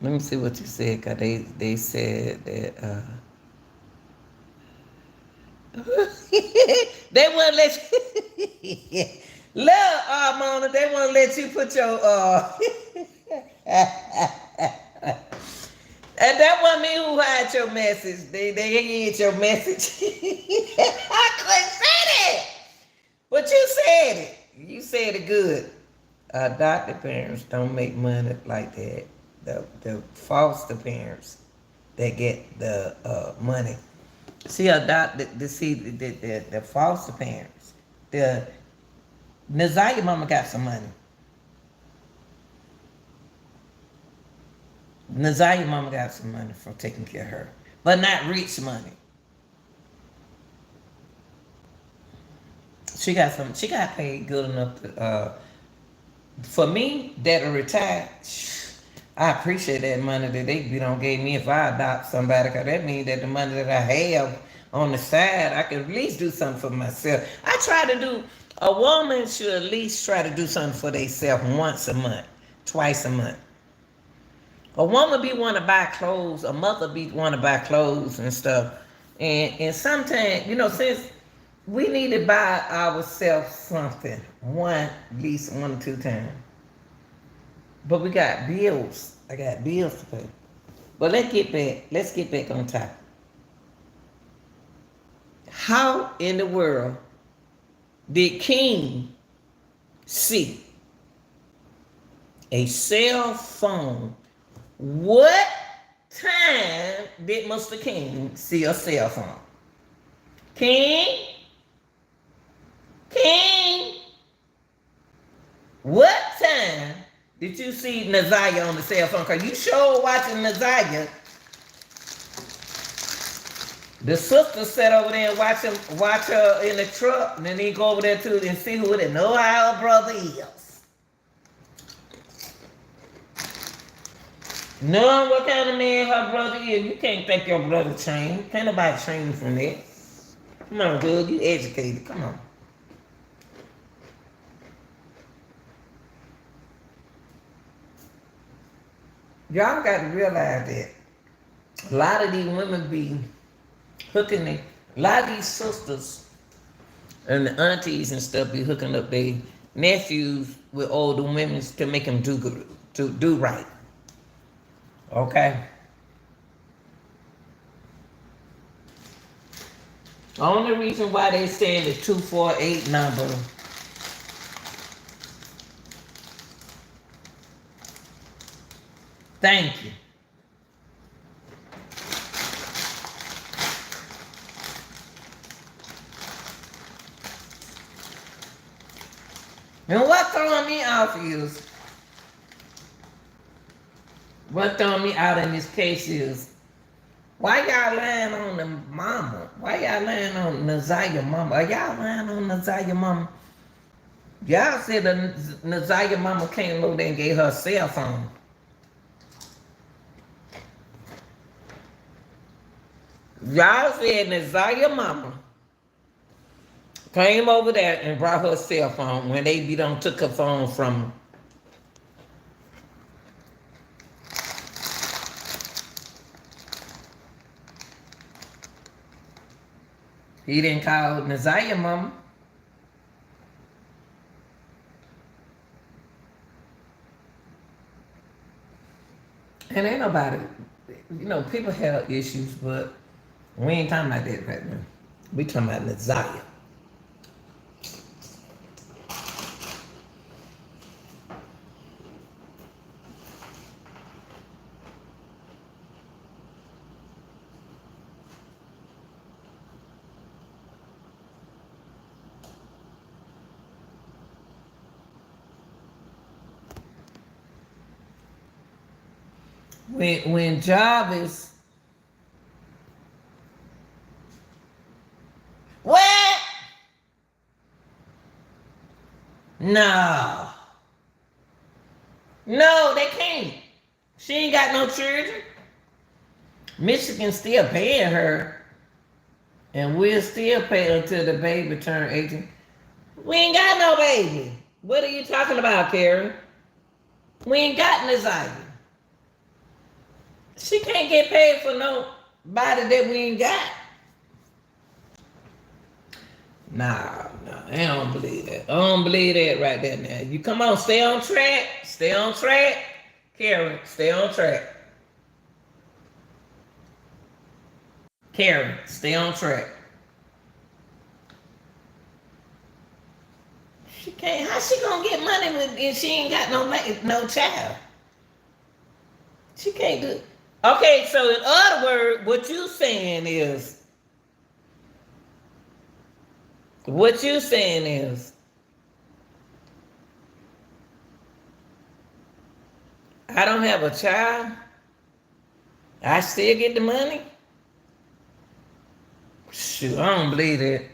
Let me see what you said, cause they said that they wouldn't let you. Look, Mona, they won't let you put your and that wasn't me who had your message. They hid your message. I couldn't say that. But you said it. You said it good. Adopted parents don't make money like that. The foster parents that get the money. See, the foster parents. The Nazaria mama got some money. Nazaria mama got some money from taking care of her, but not rich money. She got some. She got paid good enough to. For me, that to retire, I appreciate that money that they don't gave me if I adopt somebody, because that means that the money that I have on the side, I can at least do something for myself. I try to do. A woman should at least try to do something for themselves once a month, twice a month. A woman be want to buy clothes, a mother be want to buy clothes and stuff. And sometimes, since we need to buy ourselves something at least 1 or 2 times. But we got bills. I got bills to pay. But let's get back on top. How in the world did King see a cell phone? What time did Mr. King see a cell phone? King, what time did you see Nazaria on the cell phone? Because you sure watching Nazaria. The sister sat over there and watch her in the truck, and then he go over there too and see who they know how her brother is. Knowing what kind of man her brother is, you can't think your brother changed. Can't nobody change from that. Come on, dude, you educated. Come on. Y'all got to realize that a lot of these women be hooking a lot of these sisters and the aunties and stuff be hooking up their nephews with older women to make them do good, to do right. Okay? The only reason why they saying the 248 number thank you. And what throwing me out in this case is, why y'all lying on the mama? Why y'all lying on Nazaria mama? Are y'all lying on Nazaria mama? Y'all said the Nazaria mama came over there and gave her a cell phone. Y'all said Nazaria mama came over there and brought her a cell phone when they took her phone from her. He didn't call Nazaria mama. And ain't nobody, people have issues, but we ain't talking about that right now. We talking about Nazaria. When Jarvis, what? No. No, they can't. She ain't got no children. Michigan still paying her, and we'll still pay until the baby turn 18. We ain't got no baby. What are you talking about, Karen? We ain't got Nazaya. She can't get paid for nobody that we ain't got. Nah, I don't believe that. I don't believe that right there now. You come on, stay on track. Stay on track. Karen, stay on track. Karen, stay on track. She can't. How she gonna get money if she ain't got no child? She can't do it. Okay, so in other words, what you saying is, I don't have a child. I still get the money. Shoot, I don't believe that.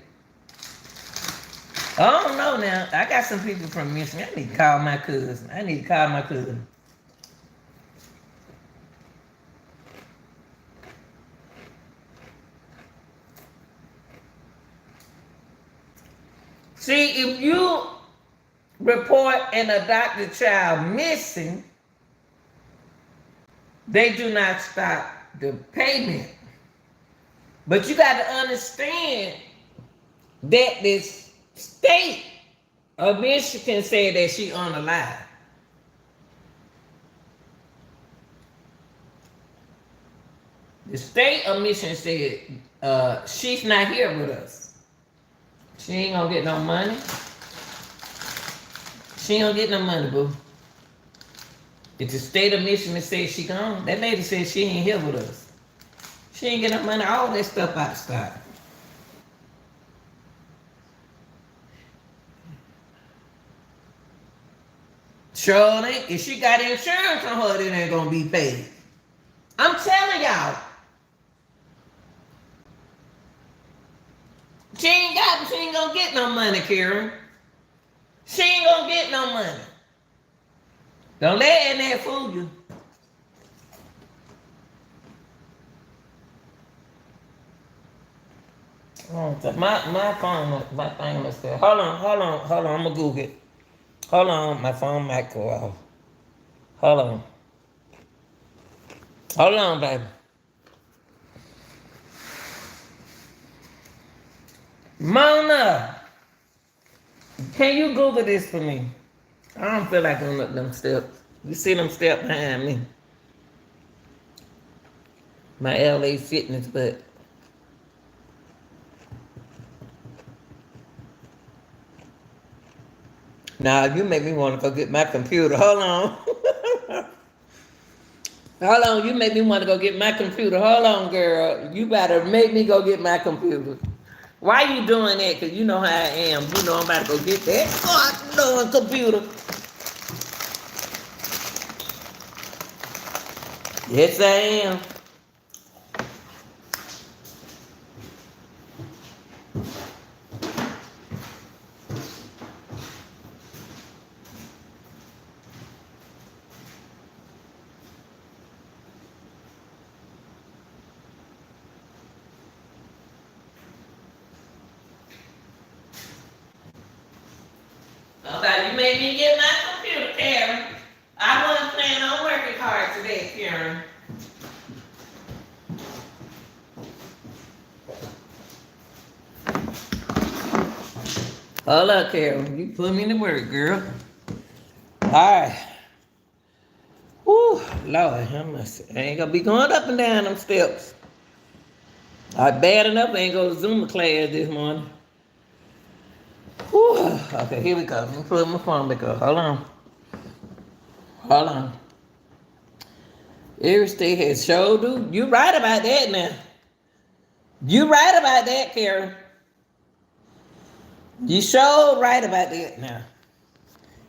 I don't know now. I got some people from Michigan. I need to call my cousin. See, if you report an adopted child missing, they do not stop the payment. But you got to understand that this state of Michigan said that she unalive. The state of Michigan said she's not here with us. She ain't gonna get no money. She ain't gonna get no money, boo. If the state of Michigan says she gone, that lady said she ain't here with us. She ain't get no money. All that stuff outside. Sure ain't. If she got insurance on her, it ain't gonna be paid. I'm telling y'all. She ain't gonna get no money, Karen. She ain't gonna get no money. Don't let that fool you. My phone, my thing must say, hold on, I'm gonna Google it. Hold on, my phone might go off. Hold on, baby. Mona, can you Google this for me? I don't feel like going up them steps. You see them steps behind me? My LA Fitness butt. Now you make me want to go get my computer. Hold on. Hold on, you make me want to go get my computer. Hold on, girl. You better make me go get my computer. Why you doing that? Because you know how I am. You know I'm about to go get that computer. Yes, I am. Okay, you made me get my computer, Karen. I wasn't planning on working hard today, Karen. Hold up, Karen. You put me to work, girl. All right. Whew, Lord, I ain't gonna be going up and down them steps. Bad enough I ain't go to Zumba class this morning. Whew. Okay, here we go. Let me put my phone back up. Hold on. Every state has show do. You right about that now. You right about that, Karen. You sure right about that now.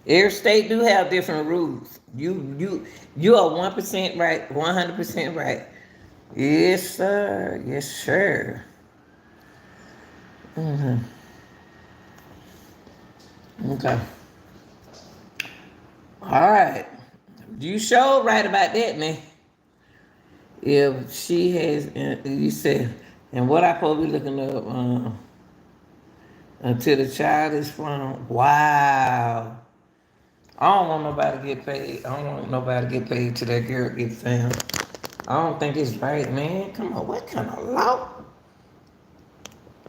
Every state do have different rules. You are 1% right, 100% right. Yes, sir. Yes, sir. Okay. All right. You sure right about that, man. If she has, you said, and what I probably looking up until the child is from. Wow. I don't want nobody to get paid. I don't want nobody to get paid till that girl gets found. I don't think it's right, man. Come on, what kind of law?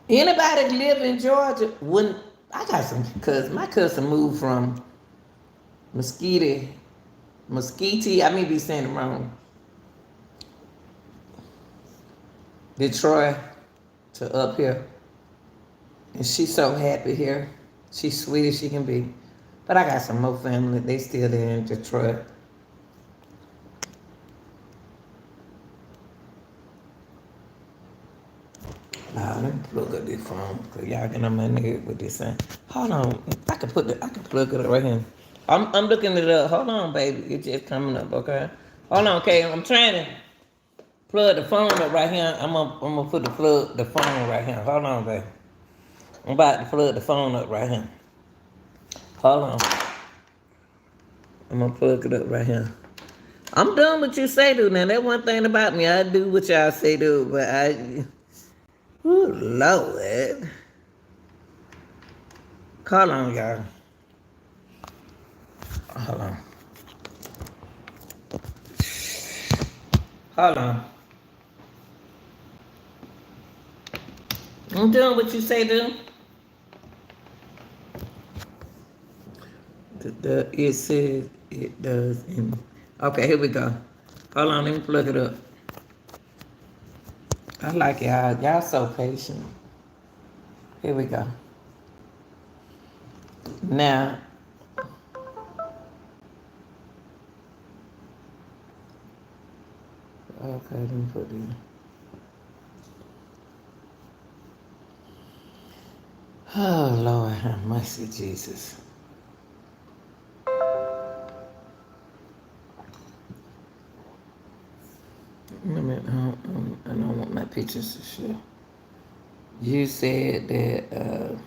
Anybody live in Georgia? When I got some, cause my cousin moved from Mesquite, Mesquite. I may be saying it wrong. Detroit to up here, and she's so happy here. She's sweet as she can be. But I got some more family. They still there in Detroit. Nah, let me plug up this phone. Cause y'all getting on my nerve with this thing. Hold on. I can plug it up right here. I'm looking it up. Hold on, baby. It's just coming up, okay? Hold on, okay. I'm trying to plug the phone up right here. I'm gonna put the phone right here. Hold on, baby. I'm about to plug the phone up right here. Hold on. I'm gonna plug it up right here. I'm doing what you say do now. That one thing about me, I do what y'all say do, but ooh, Lord. Hold on, y'all. Hold on. Hold on. I'm doing what you say do. It says it does. Okay, here we go. Hold on, let me plug it up. I like y'all. Y'all so patient. Here we go. Now, okay, let me put this. Oh, Lord, have mercy, Jesus. I don't want my pictures to show. You said that,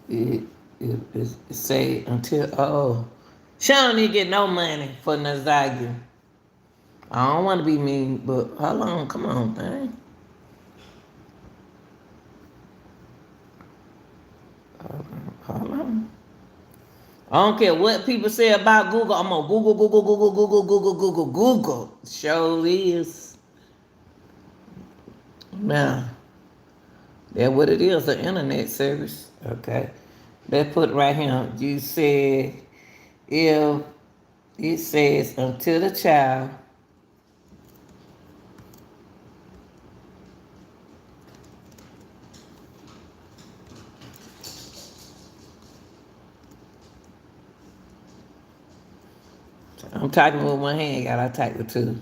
it say until, she don't need to get no money for Nazaria. I don't want to be mean, but hold on, come on, thing. Hold on. I don't care what people say about Google. I'm gonna Google, Google, Google, Google, Google, Google, Google. Show is. Now, that's what it is, an internet service. Okay. Let's put right here. You said if it says until the child. I'm typing with one hand, y'all. I type with two.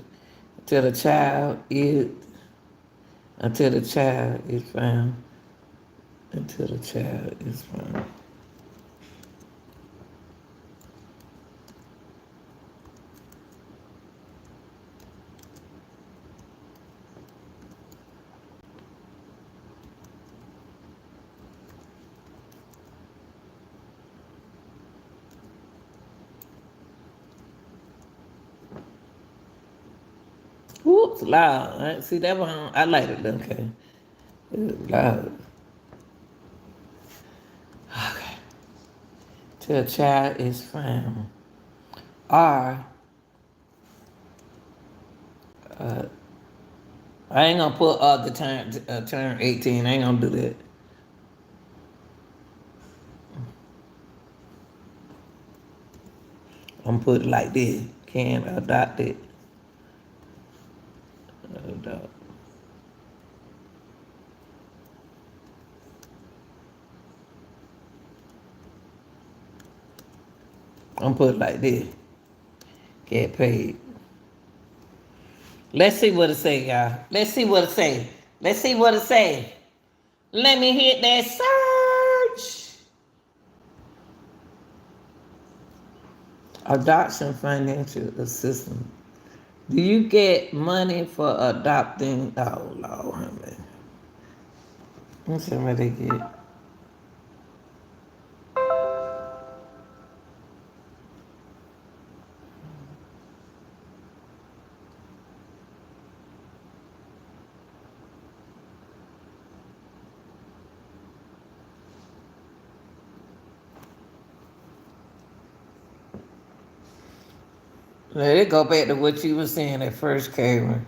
Until the child is until the child is found. Until the child is found. Whoops, loud. Right? See that one? I like it. Okay. It's loud. Okay. Till a child is found. Or I ain't gonna put the turn 18. I ain't gonna do that. I'm gonna put it like this. Can adopt it. Adopt. I'm gonna put it like this. Get paid. Let's see what it say, y'all. Let's see what it say. Let's see what it say. Let me hit that search. Adoption financial assistance. Do you get money for adopting? Oh Lord, man. Let's see what they get. Let it go back to what you were saying at first, Karen.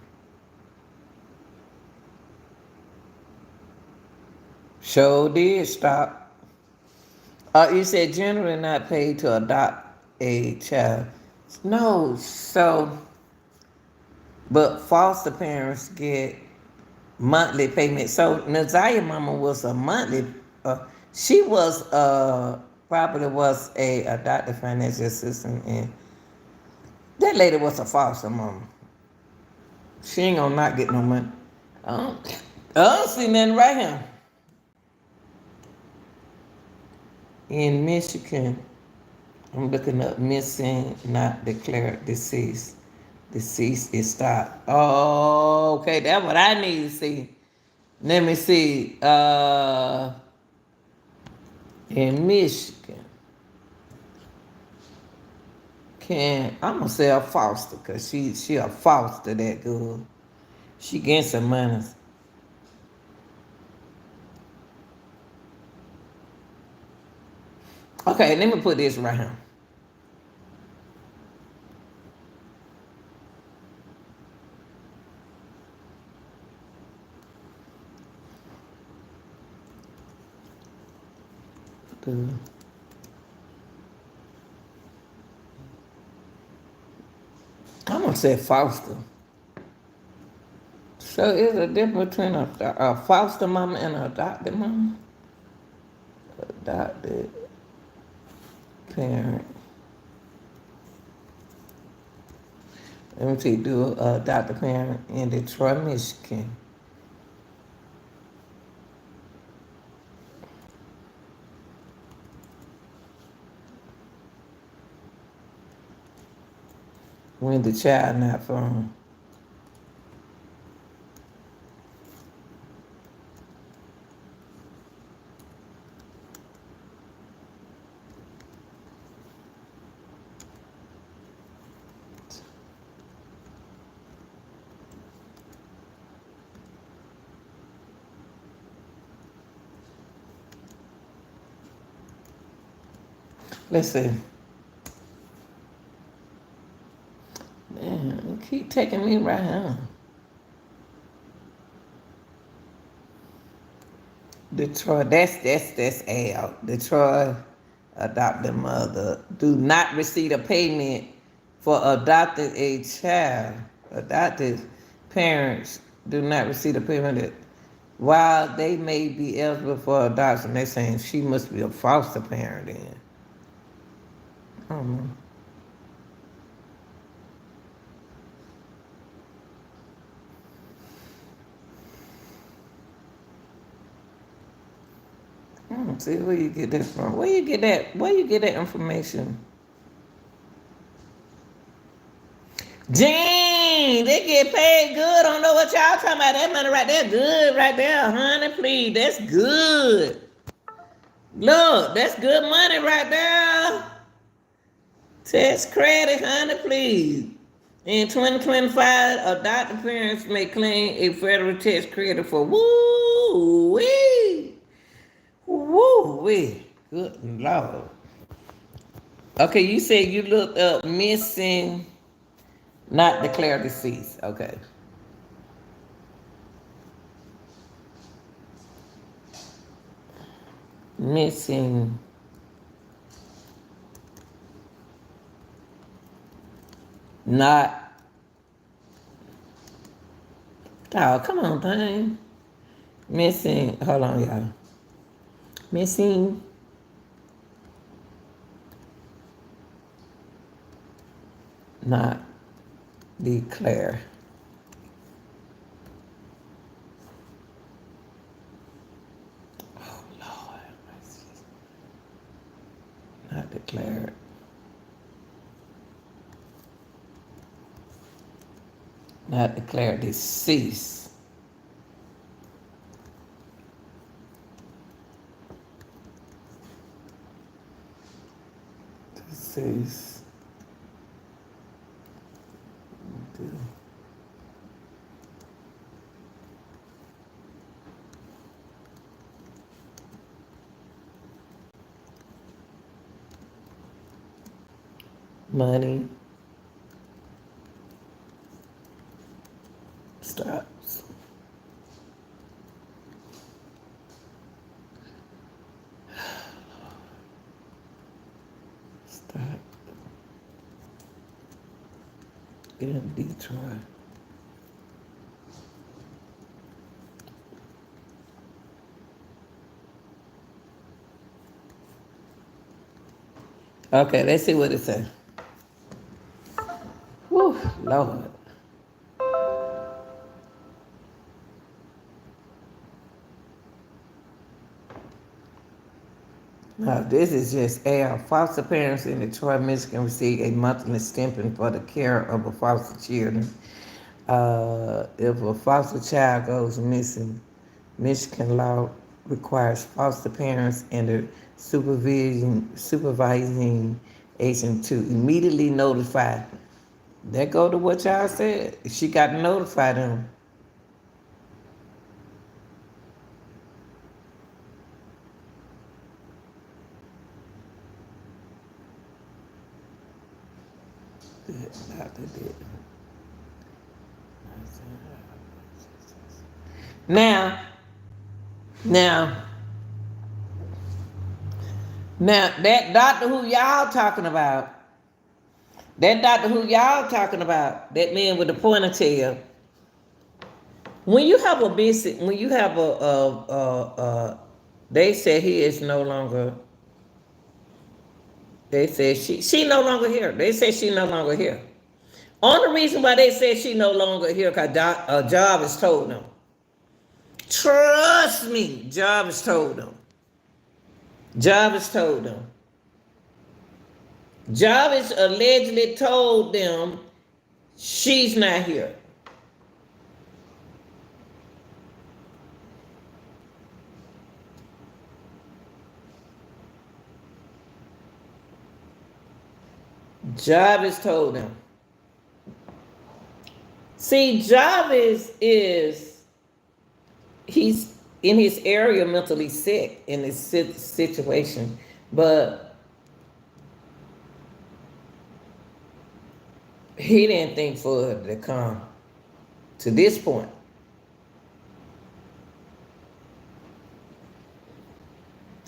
Sure did stop. You said generally not paid to adopt a child. No, so but foster parents get monthly payment. So Naziah mama was a monthly. She was probably was a adopted financial assistant, and that lady was a foster mama. She ain't gonna not get no money. I don't see nothing right here. In Michigan, I'm looking up missing, not declared deceased. Deceased is stopped. Oh, okay, that's what I need to see. Let me see. In Michigan, I'm gonna say a foster because she a foster that good. She getting some money. Okay, let me put this right here. I'm gonna say foster. So is a difference between a foster mama and an adopted mama? Adopted parent. Let me see, do adopted parent in Detroit, Michigan. When the child not from. Let's see. Man, keep taking me right here. Detroit, that's Al. Detroit adopted mother do not receive a payment for adopted a child. Adopted parents do not receive a payment that while they may be eligible for adoption, they're saying she must be a foster parent then. I don't know. I don't see where you get that from. Where you get that? Where you get that information? Gene, they get paid good. I don't know what y'all talking about. That money right there, good right there, honey. Please, that's good. Look, that's good money right there. Tax credit, honey, please. In 2025, adopted parents may claim a federal tax credit for woo wee. Woo wee. Good Lord. Okay, you said you looked up missing, not declared deceased. Okay. Missing, not. Oh, come on, thing. Missing, hold on, y'all. Missing, not declare declared not declared deceased. Deceased. Money stops. Stop. In Detroit. Okay, let's see what it says. Whew, Lord. Now, this is just air. Foster parents in Detroit, Michigan receive a monthly stipend for the care of a foster children. If a foster child goes missing, Michigan law requires foster parents and the supervising agent to immediately notify. That go to what y'all said. She got to notify them. Now, now, now, that doctor who y'all talking about, that man with the ponytail, when you have a business, when you have they said he is no longer, they said she no longer here. They said she no longer here. Only reason why they said she no longer here, because Jarvis told them. Trust me, Jarvis told them. Jarvis told them. Jarvis allegedly told them she's not here. Jarvis told them. See, Jarvis he's in his area mentally sick in this situation, but he didn't think for it to come to this point.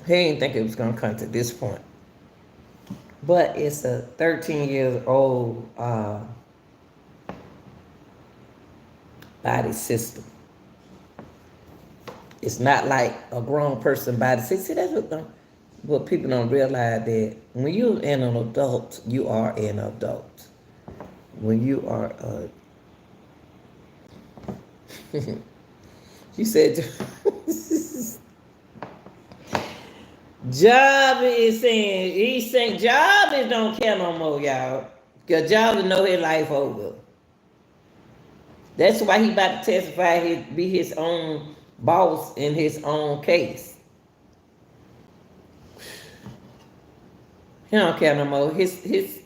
He didn't think it was going to come to this point. But it's a 13-year-old body system. It's not like a grown person body system. See, that's what people don't realize, that when you're an adult, you are an adult. When you are you said Jarvis is saying, he's saying Jarvis don't care no more, y'all. Because Jarvis know his life over. That's why he about to testify, be his own boss in his own case. He don't care no more. His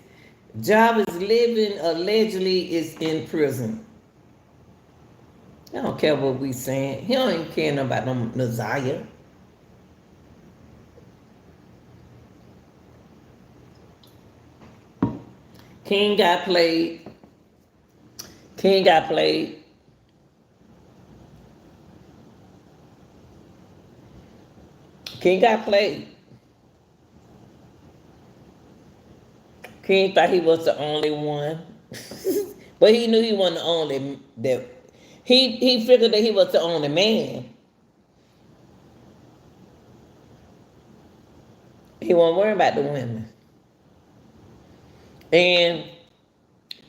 Jarvis living allegedly is in prison. He don't care what we saying. He don't even care about no Naziah. King got played. King got played. King got played. King thought he was the only one. But he knew he wasn't the only, that he figured that he was the only man. He wasn't worried about the women. And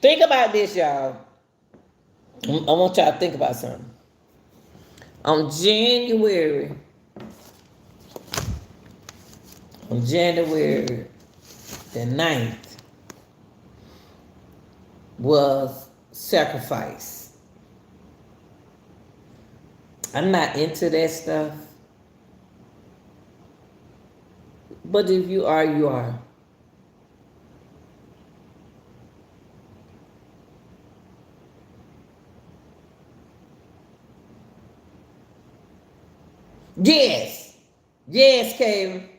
think about this, y'all. I want y'all to think about something. On January The ninth was sacrifice. I'm not into that stuff. But if you are, you are. Yes. Yes, Kevin.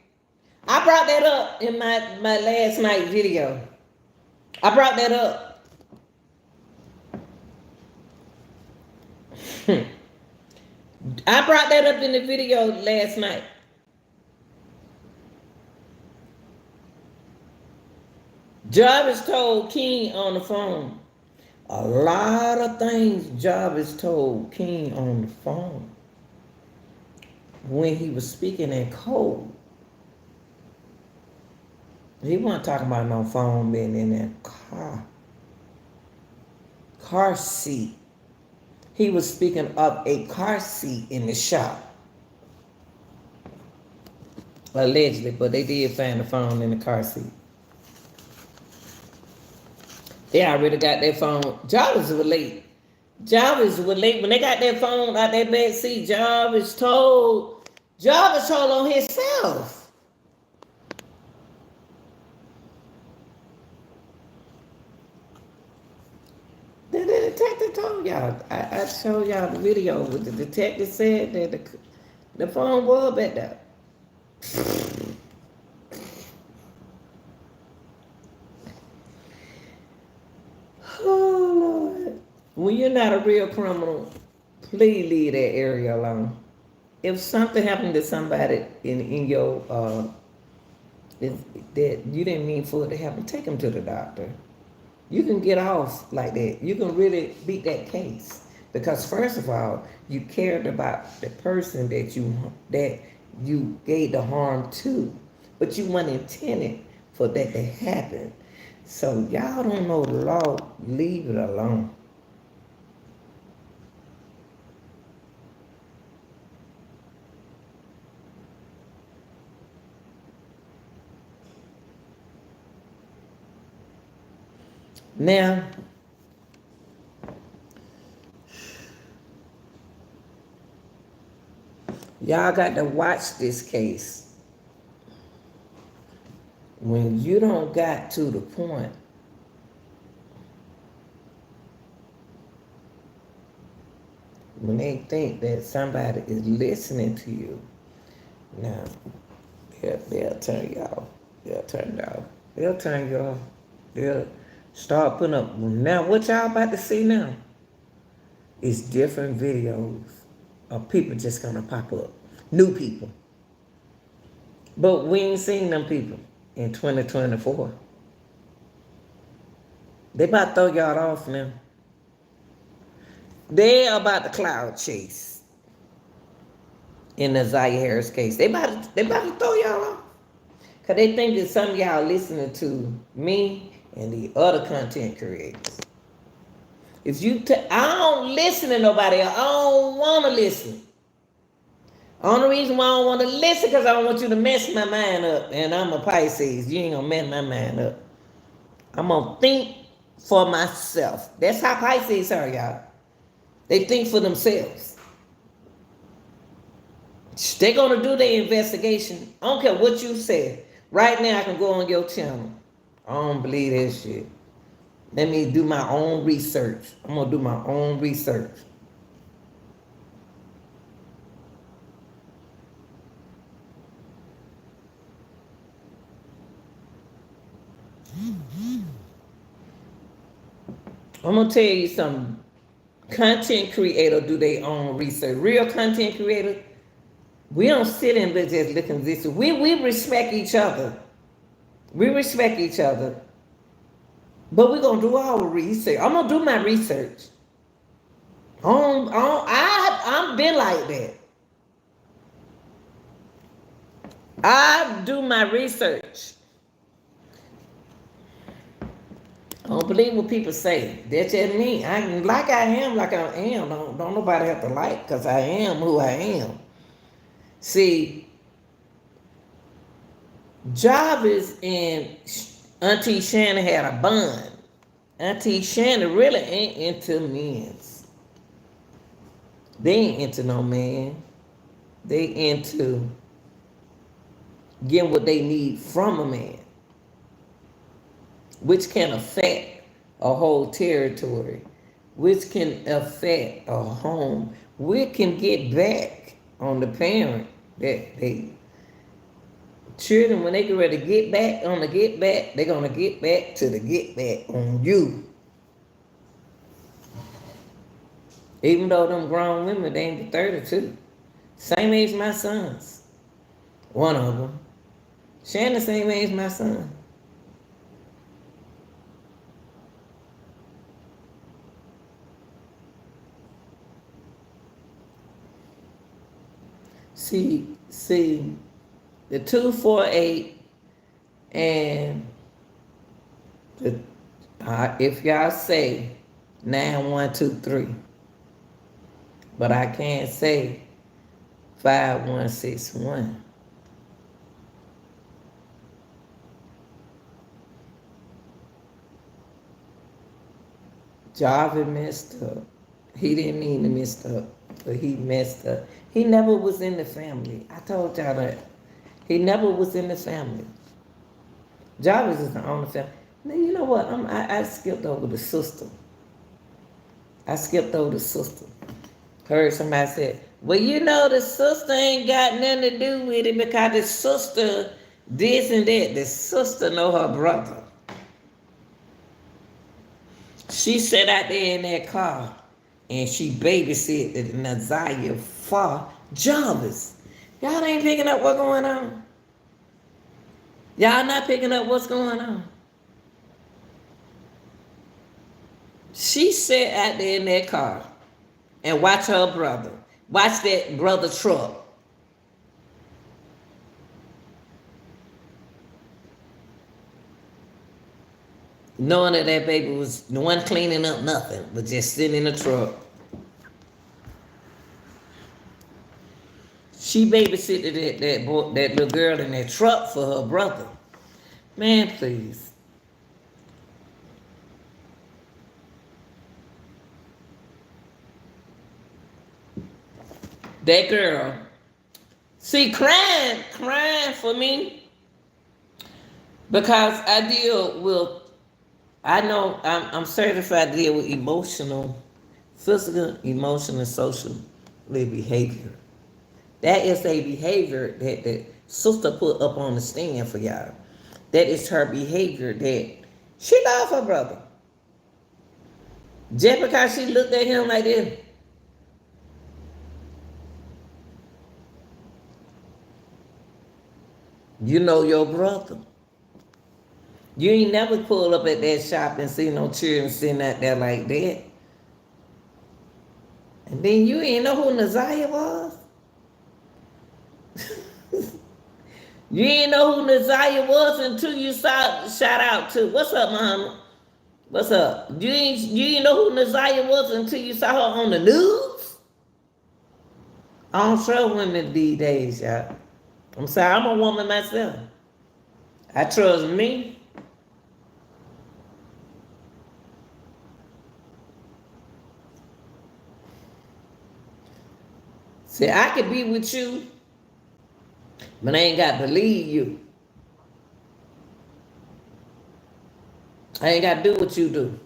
I brought that up in my last night video. I brought that up. I brought that up in the video last night. Jarvis told King on the phone. A lot of things Jarvis told King on the phone when he was speaking in code. He wasn't talking about no phone being in that car seat. He was speaking of a car seat in the shop. Allegedly, but they did find the phone in the car seat. They already got their phone. Jarvis was late. Jarvis was late. When they got their phone out their back seat, Jarvis told on himself. The detective told y'all. I showed y'all the video where the detective said that the phone was back there. Oh, Lord. When you're not a real criminal, please leave that area alone. If something happened to somebody in your that you didn't mean for it to happen, take them to the doctor. You can get off like that. You can really beat that case. Because first of all, you cared about the person that you gave the harm to. But you weren't intended for that to happen. So y'all don't know the law, leave it alone. Now, y'all got to watch this case. When you don't got to the point when they think that somebody is listening to you, now they'll turn you off. They'll turn you off. They'll turn you off. They'll start putting up. Now, what y'all about to see now is different videos of people just gonna pop up. New people. But we ain't seen them people in 2024. They about to throw y'all off now. They about to cloud chase in the Zaya Harris case. They about to throw y'all off. Because they think that some of y'all listening to me and the other content creators. If I don't listen to nobody else. I don't want to listen. Only reason why I don't want to listen because I don't want you to mess my mind up. And I'm a Pisces. You ain't going to mess my mind up. I'm going to think for myself. That's how Pisces are, y'all. They think for themselves. They're going to do their investigation. I don't care what you say. Right now, I can go on your channel. I don't believe that shit. Let me do my own research. I'm going to do my own research. I'm going to tell you something. Content creator do their own research. Real content creator, we don't sit and just look at this. We respect each other. We respect each other. But we're going to do our research. I'm going to do my research. I've been like that. I do my research. I don't believe what people say. That's just me. I am like I am. Don't nobody have to like because I am who I am. See, Jarvis and Auntie Shannon had a bun. Auntie Shannon really ain't into men's. They ain't into no man. They into getting what they need from a man, which can affect a whole territory, which can affect a home, which can get back on the parent that they children when they get ready to get back on the get back, they're gonna get back to the get back on you. Even though them grown women, they ain't 32. Same age my sons. One of them. Shannon same age my son. See, the 248 and the if y'all say 9123, but I can't say 5161. Jarvis messed up. He didn't mean to mess up, but he messed up. He never was in the family. I told y'all that. He never was in the family. Jarvis is the only family. Now, you know what? I skipped over the sister. I skipped over the sister. Heard somebody say, well, you know, the sister ain't got nothing to do with it because the sister this and that. The sister know her brother. She sat out there in that car and she babysitted Naziah for Jarvis. Y'all ain't picking up what's going on. Y'all not picking up what's going on. She sat out there in that car and watched her brother. Watch that brother truck. Knowing that that baby was the one cleaning up nothing, but just sitting in the truck. She babysitted that little girl in that truck for her brother. Man, please. That girl, see, crying for me because I deal with. I know I'm certified to deal with emotional, physical, emotional, and social behavior. That is a behavior that the sister put up on the stand for y'all. That is her behavior that she loved her brother. Just because she looked at him like this. You know your brother. You ain't never pulled up at that shop and see no children sitting out there like that. And then you ain't know who Naziah was? You ain't know who Naziah was until you saw shout out to what's up, mama? What's up? You ain't know who Naziah was until you saw her on the news? I don't trust women these days, y'all. I'm sorry, I'm a woman myself. I trust me. See, I could be with you, but I ain't got to believe you. I ain't got to do what you do.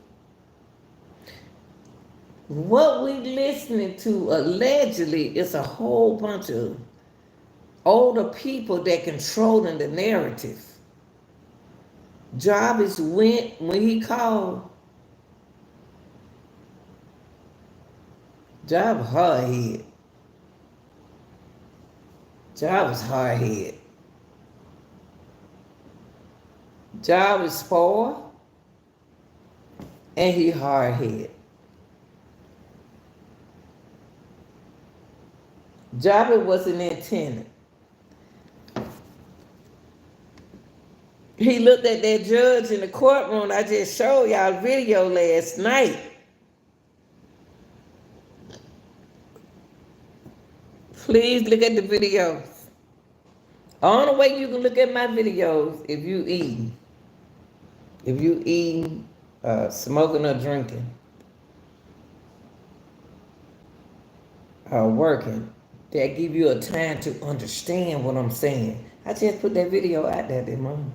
What we listening to allegedly is a whole bunch of older people that controlling the narrative. Jarvis went when he called. Jarvis hard head. Jarvis hard head. Jarvis spoiled and he hard head. Jarvis wasn't intended. He looked at that judge in the courtroom. I just showed y'all a video last night. Please look at the videos. Only way you can look at my videos if you eating. If you eating, smoking or drinking, working, that give you a time to understand what I'm saying. I just put that video out there this morning.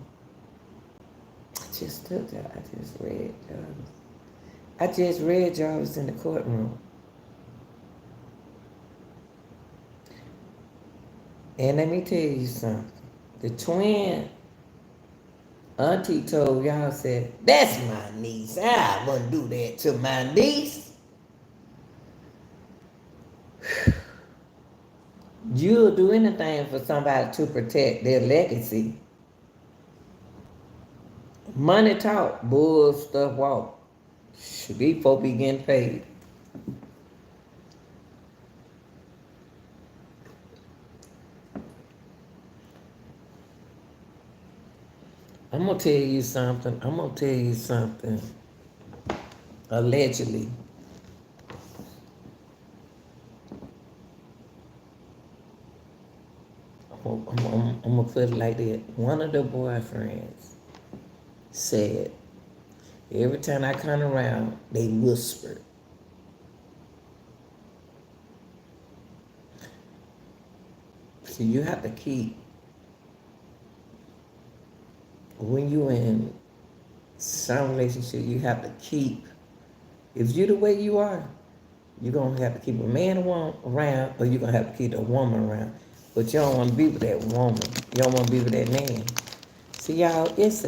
I just took that. I just read Jarvis in the courtroom. And let me tell you something. The twin auntie told y'all, said, that's my niece. I wouldn't do that to my niece. You'll do anything for somebody to protect their legacy. Money talk, bull stuff walk. These folk be getting paid. I'm gonna tell you something. Allegedly. I'm gonna put it like that. One of the boyfriends said, every time I come around, they whisper. So you have to keep, when you in some relationship, you have to keep, if you the way you are, you're going to have to keep a man around, or you're going to have to keep a woman around. But you don't want to be with that woman. You don't want to be with that man. See, y'all, if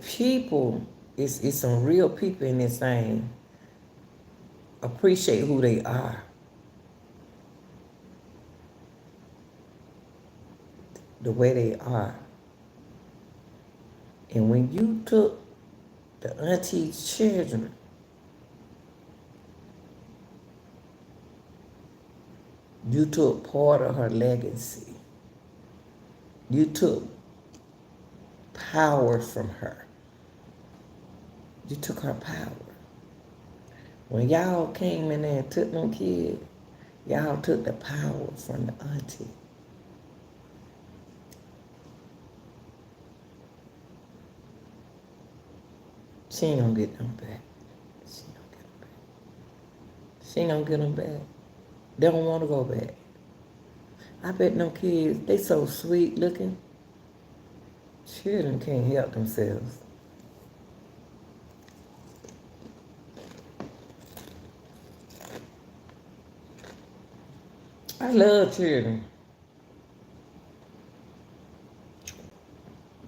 people, it's some real people in this thing, appreciate who they are. The way they are. And when you took the auntie's children, you took part of her legacy. You took power from her. You took her power. When y'all came in there and took them kids, y'all took the power from the auntie. She ain't gonna get them back. She ain't gonna get them back. They don't want to go back. I bet them kids, they so sweet looking. Children can't help themselves. I love children.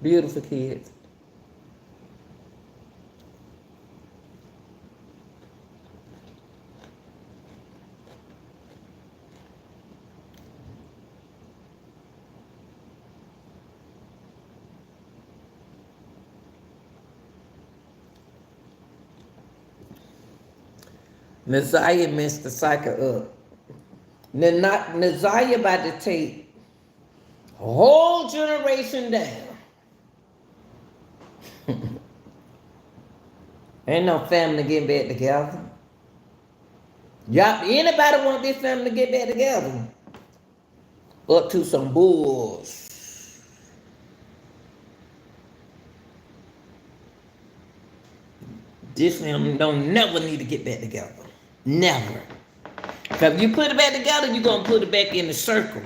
Beautiful kids. Naziah messed the cycle up. Naziah about to take a whole generation down. Ain't no family getting back together. Y'all, anybody want this family to get back together? Up to some bulls. This family don't never need to get back together. Never. Because if you put it back together, you're going to put it back in the circle.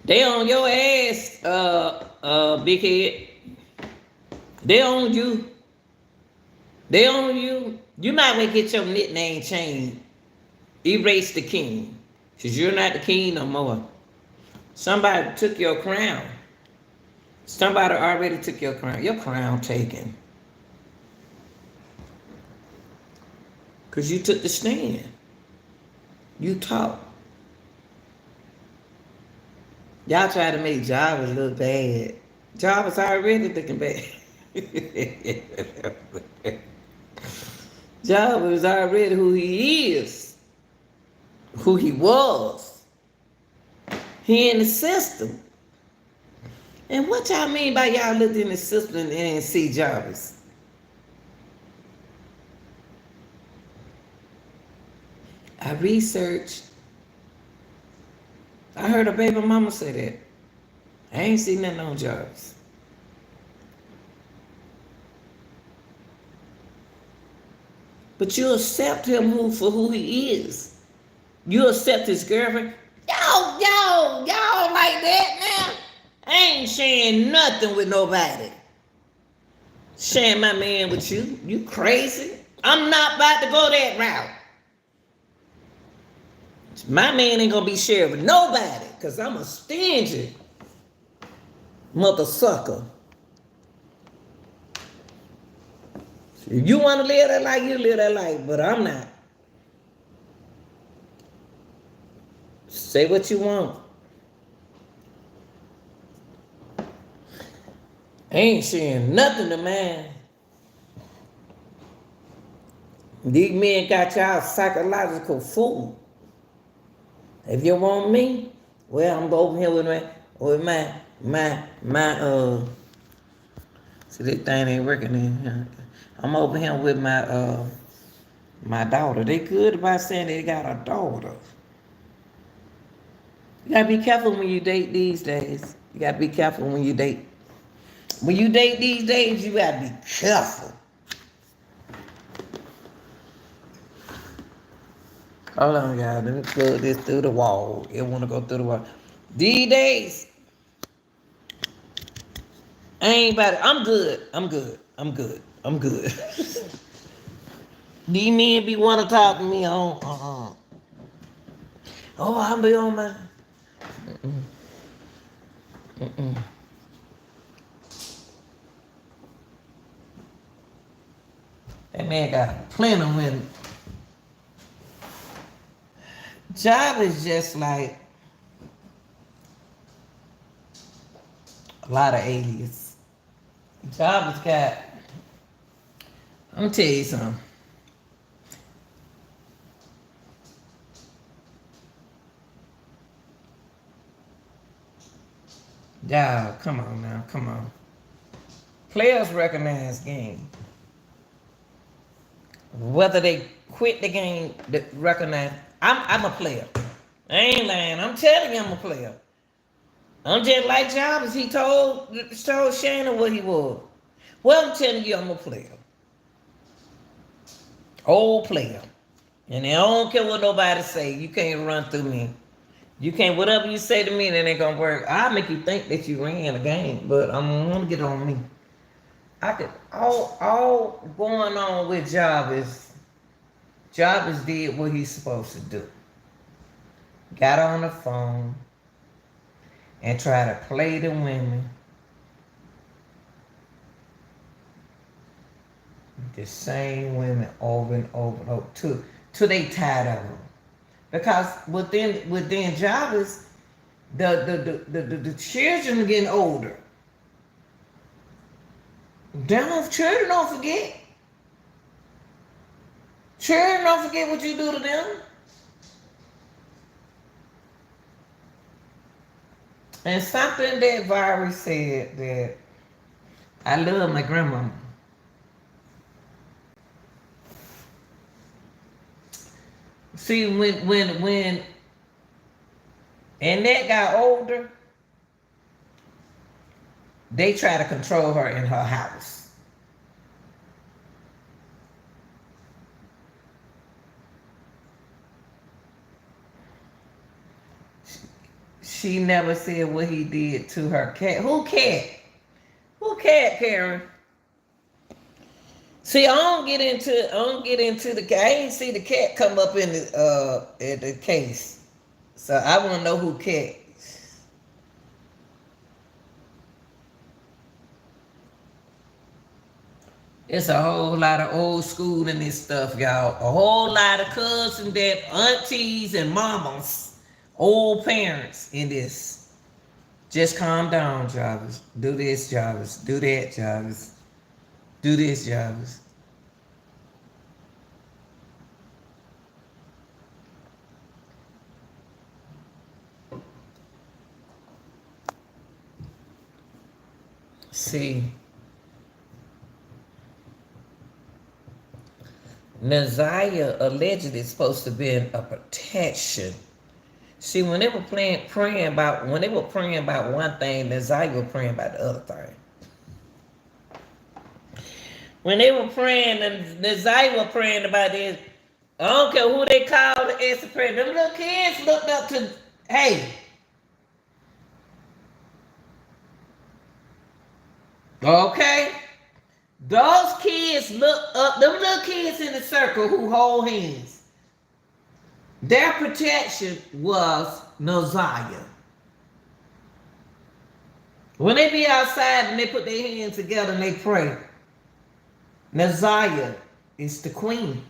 They on your ass, big head. They on you. They on you. You might want to get your nickname changed. Erase the king. Because you're not the king no more. Somebody took your crown. Somebody already took your crown. Your crown taken. Because you took the stand. You talk. Y'all try to make Jarvis look bad. Jarvis already looking bad. Jarvis already who he is. Who he was. He in the system. And what y'all mean by y'all looked in the system and didn't see Jarvis? I researched I heard a baby mama say that. I ain't seen nothing on Jarvis. But you accept him for who he is. You accept his girlfriend. Y'all like that now? I ain't sharing nothing with nobody. Sharing my man with you. You crazy? I'm not about to go that route. My man ain't gonna be sharing with nobody, cause I'm a stingy mother sucker. If you wanna live that life, you live that life, but I'm not. Say what you want. Ain't sharing nothing to man. These men got y'all psychological fool. If you want me, well, I'm over here with my see this thing ain't working in. I'm over here with my daughter. They good about saying they got a daughter. You gotta be careful when you date these days. You gotta be careful when you date. When you date these days, you gotta be careful. Hold on, y'all. Let me plug this through the wall. It wanna go through the wall. These days, I ain't about it. I'm good. I'm good. I'm good. I'm good. These men be wanna talk to me on oh, I'll be on my that man got plenty of women. Job is just like a lot of aliens. Job has got, I'm gonna tell you something. Y'all, come on now, come on. Players recognize game. Whether they quit the game, they recognize. I'm a player. I ain't lying. I'm telling you, I'm a player. I'm just like Jarvis. He told Shannon what he was. Well, I'm telling you, I'm a player. Old player. And I don't care what nobody say. You can't run through me. You can't, whatever you say to me, that ain't gonna work. I'll make you think that you ran a game, but I'm gonna get on me. I could, all going on with Jarvis did what he's supposed to do. Got on the phone and try to play the women. The same women over and over and over till they tired of them. Because within Jarvis, the children are getting older. Children don't forget. Children don't forget what you do to them. And something that Valerie said that I love my grandmama. See, when Annette got older, they try to control her in her house. She never said what he did to her cat. Who cat? Who cat, Karen? See, I don't get into the cat. I ain't see the cat come up in the case. So I want to know who cat. It's a whole lot of old school in this stuff, y'all. A whole lot of cousins, that aunties and mamas, old parents in this. Just calm down, Jarvis. Do this, Jarvis. Do that, Jarvis. Do this, Jarvis. See, Naziah allegedly is supposed to be a protection. See, when they were when they were praying about one thing, Nazaya was praying about the other thing. When they were praying, and Nazaya was praying about this, I don't care who they called to answer prayer. Them little kids looked up to, hey, okay? Those kids look up, them little kids in the circle who hold hands. Their protection was Nazaya. When they be outside and they put their hands together and they pray, Nazaya is the queen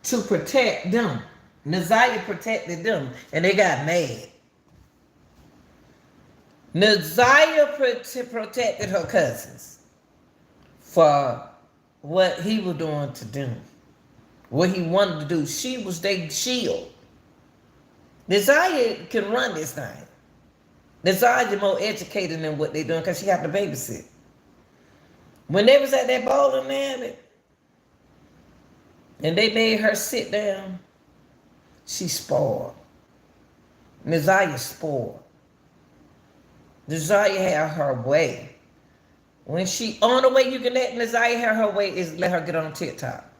to protect them. Nazaya protected them and they got mad. Nazaya protected her cousins for what he was doing to them. What he wanted to do. She was their shield. Nazaya can run this thing. Nazaya more educated than what they doing because she got to babysit. When they was at that bowling alley and they made her sit down, she spoiled. Nazaya spoiled. Nazaya had her way. When she, only way you can let Nazaya have her way is let her get on TikTok.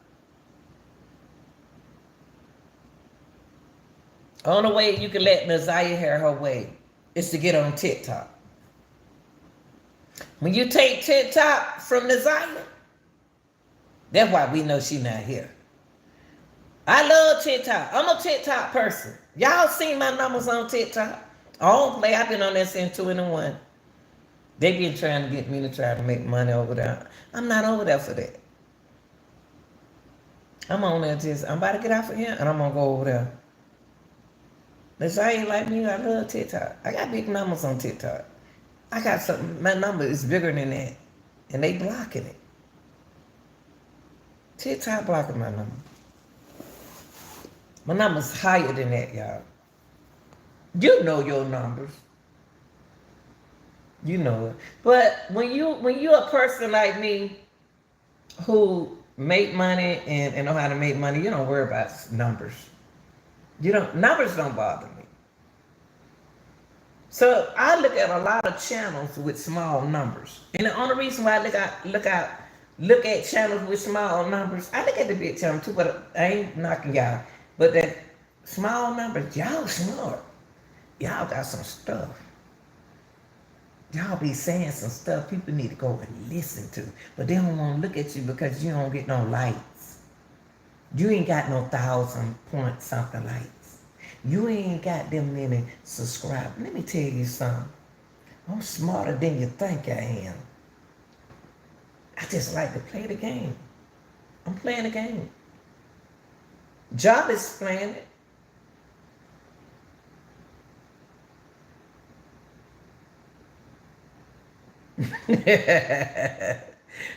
Only way you can let Nazaya have her way is to get on TikTok. When you take TikTok from Nazaya, that's why we know she not here. I love TikTok. I'm a TikTok person. Y'all seen my numbers on TikTok. I don't play. I've been on there since 2 and 1. They been trying to get me to try to make money over there. I'm not over there for that. I'm on there I'm about to get out of here and I'm going to go over there. Nazaya like me, I love TikTok. I got big numbers on TikTok. I got something, my number is bigger than that. And they blocking it. TikTok blocking my number. My number's higher than that, y'all. You know your numbers. You know it. But when you're a person like me who make money and know how to make money, you don't worry about numbers. Numbers don't bother me. So I look at a lot of channels with small numbers. And the only reason why I look at channels with small numbers, I look at the big channel too, but I ain't knocking y'all. But that small numbers, y'all smart. Y'all got some stuff. Y'all be saying some stuff people need to go and listen to. But they don't want to look at you because you don't get no likes. You ain't got no 1,000 point something likes. You ain't got them many subscribers. Let me tell you something. I'm smarter than you think I am. I just like to play the game. I'm playing the game. Job is playing it.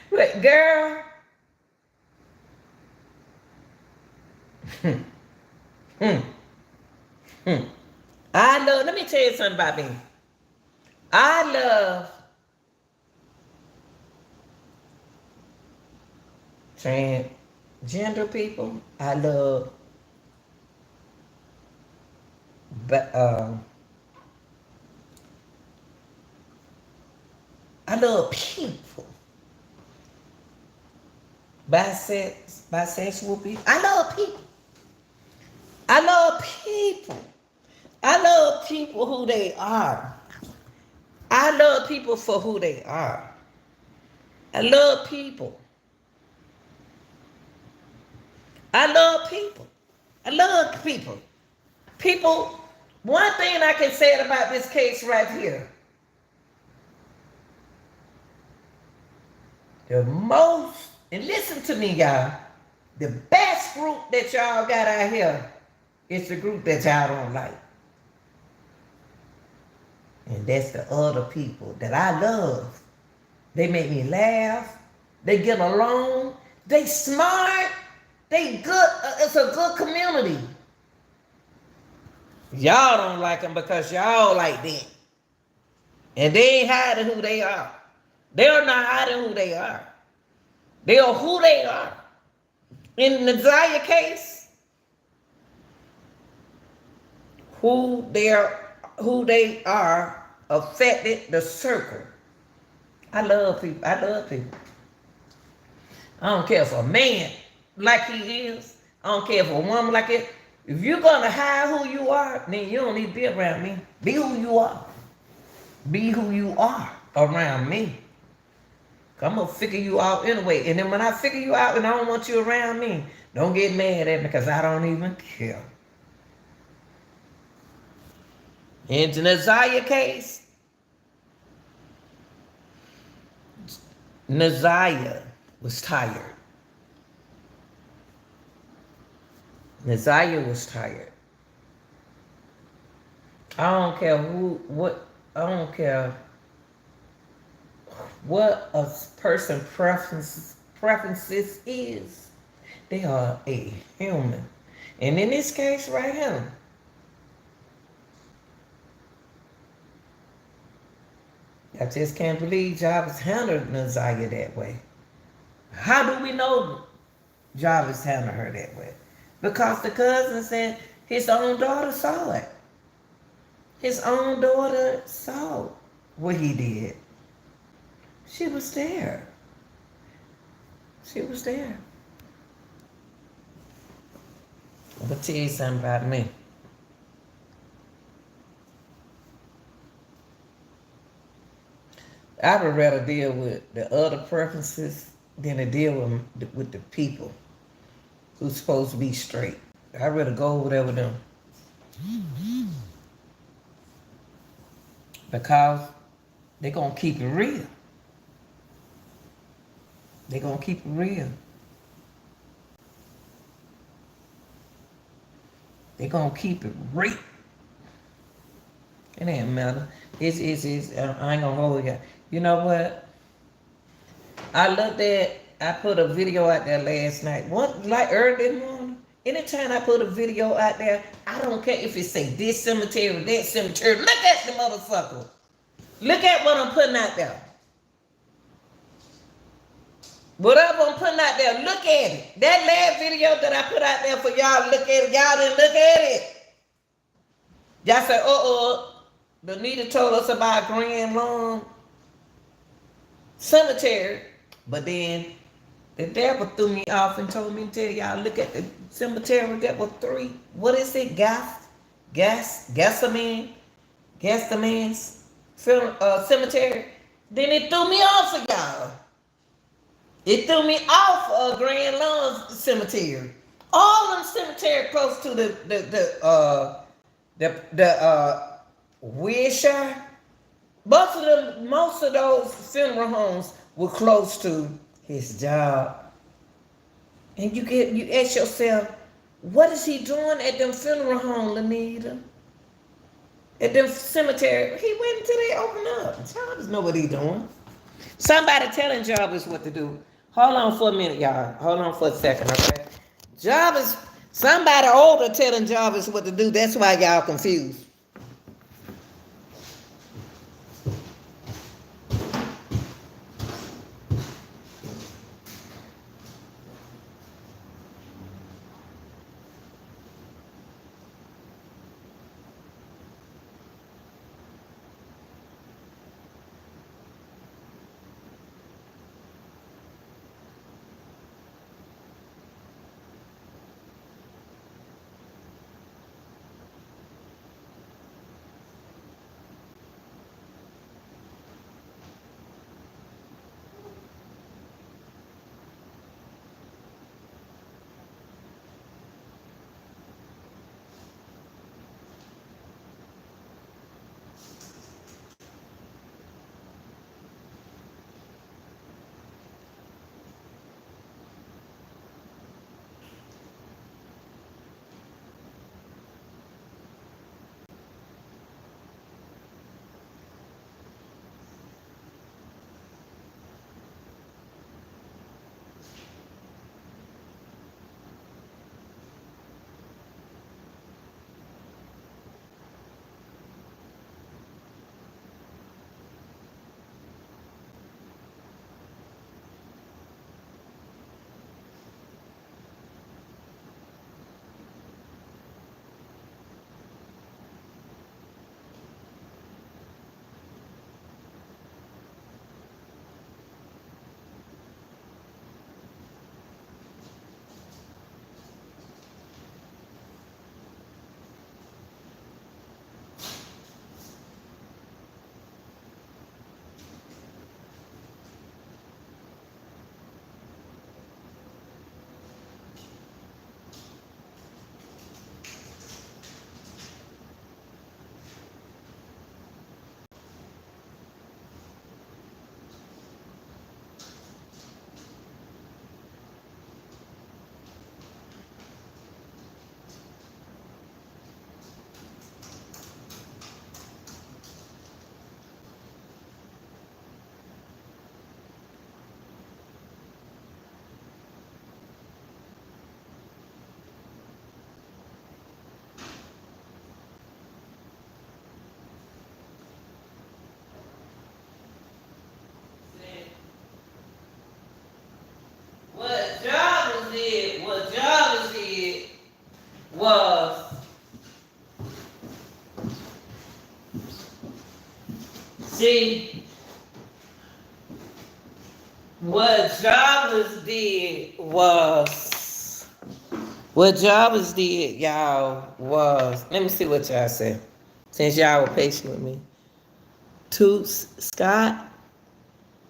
But girl, let me tell you something about me. I love transgender people. I love people. Bisexual people. I love people. I love people. I love people who they are. I love people for who they are. I love people. I love people. I love people. People, one thing I can say about this case right here. The most, and listen to me, y'all, the best group that y'all got out here is the group that y'all don't like. And that's the other people that I love. They make me laugh. They get along. They smart. They good. It's a good community. Y'all don't like them because y'all like them. And they ain't hiding who they are. They are not hiding who they are. They are who they are. In the Nazaya case, who they are affected the circle. I love people. I love people. I don't care if a man like he is. I don't care if a woman like it. If you're gonna hide who you are, then you don't need to be around me. Be who you are. Be who you are around me. I'm gonna figure you out anyway. And then when I figure you out and I don't want you around me, don't get mad at me because I don't even care. In the Naziah case, Naziah was tired. Naziah was tired. I don't care I don't care what a person preferences is. They are a human. And in this case right here, I just can't believe Jarvis handled Naziah that way. How do we know Jarvis handled her that way? Because the cousin said his own daughter saw it. His own daughter saw what he did. She was there. She was there. I'm going to tell you something about me. I would rather deal with the other preferences than to deal with the people who's supposed to be straight. I'd rather go over there with them. Because they're going to keep it real. They're going to keep it real. They're going to keep it real. It ain't matter. It's I ain't going to hold you. You know what? I put a video out there last night. Like early in the morning. Anytime I put a video out there, I don't care if it say this cemetery, that cemetery. Look at the motherfucker. Look at what I'm putting out there. Whatever I'm putting out there, look at it. That last video that I put out there for y'all, look at it. Y'all didn't look at it. Y'all said, Benita told us about Grand Lawn Cemetery. But then the devil threw me off and told me to tell y'all, look at the cemetery. That was 3. What is it? Gassaman's cemetery. Then it threw me off of y'all. It threw me off of Grand Lawn Cemetery. All them cemetery close to the Wilshire. Most of those funeral homes were close to his job. And you ask yourself, what is he doing at them funeral home, Lanita? At them cemetery? He went until they opened up. Jarvis know what he doing. Somebody telling Jarvis what to do. Hold on for a minute, y'all. Hold on for a second, okay? Somebody older telling Jarvis what to do. That's why y'all confused. See, what Jarvis did was, y'all, was, let me see what y'all said, since y'all were patient with me. Toots Scott,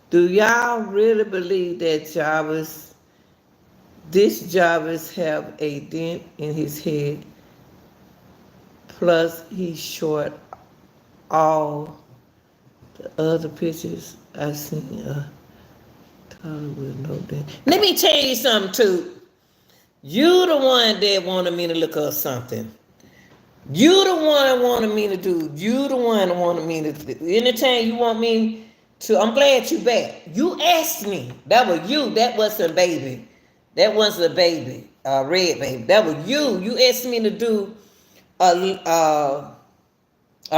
do y'all really believe that this Jarvis have a dent in his head? Plus, he's short all the other pictures I seen. Taller with no dent. Let me tell you something, too. You the one that wanted me to look up something. You the one wanted me to do. You the one wanted me to do. Anytime you want me to, I'm glad you back. You asked me. That was you. That wasn't a baby. That wasn't a baby. Red baby. That was you. You asked me to do a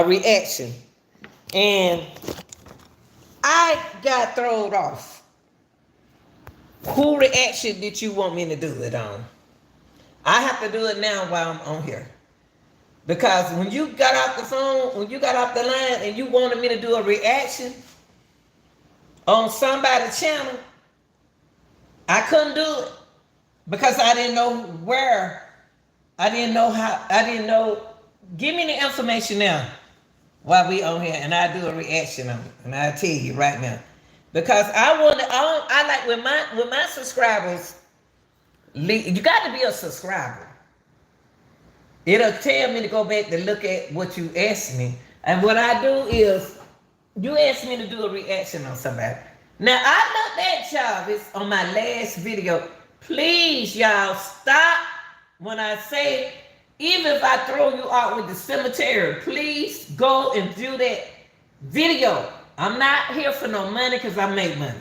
reaction. And I got thrown off. Who reaction did you want me to do it on? I have to do it now while I'm on here. Because when you got off the phone, when you got off the line and you wanted me to do a reaction on somebody's channel, I couldn't do it. Because I didn't know where. I didn't know how. I didn't know. Give me the information now while we on here and I do a reaction on it. And I'll tell you right now. Because I like when my subscribers, you got to be a subscriber. It'll tell me to go back to look at what you asked me. And what I do is, you asked me to do a reaction on somebody. Now, I looked at Jarvis on my last video. Please, y'all, stop when I say, even if I throw you out with the cemetery, please go and do that video. I'm not here for no money because I make money.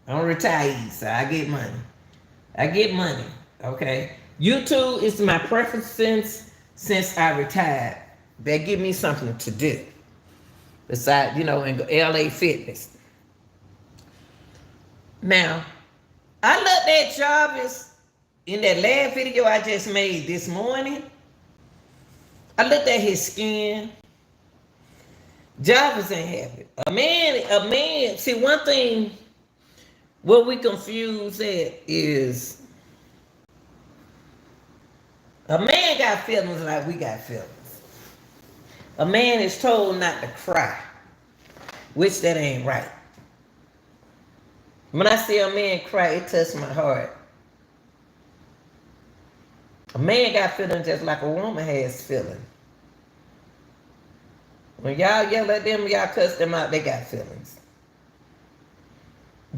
I'm retired, so I get money. I get money, okay? YouTube is my preference since I retired. They give me something to do. Besides, in LA Fitness. Now, I looked at Jarvis in that last video I just made this morning. I looked at his skin. Jarvis ain't happy. A man, see, one thing what we confuse at is a man got feelings like we got feelings. A man is told not to cry, which that ain't right. When I see a man cry, it touches my heart. A man got feelings just like a woman has feelings. When y'all yell at them, y'all cuss them out, they got feelings.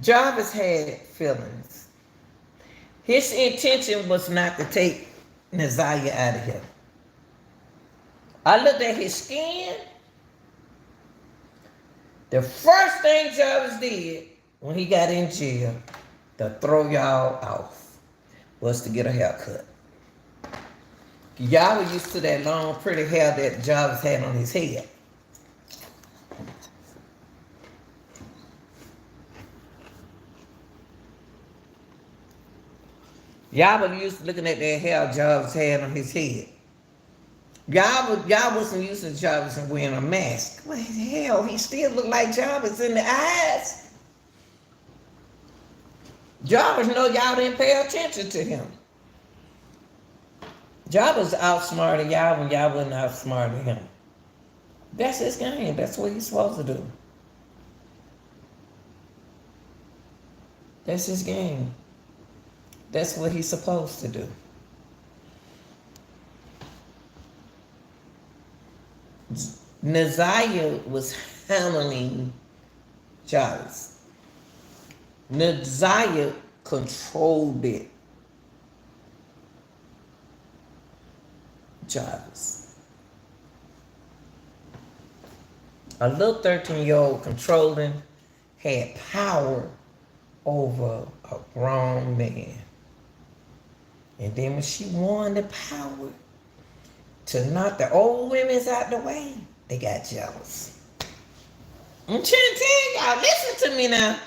Jarvis had feelings. His intention was not to take Naziah out of here. I looked at his skin. The first thing Jarvis did when he got in jail to throw y'all off was to get a haircut. Y'all were used to that long, pretty hair that Jarvis had on his head. Y'all were used to looking at that hair Jarvis had on his head. Y'all wasn't used to Jarvis wearing a mask. Well, hell, he still looked like Jarvis in the eyes. Jarvis know y'all didn't pay attention to him. Jarvis outsmarted y'all when y'all wasn't outsmarting him. That's his game. That's what he's supposed to do. That's his game. That's what he's supposed to do. Naziah was handling Jarvis. Naziah controlled it. Jarvis. A little 13-year-old controlling had power over a grown man. And then when she won the power to knock the old women's out the way, they got jealous. I'm trying to tell y'all, listen to me now.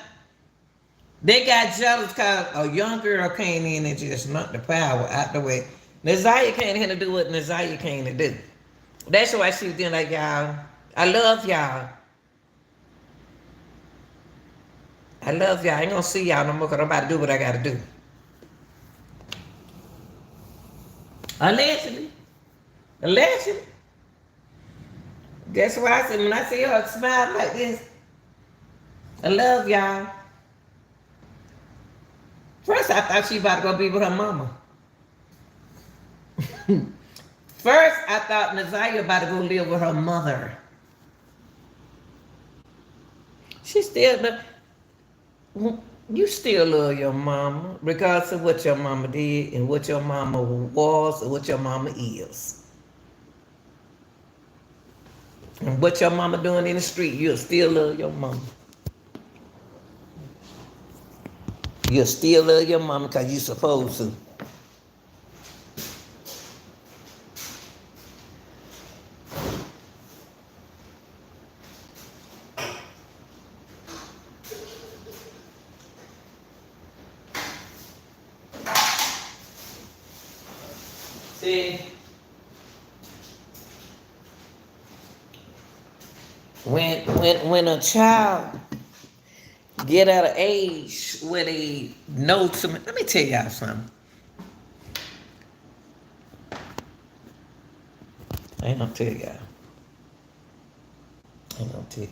They got jealous because a young girl came in and just knocked the power out the way. Naziah came here to do what Naziah came to do. That's why she was doing like, y'all, I love y'all. I love y'all. I ain't gonna see y'all no more because I'm about to do what I gotta do. Allegedly. Allegedly. That's why I said when I see her smile like this, I love y'all. First I thought she about to go be with her mama. First I thought Nazaria about to go live with her mother. She still, you still love your mama, regardless of what your mama did and what your mama was or what your mama is. And what your mama doing in the street, you'll still love your mama. You'll still love your mama because you're supposed to. See, when a child get at an age where they know some, let me tell y'all something. I ain't gonna tell y'all. I ain't gonna tell you.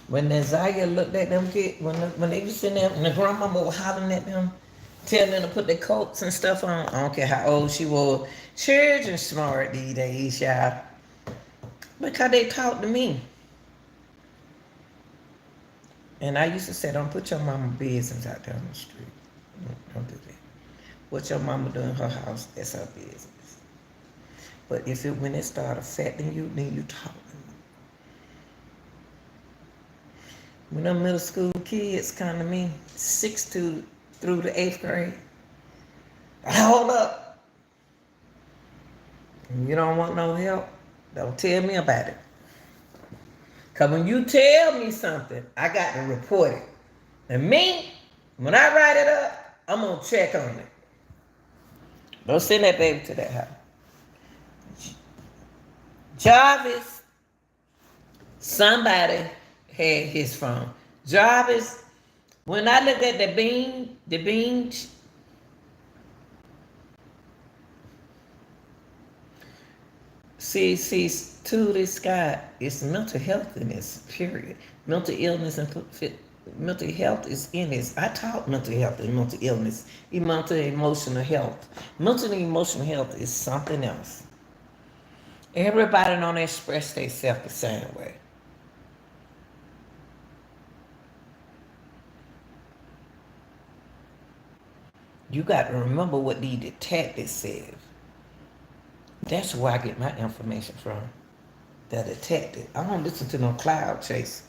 When Nazaria looked at them kids, when they was sitting there, and the grandmama was hollering at them, telling them to put their coats and stuff on. I don't care how old she was. Children smart these days, y'all. Because they talk to me. And I used to say, don't put your mama business out there on the street. Don't do that. What your mama do in her house, that's her business. But when it start affecting you, then you talk to them. When them middle school kids come to me, 6th through the 8th grade, hold up. You don't want no help? Don't tell me about it. Because when you tell me something, I got to report it. And me, when I write it up, I'm going to check on it. Don't send that baby to that house. Jarvis, somebody had his phone. Jarvis, when I look at the bean, see, to this guy, it's mental health in this, period. Mental illness and mental health is in this. I taught mental health and mental illness, mental emotional health. Mental and emotional health is something else. Everybody don't express themselves the same way. You got to remember what the detective said. That's where I get my information from. The detective. I don't listen to no cloud chase.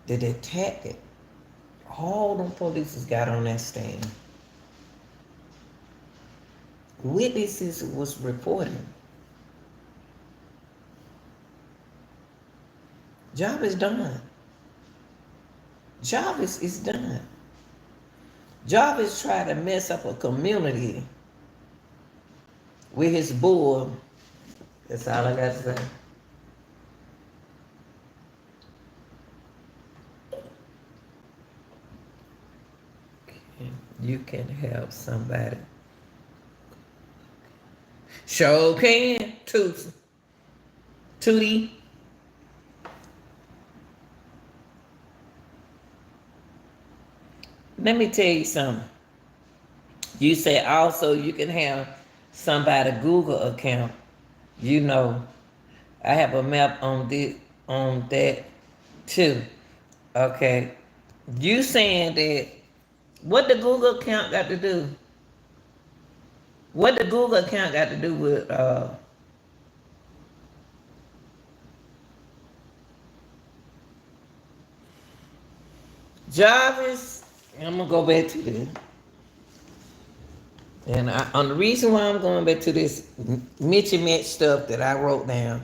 The detective. All them police got on that stand. Witnesses was reporting. Job is done. Jarvis is done. Jarvis tried to mess up a community with his bull. That's all I got to say. You can help somebody. Sure can, Tootie. Let me tell you something. You say also you can have somebody Google account. You know, I have a map on that too. Okay. You saying that what the Google account got to do? What the Google account got to do with Jarvis? I'm gonna go back to this. And on the reason why I'm going back to this Mitch and Mitch stuff that I wrote down,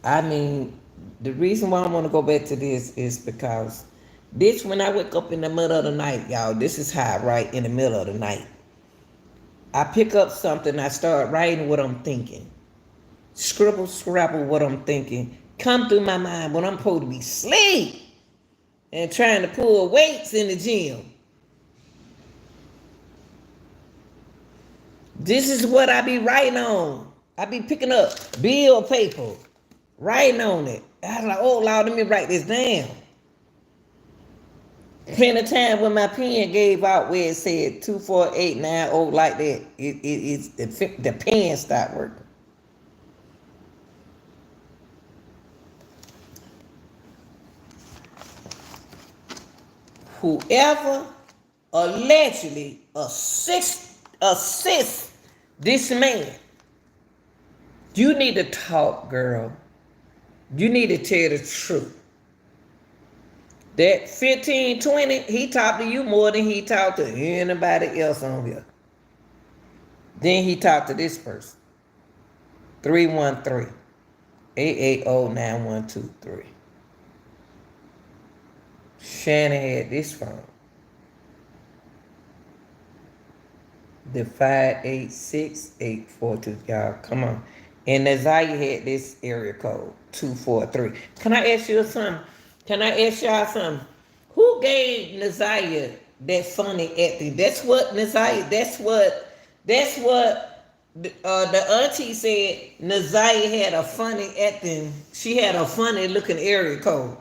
I mean, the reason why I want to go back to this is because this, when I wake up in the middle of the night, y'all, this is how I write in the middle of the night. I pick up something, I start writing what I'm thinking. Scribble, scrabble what I'm thinking, come through my mind when I'm supposed to be asleep and trying to pull weights in the gym. This is what I be writing on. I be picking up bill paper, writing on it. I was like, oh Lord, let me write this down. Plenty of time when my pen gave out where it said 24890 like that, the pen stopped working. Whoever allegedly assist this man, you need to talk, girl. You need to tell the truth. That 1520, he talked to you more than he talked to anybody else on here. Then he talked to this person. 313-880-9123. Shannon had this phone. The 586-842. Y'all, come on. And Naziah had this area code, 243. Can I ask you something? Can I ask y'all something? Who gave Naziah that funny acting? That's what Naziah, that's what the auntie said. Naziah had a funny acting. She had a funny looking area code.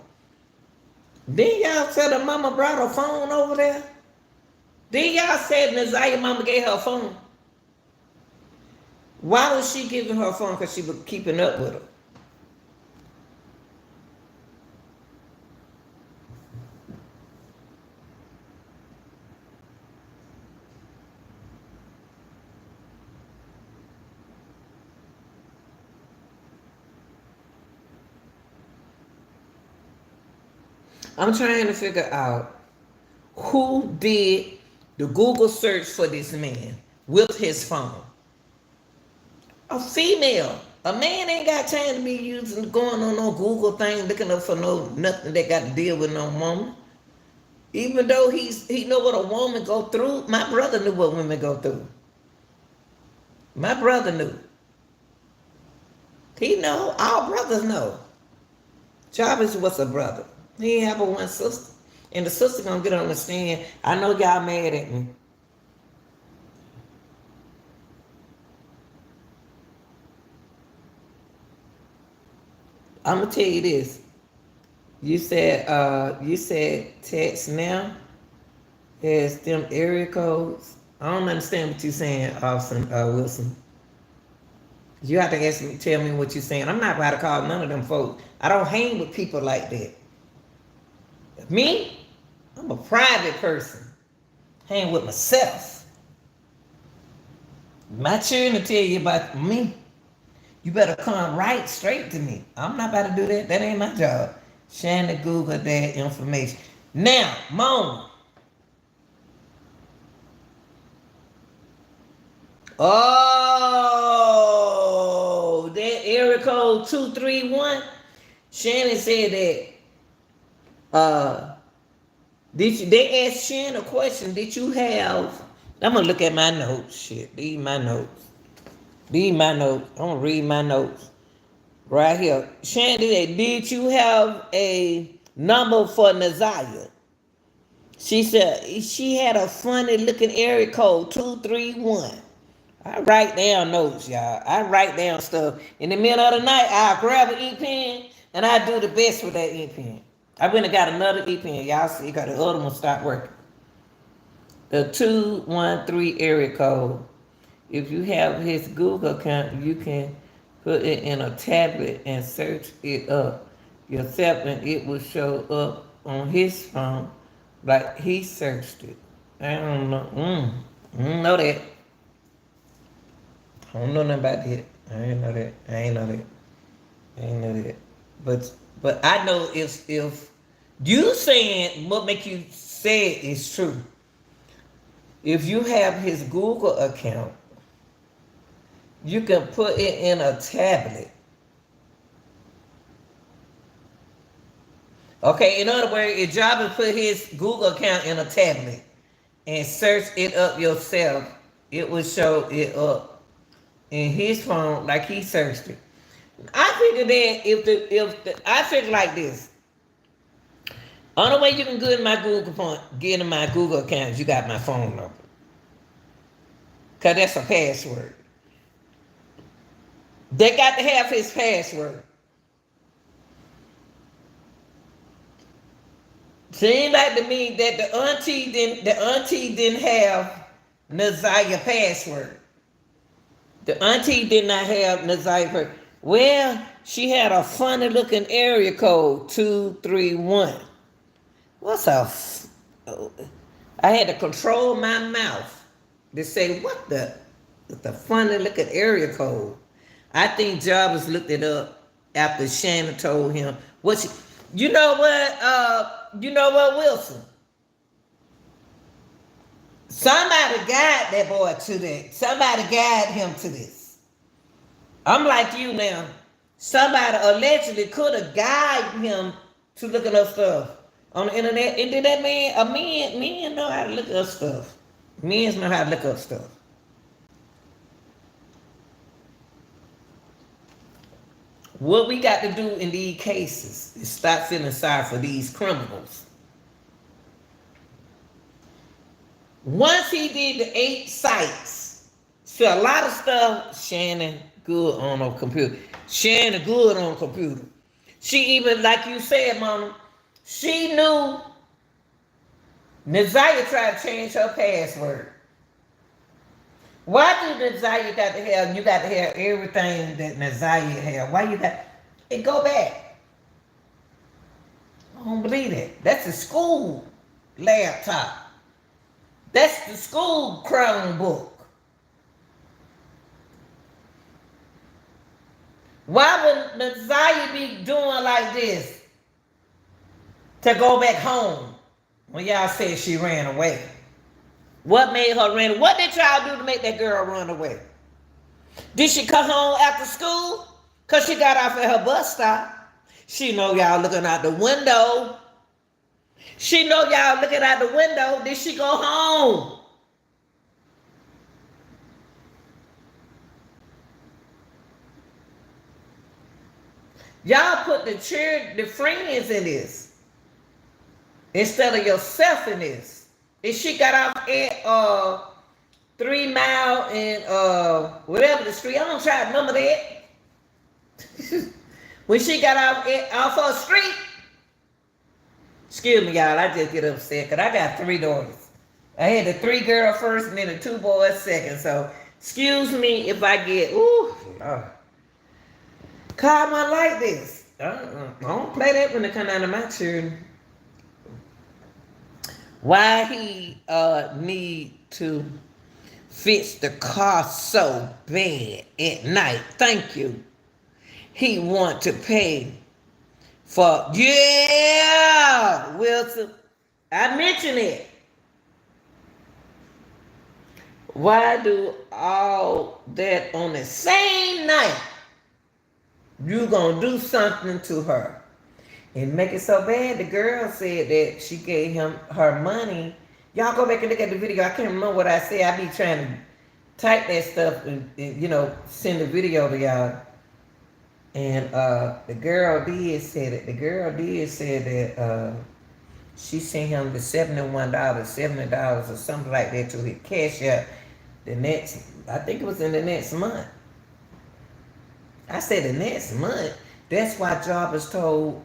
Then y'all said her mama brought her phone over there? Then y'all said Naziah mama gave her a phone? Why was she giving her a phone? Because she was keeping up with her. I'm trying to figure out who did the Google search for this man with his phone. A female. A man ain't got time to be going on no Google thing looking up for nothing that got to deal with no woman. Even though he know what a woman go through. My brother knew what women go through. My brother knew. He know. All brothers know. Jarvis was a brother. He ain't have but one sister. And the sister gonna get on the stand. I know y'all mad at me. I'm gonna tell you this. You said text now has them area codes. I don't understand what you're saying, Austin Wilson. You have to tell me what you're saying. I'm not about to call none of them folks. I don't hang with people like that. Me, I'm a private person. Hang with myself. My children tell you about me. You better come right straight to me. I'm not about to do that. That ain't my job. Shannon Google that information. Now, Mona. Oh, that area code 231. Shannon said that they asked Shannon a question. Did you have, I'm gonna look at my notes. Shit, these my notes. I'm gonna read my notes. Right here. Shannon, did you have a number for Naziah? She said she had a funny looking area code 231. I write down notes, y'all. I write down stuff. In the middle of the night, I grab an e-pen and I do the best with that e-pen. I went and got another e-pen. Y'all see, got the other one stopped working. The 213 area code. If you have his Google account, you can put it in a tablet and search it up yourself, and it will show up on his phone like he searched it. I don't know. I don't know that. I don't know nothing about that. I ain't know that. But I know if you saying what make you say it is true. If you have his Google account, you can put it in a tablet. Okay, in other words, if Jarvis put his Google account in a tablet and search it up yourself, it will show it up in his phone like he searched it. I figured that if the I figure like this. Only way you can get in my Google account is you got my phone number. Cause that's a password. They got to have his password. Seems like to me that the auntie didn't have Naziah password. The auntie did not have Naziah password. Well, she had a funny looking area code 231. What's a I had to control my mouth to say what the funny looking area code. I think Jarvis looked it up after Shannon told him what she. You know what, Wilson? Somebody guide that boy to that. Somebody guide him to this. I'm like you now. Somebody allegedly could have guided him to looking up stuff on the internet. And did that man, men know how to look up stuff. Men know how to look up stuff. What we got to do in these cases is stop feeling sorry for these criminals. Once he did the 8 sites, see a lot of stuff Shannon good on a computer. Shannon good on a computer. She even, like you said, Mama, she knew Naziah tried to change her password. Why do Naziah you got to have everything that Naziah had? Why you got it? Go back. I don't believe that. That's the school laptop. That's the school Chromebook. Why would Naziah be doing like this to go back home when y'all said she ran away? What made her run? What did y'all do to make that girl run away? Did she come home after school? Because she got off at her bus stop. She know y'all looking out the window. She know y'all looking out the window. Did she go home? Y'all put the friends in this instead of yourself in this. And she got off at 3 Mile and whatever the street. I don't try to remember that. When she got off her street. Excuse me, y'all. I just get upset because I got 3 daughters. I had the 3 girls first and then the 2 boys second. So excuse me if I get God, I like this. I don't play that when it come out of my children. Why he need to fix the car so bad at night? Thank you. He want to pay for Wilson. I mentioned it. Why do all that on the same night? You gonna do something to her and make it so bad. The girl said that she gave him her money. Y'all go back and look at the video. I can't remember what I said. I be trying to type that stuff and send the video to y'all. And the girl did say that. The girl did say that she sent him the $71, $70 or something like that to his cash out the next. I think it was in the next month. I said the next month. That's why Jarvis told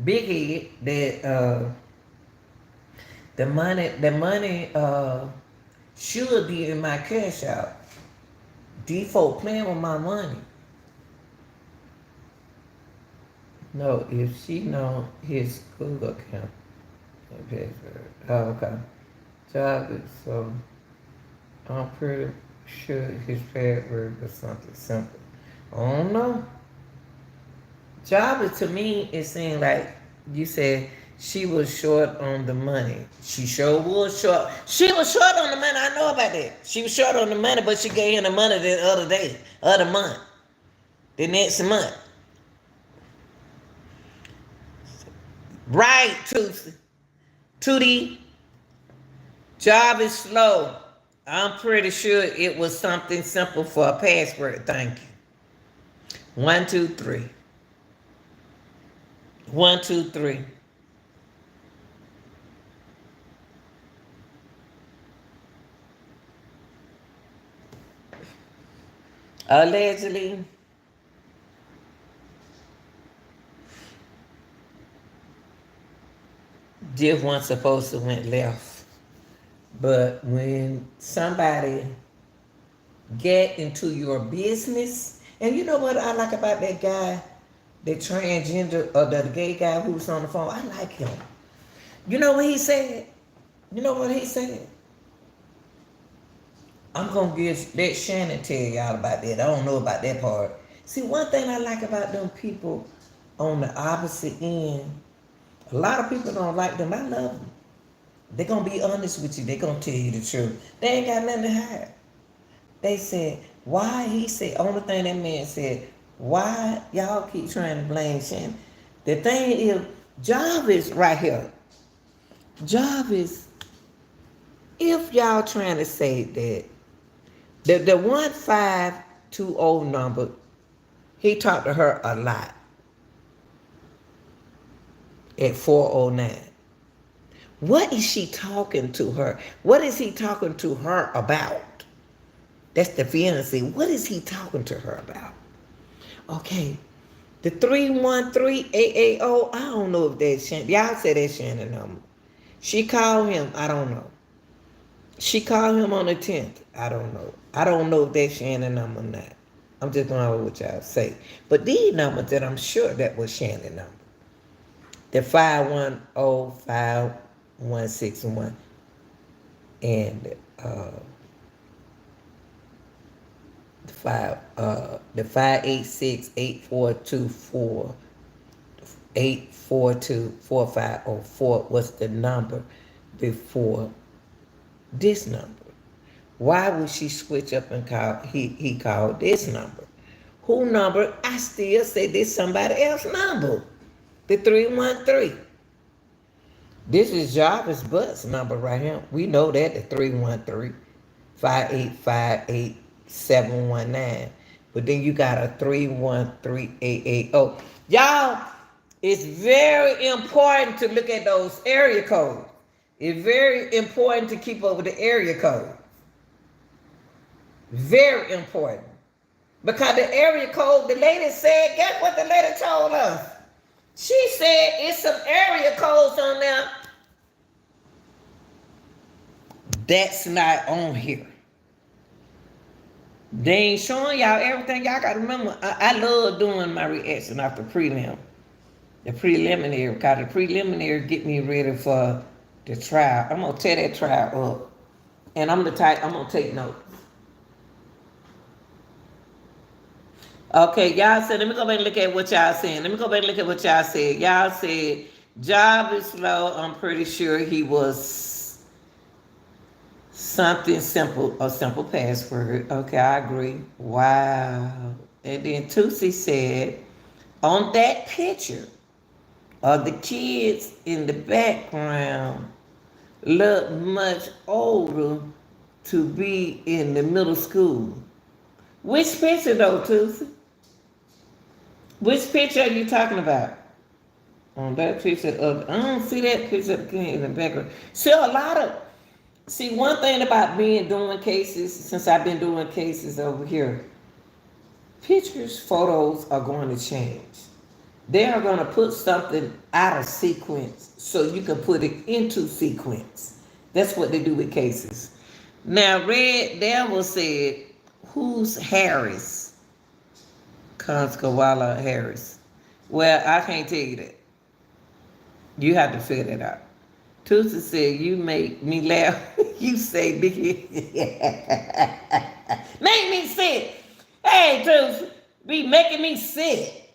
Big Head that the money should be in my cash out. Default playing with my money. No, if she know his Google account. Okay. Oh, okay. Jarvis, so I'm pretty sure his password was something simple. I don't know. Jarvis to me it seemed like you said she was short on the money. She sure was short. She was short on the money. I know about that. She was short on the money, but she gave him the money the other month, the next month. Right, Tootie. Jarvis slow. I'm pretty sure it was something simple for a password. Thank you. One, two, three. One, two, three. Allegedly, this one supposed to went left. But when somebody get into your business, and you know what I like about that guy, the transgender or the gay guy who's on the phone, I like him. You know what he said? You know what he said? I'm gonna let Shannon tell y'all about that. I don't know about that part. See, one thing I like about them people on the opposite end, a lot of people don't like them. I love them. They're gonna be honest with you. They're gonna tell you the truth. They ain't got nothing to hide. They said, why? He said, only thing that man said, why y'all keep trying to blame Shannon? The thing is, Jarvis right here. Jarvis, if y'all trying to say that the 1520 number, he talked to her a lot at 409. What is she talking to her? What is he talking to her about? That's the fiance. What is he talking to her about? Okay. The 313-880, I don't know if that's Shannon. Y'all say that's Shannon number. She called him. I don't know. She called him on the 10th. I don't know. I don't know if that's Shannon number or not. I'm just going over what y'all say. But these numbers that I'm sure that was Shannon number. The 510-5161 and the 586-8424 842-4504 was the number before this number. Why would she switch up and call? He called this number. Who number? I still say this somebody else's number. The 313. This is Jarvis Butt's number right here. We know that, the 313-585-8719. But then you got a 313-880. Y'all, it's very important to look at those area codes. It's very important to keep up with the area code. Very important. Because the area code, the lady said, guess what the lady told us? She said it's some area codes on there that's not on here. They ain't showing y'all everything. Y'all got to remember, I love doing my reaction after prelim. The preliminary, because the preliminary get me ready for the trial. I'm going to tear that trial up. And I'm going to take notes. Okay, y'all said, let me go back and look at what y'all saying. Let me go back and look at what y'all said. Y'all said, job is slow. I'm pretty sure he was something simple, a simple password. Okay, I agree. Wow. And then Tusi said, on that picture of the kids in the background look much older to be in the middle school. Which picture though, Tusi? Which picture are you talking about? On that picture of, I don't see that picture of the kid in the background. See, one thing about doing cases, since I've been doing cases over here, pictures, photos are going to change. They are going to put something out of sequence so you can put it into sequence. That's what they do with cases. Now, Red Devil said, who's Harris? Conskawala Harris. Well, I can't tell you that. You have to figure that out. Tusa said, you make me laugh. You say, make me sick. Hey, Tusa, be making me sick.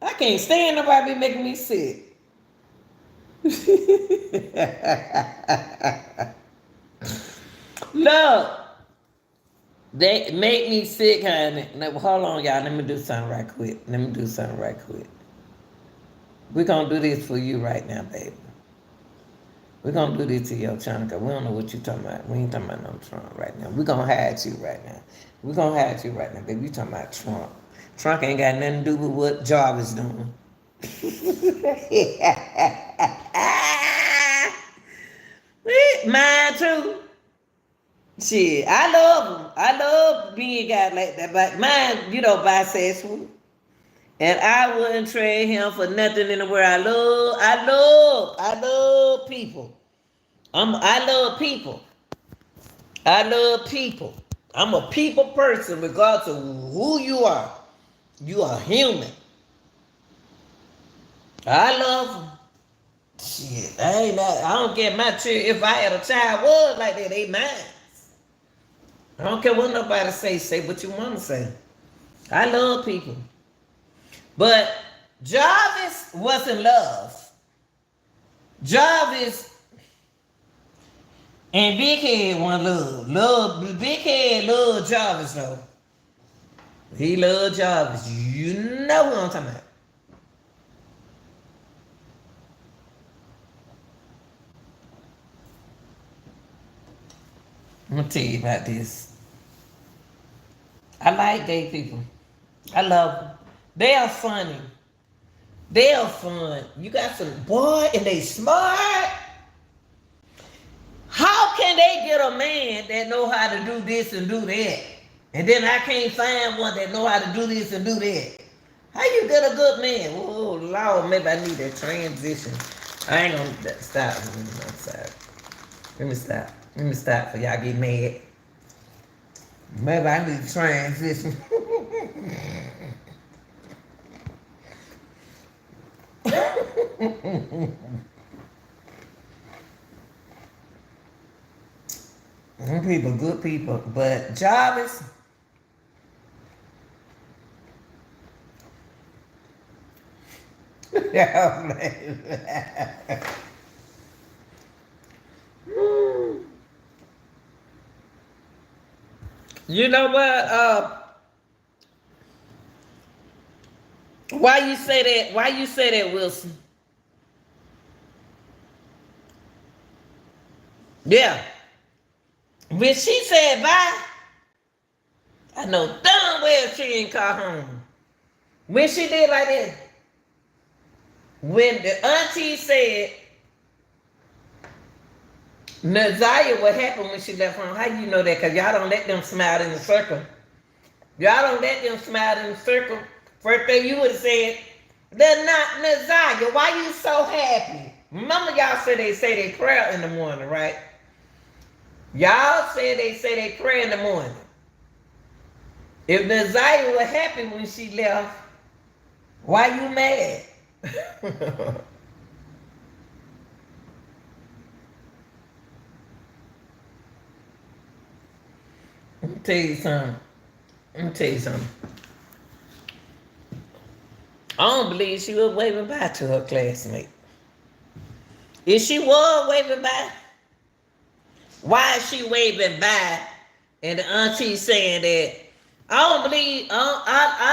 I can't stand nobody be making me sick. Look. They make me sick, honey. Now, hold on, y'all. Let me do something right quick. We're going to do this for you right now, baby. We're going to do this to your channel because we don't know what you're talking about. We ain't talking about no Trump right now. We're going to hide you right now. Baby. You talking about Trump. Trump ain't got nothing to do with what Jarvis doing. Mine too. Shit, I love him. I love being a guy like that. But mine, bisexual. And I wouldn't trade him for nothing in the world. I love people. I love people. I love people. I'm a people person, regardless of who you are. You are human. I love them. Shit, I don't get my children. If I had a child was like that, they mine. I don't care what nobody say. Say what you want to say. I love people. But Jarvis wasn't love. Jarvis and Big Head want love. Big Head loved Jarvis though. He loved Jarvis. You know what I'm talking about. I'm gonna tell you about this. I like gay people. I love them. They are funny. They are fun. You got some boy and they smart. How can they get a man that know how to do this and do that? And then I can't find one that know how to do this and do that. How you get a good man? Oh Lord, maybe I need that transition. I ain't gonna stop. Let me stop. Let me stop for y'all get mad. Maybe I need to transition. Them people, good people. But Jarvis, you know what? Why you say that? Why you say that, Wilson? Yeah. When she said bye, I know damn well she ain't call home. When she did like that, when the auntie said, Nazaria, what happened when she left home? How you know that? Because y'all don't let them smile in the circle. Y'all don't let them smile in the circle. First thing you would have said, they're not Nazaria. Why you so happy? Remember y'all said they say they prayer in the morning, right? Y'all said they say they pray in the morning. If Nazaria was happy when she left, why you mad? Let me tell you something. I don't believe she was waving bye to her classmate. If she was waving bye, why is she waving bye? And the auntie saying that I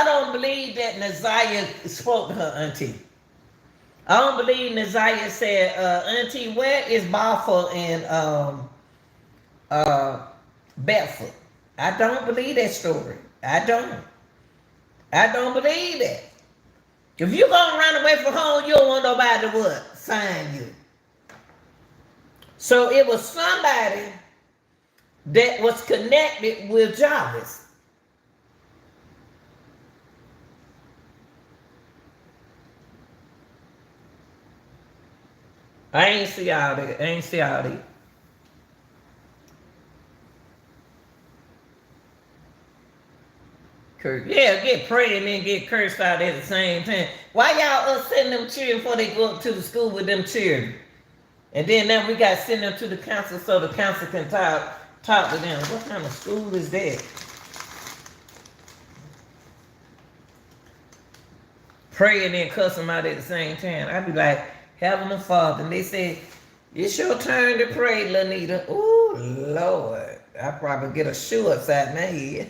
don't believe that Nazaria spoke to her auntie. I don't believe Nazaria said, Auntie, where is Balfour and Bedford? I don't believe that story. I don't believe that. If you gonna run away from home, you don't want nobody to what? Sign you. So it was somebody that was connected with Jarvis. I ain't see all that. Yeah, get prayed and then get cursed out at the same time. Why y'all sending them children before they go up to the school with them children? And then now we got to send them to the council so the council can talk to them. What kind of school is that? Pray and then cuss them out at the same time. I be like, Heavenly Father. And they say, it's your turn to pray, Lanita. Ooh, Lord. I probably get a shoe upside my head.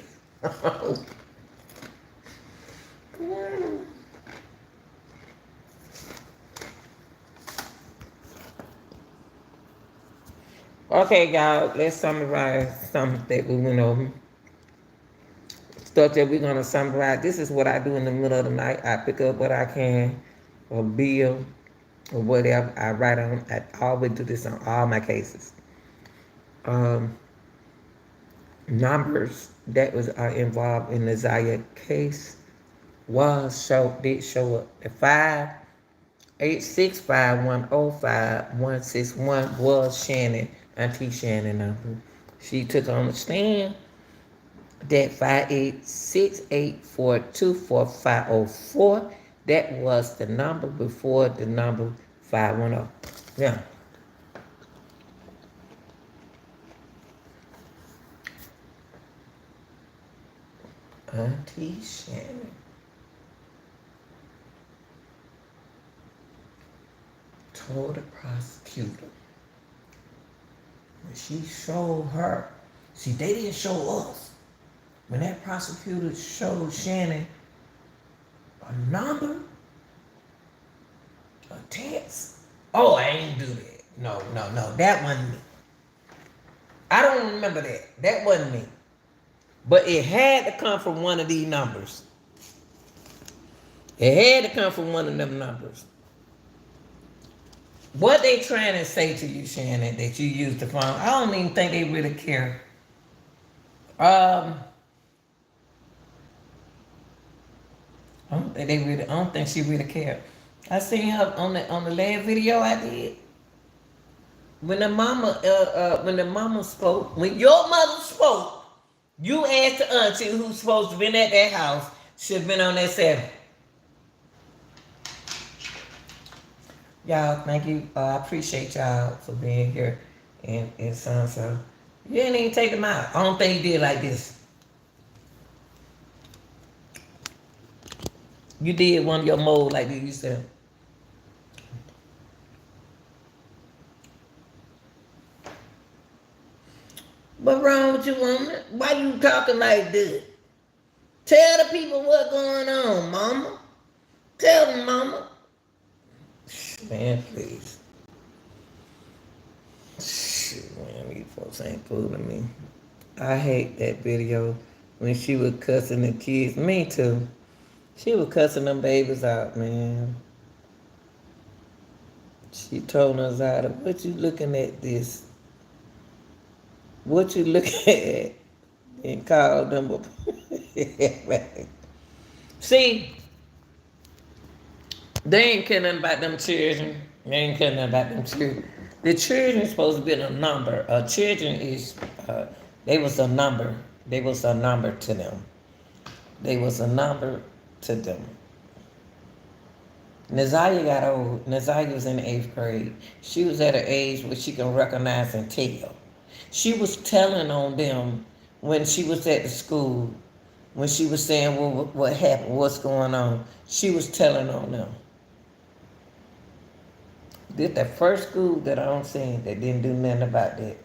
Okay, y'all, let's summarize something that we went over. stuff that we're gonna summarize. This is what I do in the middle of the night. I pick up what I can, a bill or whatever. I write on. I always do this on all my cases. Um, Numbers that was involved in the Zaya case did show up. The 5865105 was Shannon, Auntie Shannon number. She took on the stand that 58684245504. That was the number before the number 510. Yeah. Auntie Shannon told the prosecutor when she showed her, see, they didn't show us. When that prosecutor showed Shannon a number, a text, oh, I ain't do that. No, that wasn't me. I don't remember that. That wasn't me. But it had to come from one of these numbers. It had to come from one of them numbers. What they trying to say to you, Shannon, that you used the phone, I don't even think they really care. I don't think she really cared. I seen her on the last video I did. When the mama spoke, when your mother spoke, you asked the auntie who's supposed to been at that house, should have been on that 7. Y'all, thank you. I appreciate y'all for being here and so. You didn't even take them out. I don't think you did like this. You did one of your mold like this, you said. What wrong with you, woman? Why you talking like this? Tell the people what's going on, mama. Tell them, mama. Man, please. Shit, man, these folks ain't fooling me. I hate that video when she was cussing the kids. Me too. She was cussing them babies out, man. She told us out of, what you looking at this? What you looking at? And called them up. See, they ain't care nothing about them children. They ain't care nothing about them children. The children supposed to be a number. Children is, they was a number. They was a number to them. They was a number to them. Nazaria got old. Nazaria was in the 8th grade. She was at an age where she can recognize and tell. She was telling on them when she was at the school, when she was saying, well, what happened, what's going on. She was telling on them. This the first school that I don't see that didn't do nothing about that.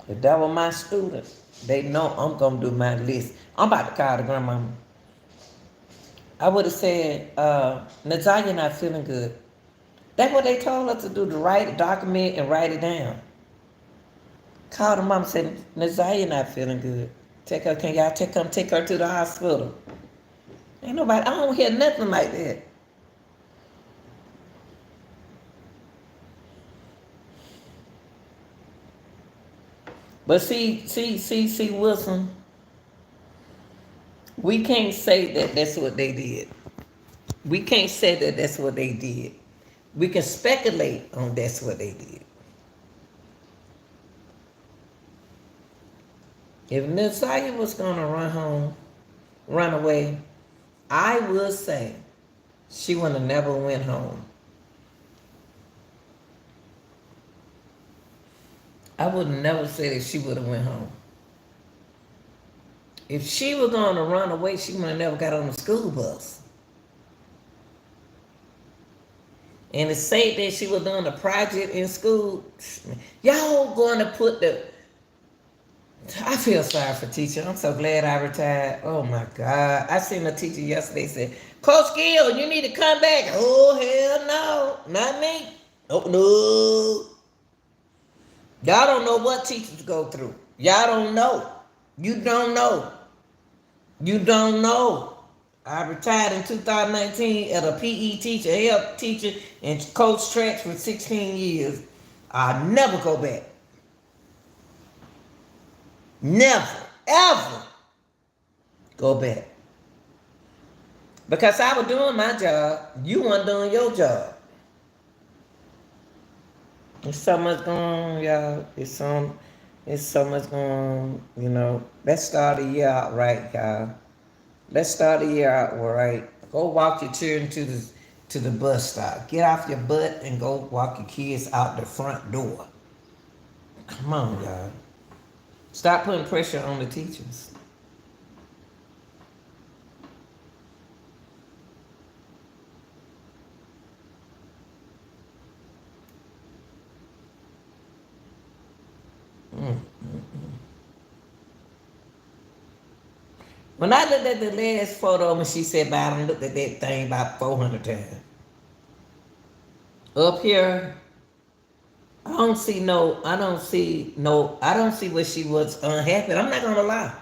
If that were my students, they know I'm going to do my list. I'm about to call the grandmama. I would have said, Nazaria not feeling good. That's what they told us to do, to write it, document, and write it down. Called the mom and said, Nazaria not feeling good. Can y'all take her to the hospital? Ain't nobody, I don't hear nothing like that. But see, Wilson, we can't say that that's what they did. We can't say that that's what they did. We can speculate on that's what they did. If Nazaria was going to run away, I would say she would have never went home. I would never say that she would have went home. If she was going to run away, she would have never got on the school bus. And to say that she was doing a project in school, y'all going to put the... I feel sorry for teacher. I'm so glad I retired. Oh my God. I seen a teacher yesterday say, Coach Gill, you need to come back. Oh, hell no. Not me. Oh, no. Y'all don't know what teachers go through. Y'all don't know. You don't know. You don't know. I retired in 2019 as a PE teacher, health teacher, and coach tracks for 16 years. I'll never go back. Never, ever go back. Because I was doing my job, you weren't doing your job. There's so much going on, y'all. It's so much going on, you know. Let's start the year out right, y'all. Let's start the year out right. Go walk your children to the bus stop. Get off your butt and go walk your kids out the front door. Come on, y'all. Stop putting pressure on the teachers. When I looked at the last photo, when she said, "But I looked at that thing about 400 times." Up here, I don't see where she was unhappy. I'm not gonna lie.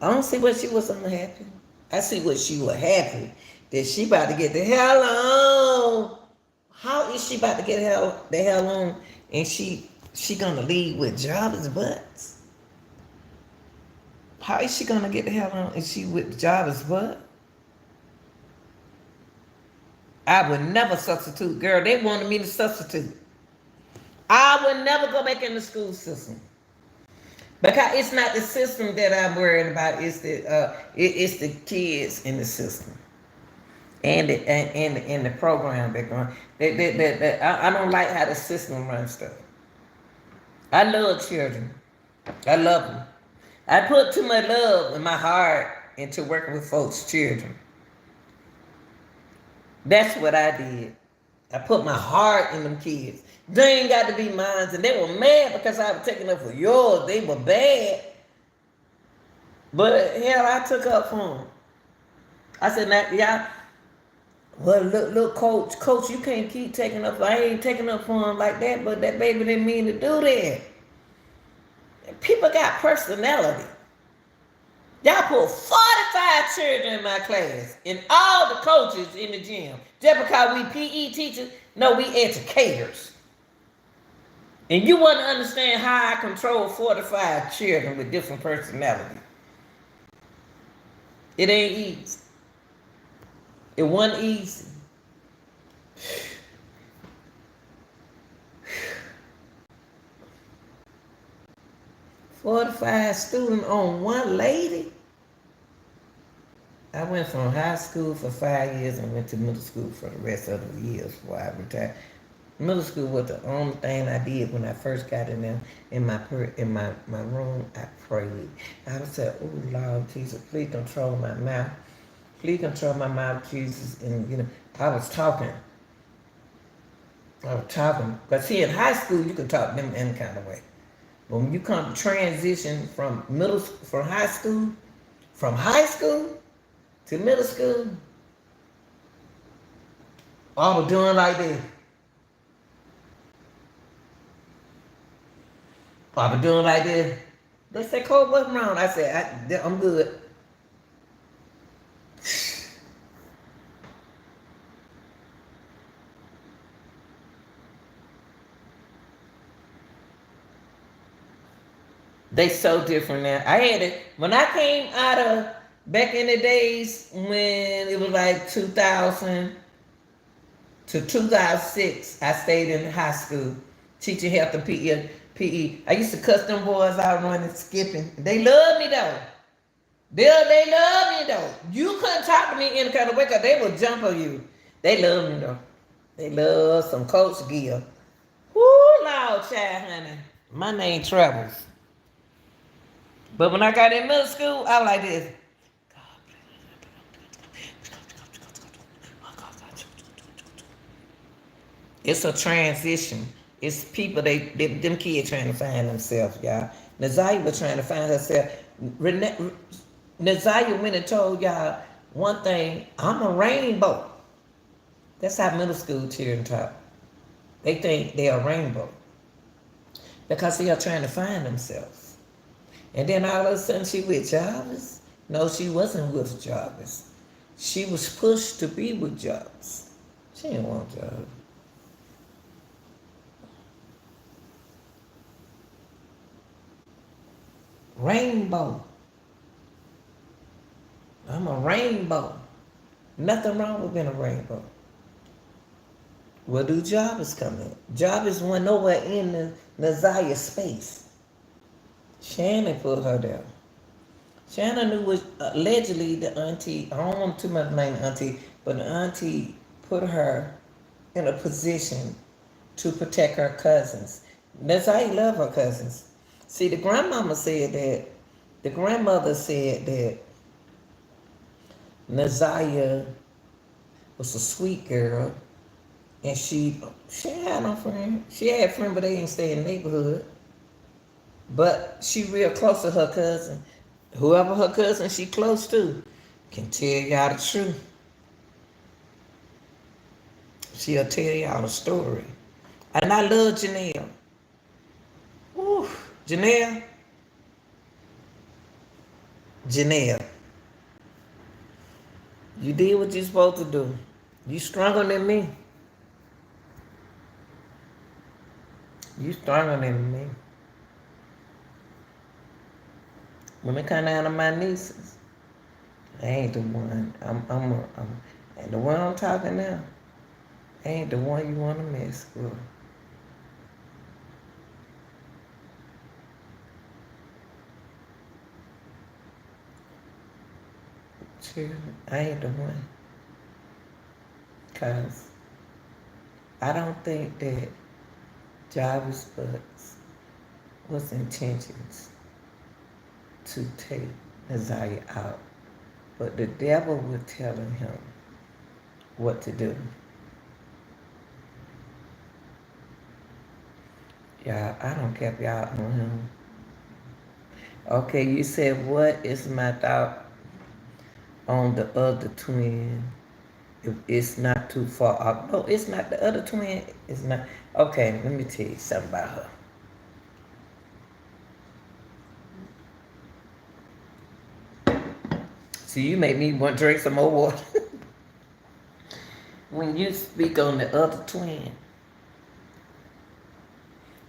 I don't see where she was unhappy. I see where she was happy that she about to get the hell on. How is she about to get the hell on? And she gonna leave with jobless butts? How is she gonna get the hell on? And she with jobless butt? I would never substitute, girl. They wanted me to substitute. I would never go back in the school system. Because it's not the system that I'm worried about. It's the kids in the system and the program they're going. I don't like how the system runs stuff. I love children. I love them. I put too much love in my heart into working with folks' children. That's what I did. I put my heart in them kids. They ain't got to be mine, and they were mad because I was taking up for yours. They were bad, but hell, I took up for them. I said, "Now, y'all, well, look, coach, you can't keep taking up. I ain't taking up for him like that, but that baby didn't mean to do that." And people got personality. Y'all put 45 children in my class, and all the coaches in the gym. Just because we PE teachers, no, we educators. And you want to understand how I control 45 children with different personalities. It ain't easy. It wasn't easy. 45 students on one lady. I went from high school for 5 years and went to middle school for the rest of the years before I retired. Middle school was the only thing I did when I first got in there. In my room, I prayed. I would say, "Oh Lord Jesus, please control my mouth. Please control my mouth, Jesus." And I was talking. But see, in high school, you can talk to them any kind of way. But when you come to transition from high school to middle school, I was doing like this. I was doing like this. They said, "Cole, what's wrong?" I said, "I'm good." They so different now. I had it when I came out of back in the days when it was like 2000 to 2006. I stayed in high school teaching health and PE. I used to cuss them boys out running, skipping. They love me though. They love me though. You couldn't talk to me any kind of way because they would jump on you. They love me though. They love some Coach Gill. Whoo, Lord, child, honey. My name Travels. But when I got in middle school, I was like this. It's a transition. It's people, them kids trying to find themselves, y'all. Nazaria was trying to find herself. Nazaria went and told y'all one thing, "I'm a rainbow." That's how middle school children talk. They think they're a rainbow. Because they are trying to find themselves. And then all of a sudden she with Jarvis. No, she wasn't with Jarvis. She was pushed to be with Jarvis. She didn't want Jarvis. Rainbow. I'm a rainbow. Nothing wrong with being a rainbow. Where do Jarvis come in? Jarvis went nowhere in the Naziah space. Shannon put her there. Shannon knew was allegedly the auntie. I don't want too much to blame the auntie, but the auntie put her in a position to protect her cousins. Naziah loved her cousins. See, the grandmama said that. The grandmother said that Naziah was a sweet girl, and she had no friend. She had friends, but they didn't stay in the neighborhood. But she real close to her cousin. Whoever her cousin she close to can tell y'all the truth. She'll tell y'all the story. And I love Janelle. Woo. Janelle. Janelle. You did what you're supposed to do. You stronger than me. You stronger than me. When it come down to my nieces, I ain't the one. And the one I'm talking now, ain't the one you want to mess with. Sure, I ain't the one. Cause I don't think that Jarvis Butts was intentions to take Naziah out. But the devil was telling him what to do. Y'all, I don't care if y'all on him. Okay, you said what is my thought on the other twin? If it's not too far off. No, it's not the other twin. It's not. Okay, let me tell you something about her. See, you make me want to drink some more water. When you speak on the other twin,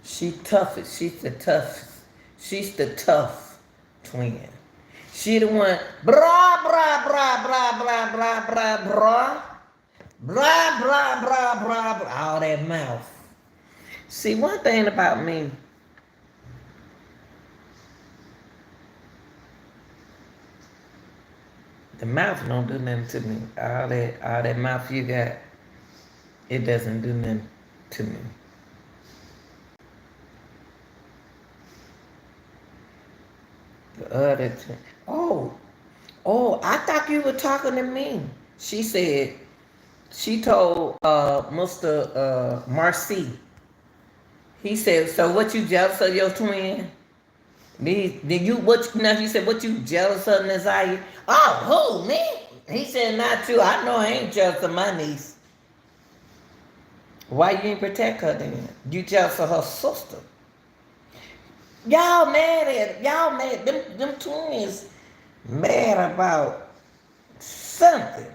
she toughest. She's the toughest. She's the tough twin. She the one, blah, blah, blah, blah, blah, blah, blah, blah. Blah, blah, blah, blah, blah. All that mouth. See, one thing about me, the mouth don't do nothing to me. All that mouth you got, it doesn't do nothing to me. The other two. Oh, I thought you were talking to me. She said, she told Mr. Marcy. He said, so what you jealous of your twin? Did you what now he said what you jealous of Naziah? Oh, who, me? He said not you. I know I ain't jealous of my niece. Why you didn't protect her then? You jealous of her sister. Y'all mad, them twins mad about something.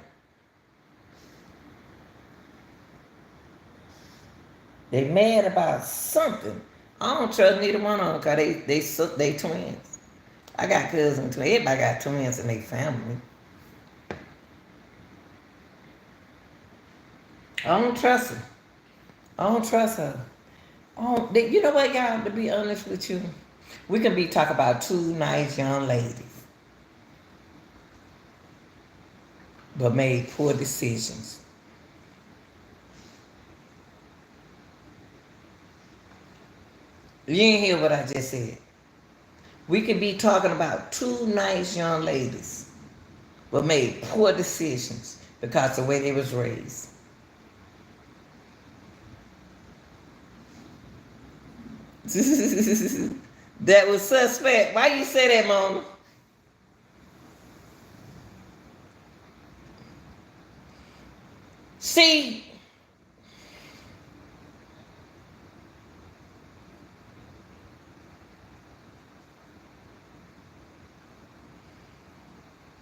They mad about something. I don't trust neither one of them because they twins. I got cousins twins. Everybody got twins in their family. I don't trust her. I don't trust her. You know what, y'all, to be honest with you, we can be talking about two nice young ladies, but made poor decisions. You didn't hear what I just said. We can be talking about two nice young ladies, but made poor decisions because of the way they was raised. That was suspect. Why you say that, Mona? See,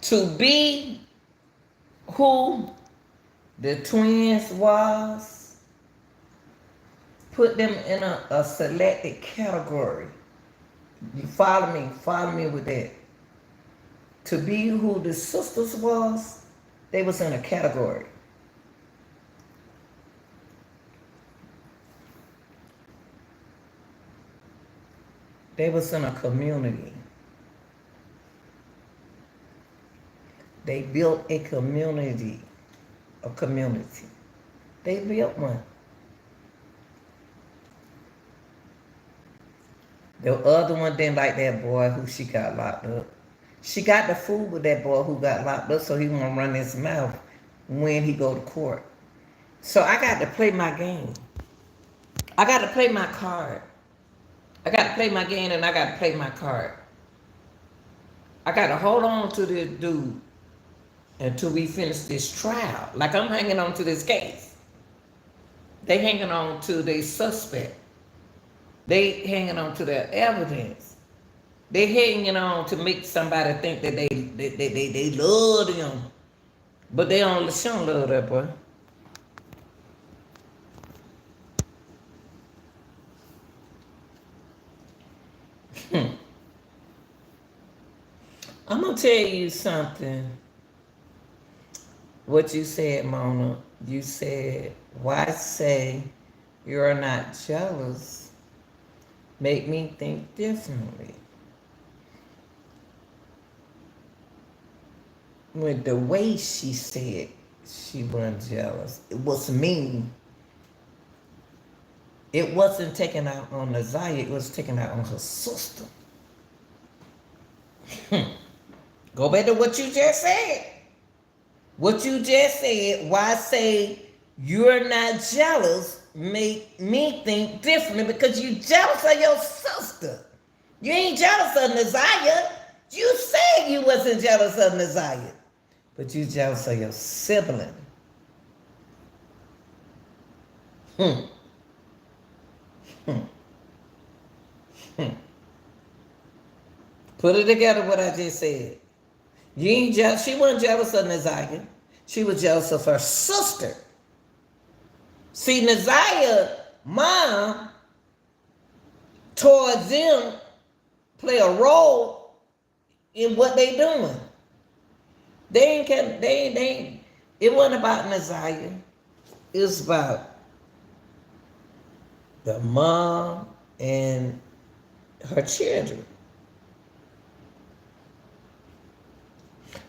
To be who the twins was, put them in a selected category. You follow me? Follow me with that. To be who the sisters was, they was in a category. They was in a community. They built a community. A community. They built one. The other one didn't like that boy who she got locked up. She got the fool with that boy who got locked up, so he won't run his mouth when he go to court. So I got to play my game. I got to play my card. I got to play my game and I got to play my card. I got to hold on to this dude until we finish this trial. Like I'm hanging on to this case. They hanging on to their suspect. They hanging on to their evidence. They hanging on to make somebody think that they love them. But they don't love that boy. I'm gonna tell you something. What you said, Mona. You said, why say you're not jealous? Make me think differently. With the way she said she wasn't jealous, it was mean. It wasn't taken out on Nazaya, it was taken out on her sister. Go back to what you just said. What you just said, why say you're not jealous, make me think differently because you jealous of your sister. You ain't jealous of Nazaya. You said you wasn't jealous of Nazaya. But you jealous of your sibling. Put it together what I just said. You ain't jealous. She wasn't jealous of Nazaya. She was jealous of her sister. See, Nazaya's mom towards them play a role in what they doing. It wasn't about Nazaya. It was about the mom and her children.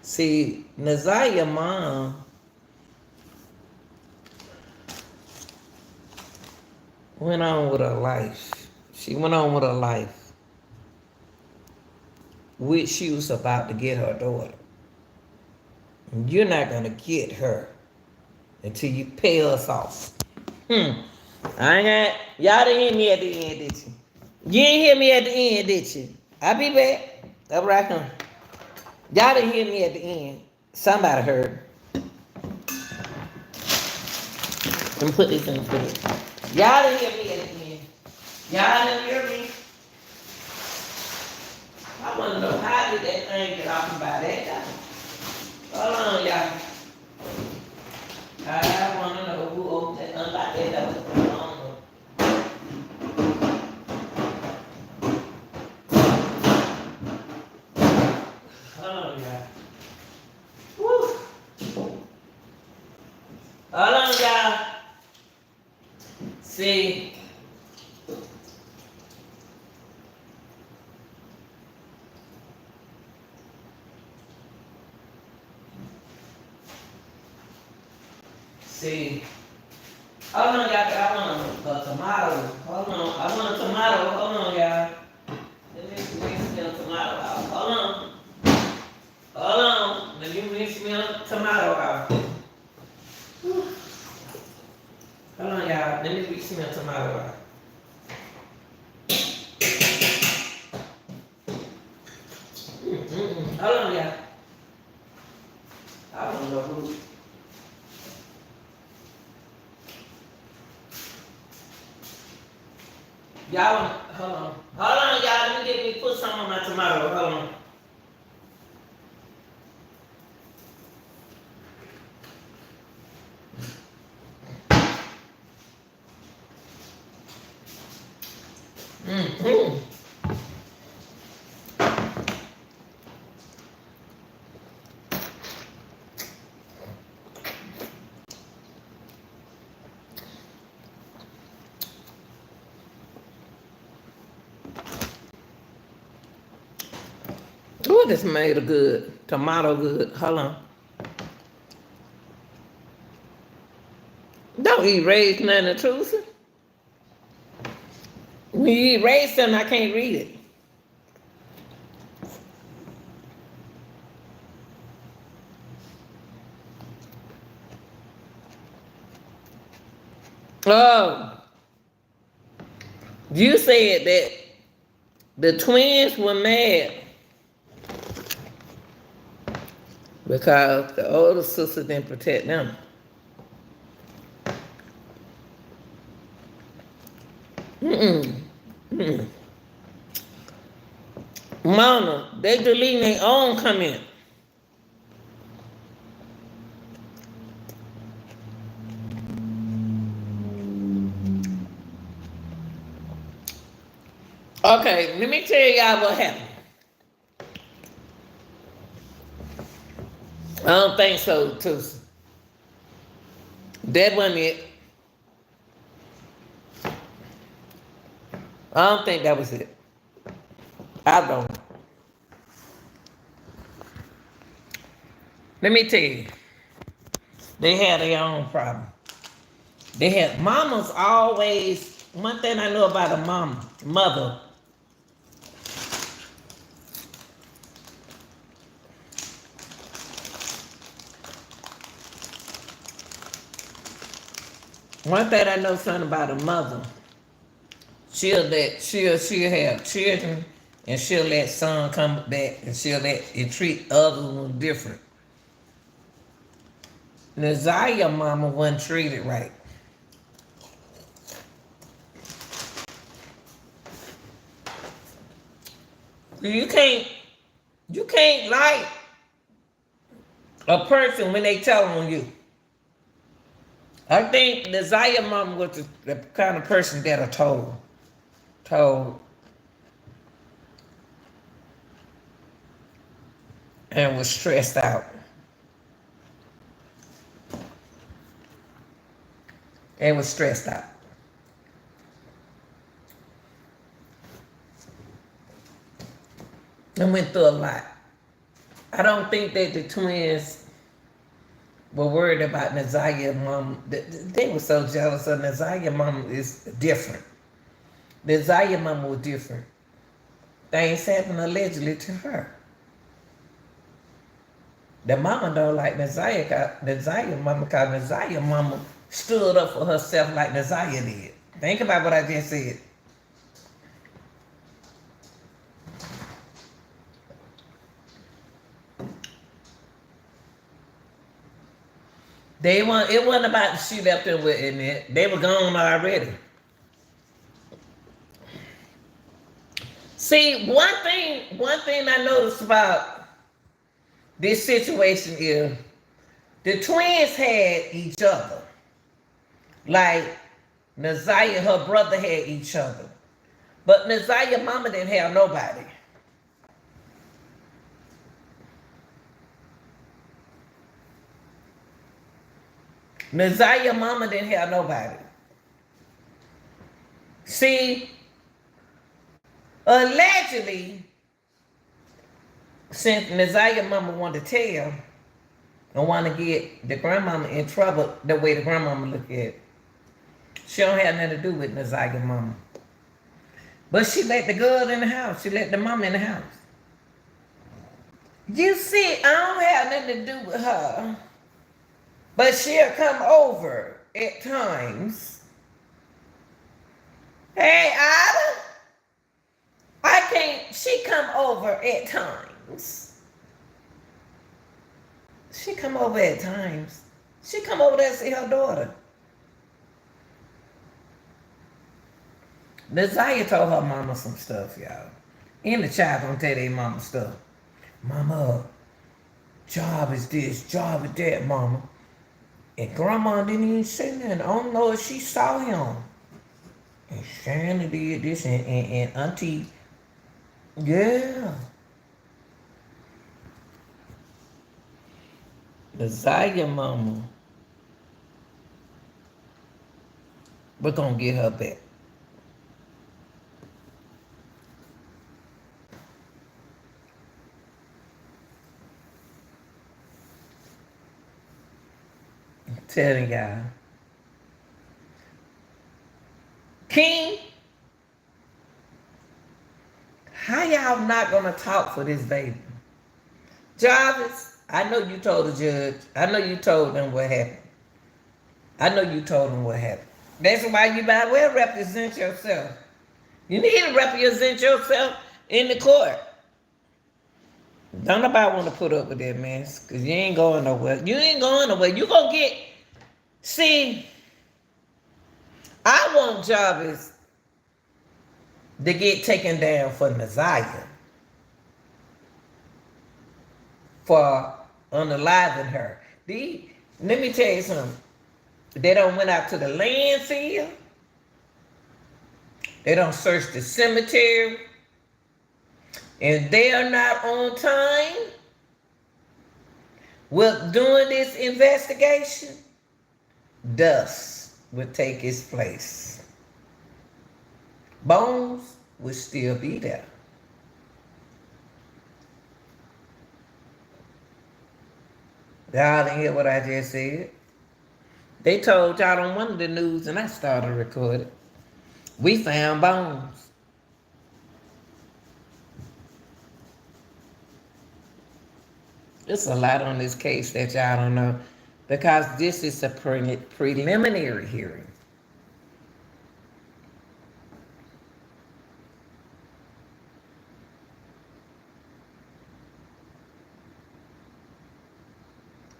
See, Nazaya's mom went on with her life. She went on with her life, which she was about to get her daughter. You're not going to get her until you pay us off. Y'all didn't hear me at the end, did you? You ain't hear me at the end, did you? I'll be back. All right, come. Y'all didn't hear me at the end. Somebody heard. Let me put this in the fridge. Y'all didn't hear me at the end. Y'all didn't hear me. I want to know how did that thing get off about that guy? Hold on, y'all. I want to know who opened that, unlocked that door. Hold on. Hold on, y'all. Woo. Hold on, y'all. See. See. Hold on, y'all. I want a tomato. Hold on. I want a tomato. Hold on, y'all. Let me mix me a tomato out. Hold on. Hold on. Let me mix me a tomato out. Whew. Hold on, y'all. Let me mix me a tomato out. Hold on, y'all. I don't know who. Y'all, hold on. Hold on, y'all. Let me put some on my tomato. Hold on. Mm-hmm. Ooh, this made a good tomato good. Hold on. Don't eat raisin and the truth. When you eat raisin, I can't read it. Oh, you said that the twins were mad because the older sister didn't protect them. Mm-mm. Mm-mm. Mama, they deleting their own comment. Okay, let me tell y'all what happened. I don't think so, too. That wasn't it. I don't think that was it. I don't. Let me tell you. They had their own problem. They had mamas always. One thing I know about a mother. One thing I know something about a mother. She'll have children, and she'll let son come back, and she'll let and treat other ones different. Naziah mama wasn't treated right. You can't like a person when they tell on you. I think Naziah mama was the kind of person that are told, and was stressed out. And was stressed out. And went through a lot. I don't think that the twins were worried about Naziah's mom. They were so jealous of Naziah's mom is different. Naziah's mom was different. Things happened allegedly to her. The mama don't like Naziah's mama because Naziah's mama stood up for herself like Naziah did. Think about what I just said. It wasn't about she left them with in it. They were gone already. See, one thing I noticed about this situation is the twins had each other. Like Naziah, her brother had each other. But Naziah's mama didn't have nobody. Naziah's mama didn't have nobody. See, allegedly, since Naziah's mama wanted to tell and want to get the grandmama in trouble the way the grandmama look at it, she don't have nothing to do with Naziah's mama. But she let the girl in the house. She let the mama in the house. You see, I don't have nothing to do with her. But she'll come over at times. Hey, Ada. She come over at times. She come over at times. She come over there to see her daughter. Naziah told her mama some stuff, y'all. And the child gonna tell their mama stuff. Mama, job is this, job is that, mama. And grandma didn't even say nothing. I don't know if she saw him. And Shannon did this, and Auntie, yeah. The Zaya mama, we're gonna get her back. I'm telling y'all. King, how y'all not gonna talk for this baby? Jarvis, I know you told the judge. I know you told them what happened. I know you told them what happened. That's why you might well represent yourself. You need to represent yourself in the court. Don't nobody want to put up with that mess, because you ain't going nowhere. You ain't going nowhere. You gonna get, see, I want Jarvis to get taken down for Naziah, for unaliving her. Let me tell you something. They don't went out to the landfill. They don't search the cemetery. And they are not on time with doing this investigation. Dust would take its place. Bones would still be there. Y'all didn't hear what I just said? They told y'all on one of the news, and I started recording. We found bones. There's a lot on this case that y'all don't know, because this is a preliminary hearing.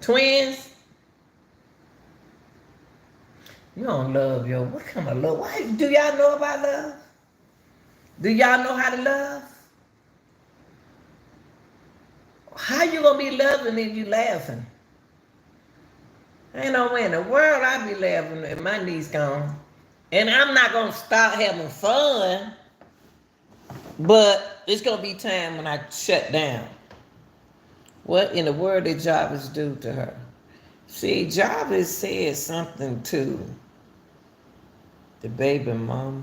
Twins, you don't love your, what kind of love? Why do y'all know about love? Do y'all know how to love? How you gonna be loving if you laughing? Ain't no way in the world I be laughing if my knees gone. And I'm not gonna stop having fun, but it's gonna be time when I shut down. What in the world did Jarvis do to her? See, Jarvis said something to the baby mama.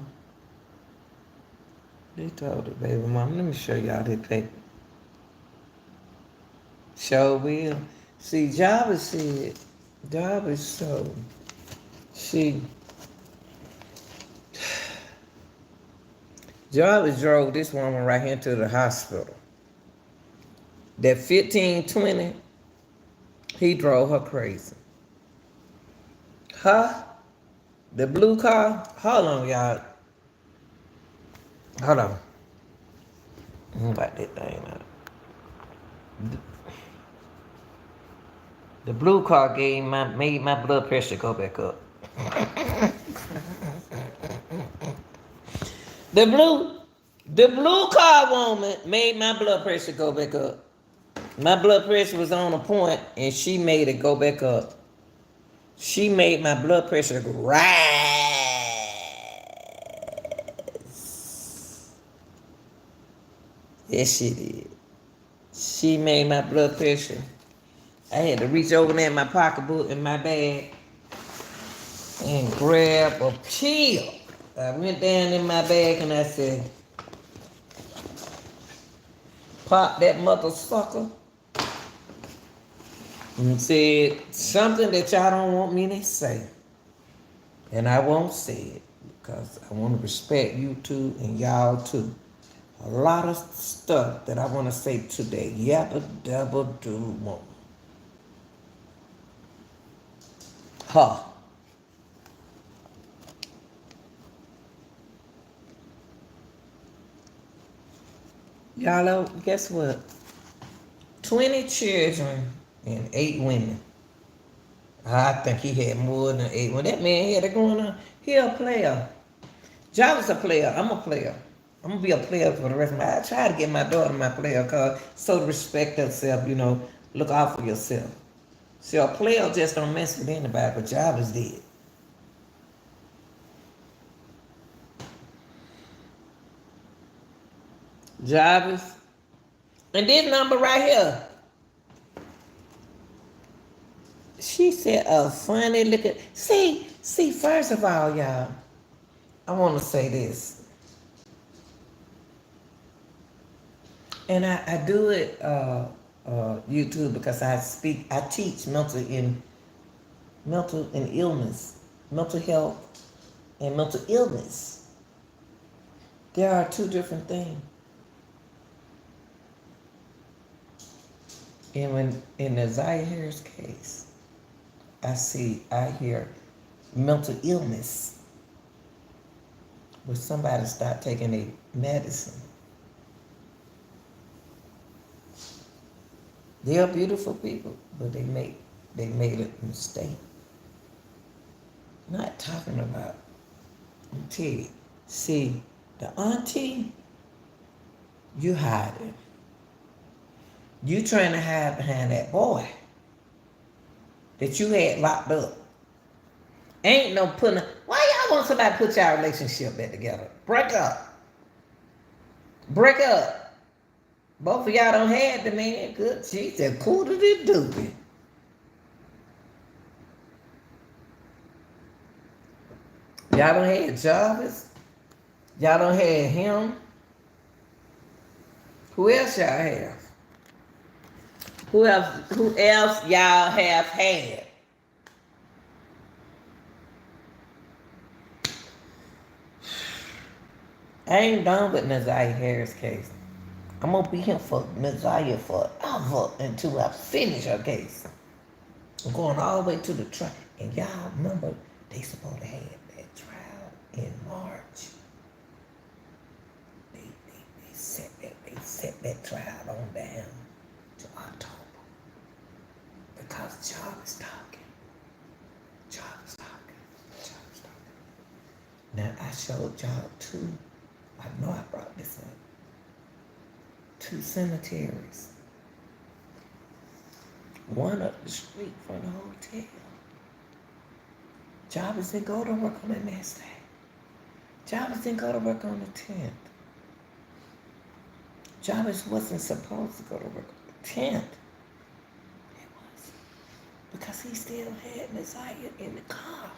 They told the baby mama, let me show y'all this paper. Sure will. See, Jarvis so, Jarvis drove this woman right here to the hospital. That 1520, he drove her crazy. Huh? The blue car? Hold on, y'all. Hold on. I'm about that thing up. The blue car made my blood pressure go back up. The blue car woman made my blood pressure go back up. My blood pressure was on a point, and she made it go back up. She made my blood pressure rise. Yes, she did. She made my blood pressure. I had to reach over there in my pocketbook in my bag and grab a pill. I went down in my bag and I said, pop that mother sucker. And said something that y'all don't want me to say. And I won't say it, because I want to respect you two and y'all too. A lot of stuff that I want to say today. Yappa dabba do more. Huh. Y'all know, guess what? 20 children and 8 women. I think he had more than 8. When that man had it going on, he a player. Jarvis a player. I'm a player. I'm going to be a player for the rest of my life. I try to get my daughter my player card, so to respect herself, look out for yourself. See, a player just don't mess with anybody, but Jarvis did. Jarvis. And this number right here. She said a funny looking. See, first of all, y'all, I want to say this. And I do it YouTube because I teach mental and illness, mental health and mental illness. There are two different things. And when in the Zaya Harris case, I hear mental illness where somebody start taking a medicine. They are beautiful people, but they made a mistake. Not talking about auntie. See, the auntie, you hiding. You trying to hide behind that boy that you had locked up. Ain't no putting. Why y'all want somebody to put y'all relationship back together? Break up. Break up. Both of y'all don't have the man. Good. She said, cool to the doobie. Y'all don't have Jarvis. Y'all don't have him. Who else y'all have? Who else y'all have had? I ain't done with Naziah Harris' case. I'm gonna be here for Naziah forever until I finish her case. I'm going all the way to the trial. And y'all remember they supposed to have that trial in March. They set that trial on down to October. Because Jarvis talking. Now I showed y'all two. I know I brought this up. 2 cemeteries. One up the street from the hotel. Jarvis didn't go to work on the next day. Jarvis didn't go to work on the 10th. Jarvis wasn't supposed to go to work on the 10th. It was because he still had Messiah in the car,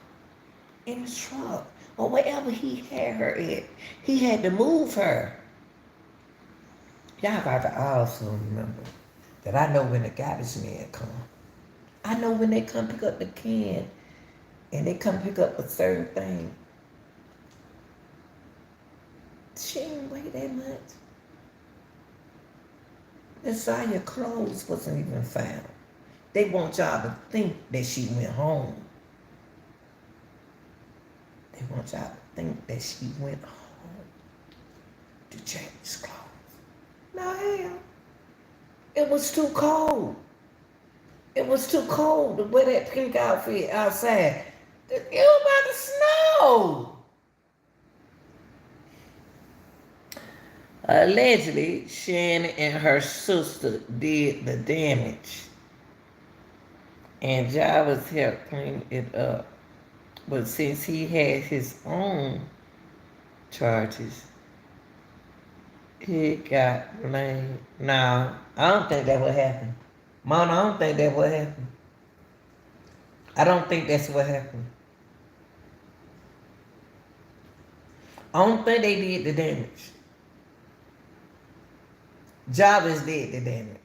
in the truck, or wherever he had her at. He had to move her. Y'all got to also remember that I know when the garbage man come. I know when they come pick up the can and they come pick up a certain thing. She didn't weigh that much. Messiah clothes wasn't even found. They want y'all to think that she went home. They want y'all to think that she went home to change clothes. No, hell. It was too cold. It was too cold to wear that pink outfit outside. It was about to snow. Allegedly, Shannon and her sister did the damage. And Jarvis helped clean it up. But since he had his own charges, he got blamed. No, I don't think that would happen. Mona, I don't think that would happen. I don't think that's what happened. I don't think they did the damage. Jarvis did the damage.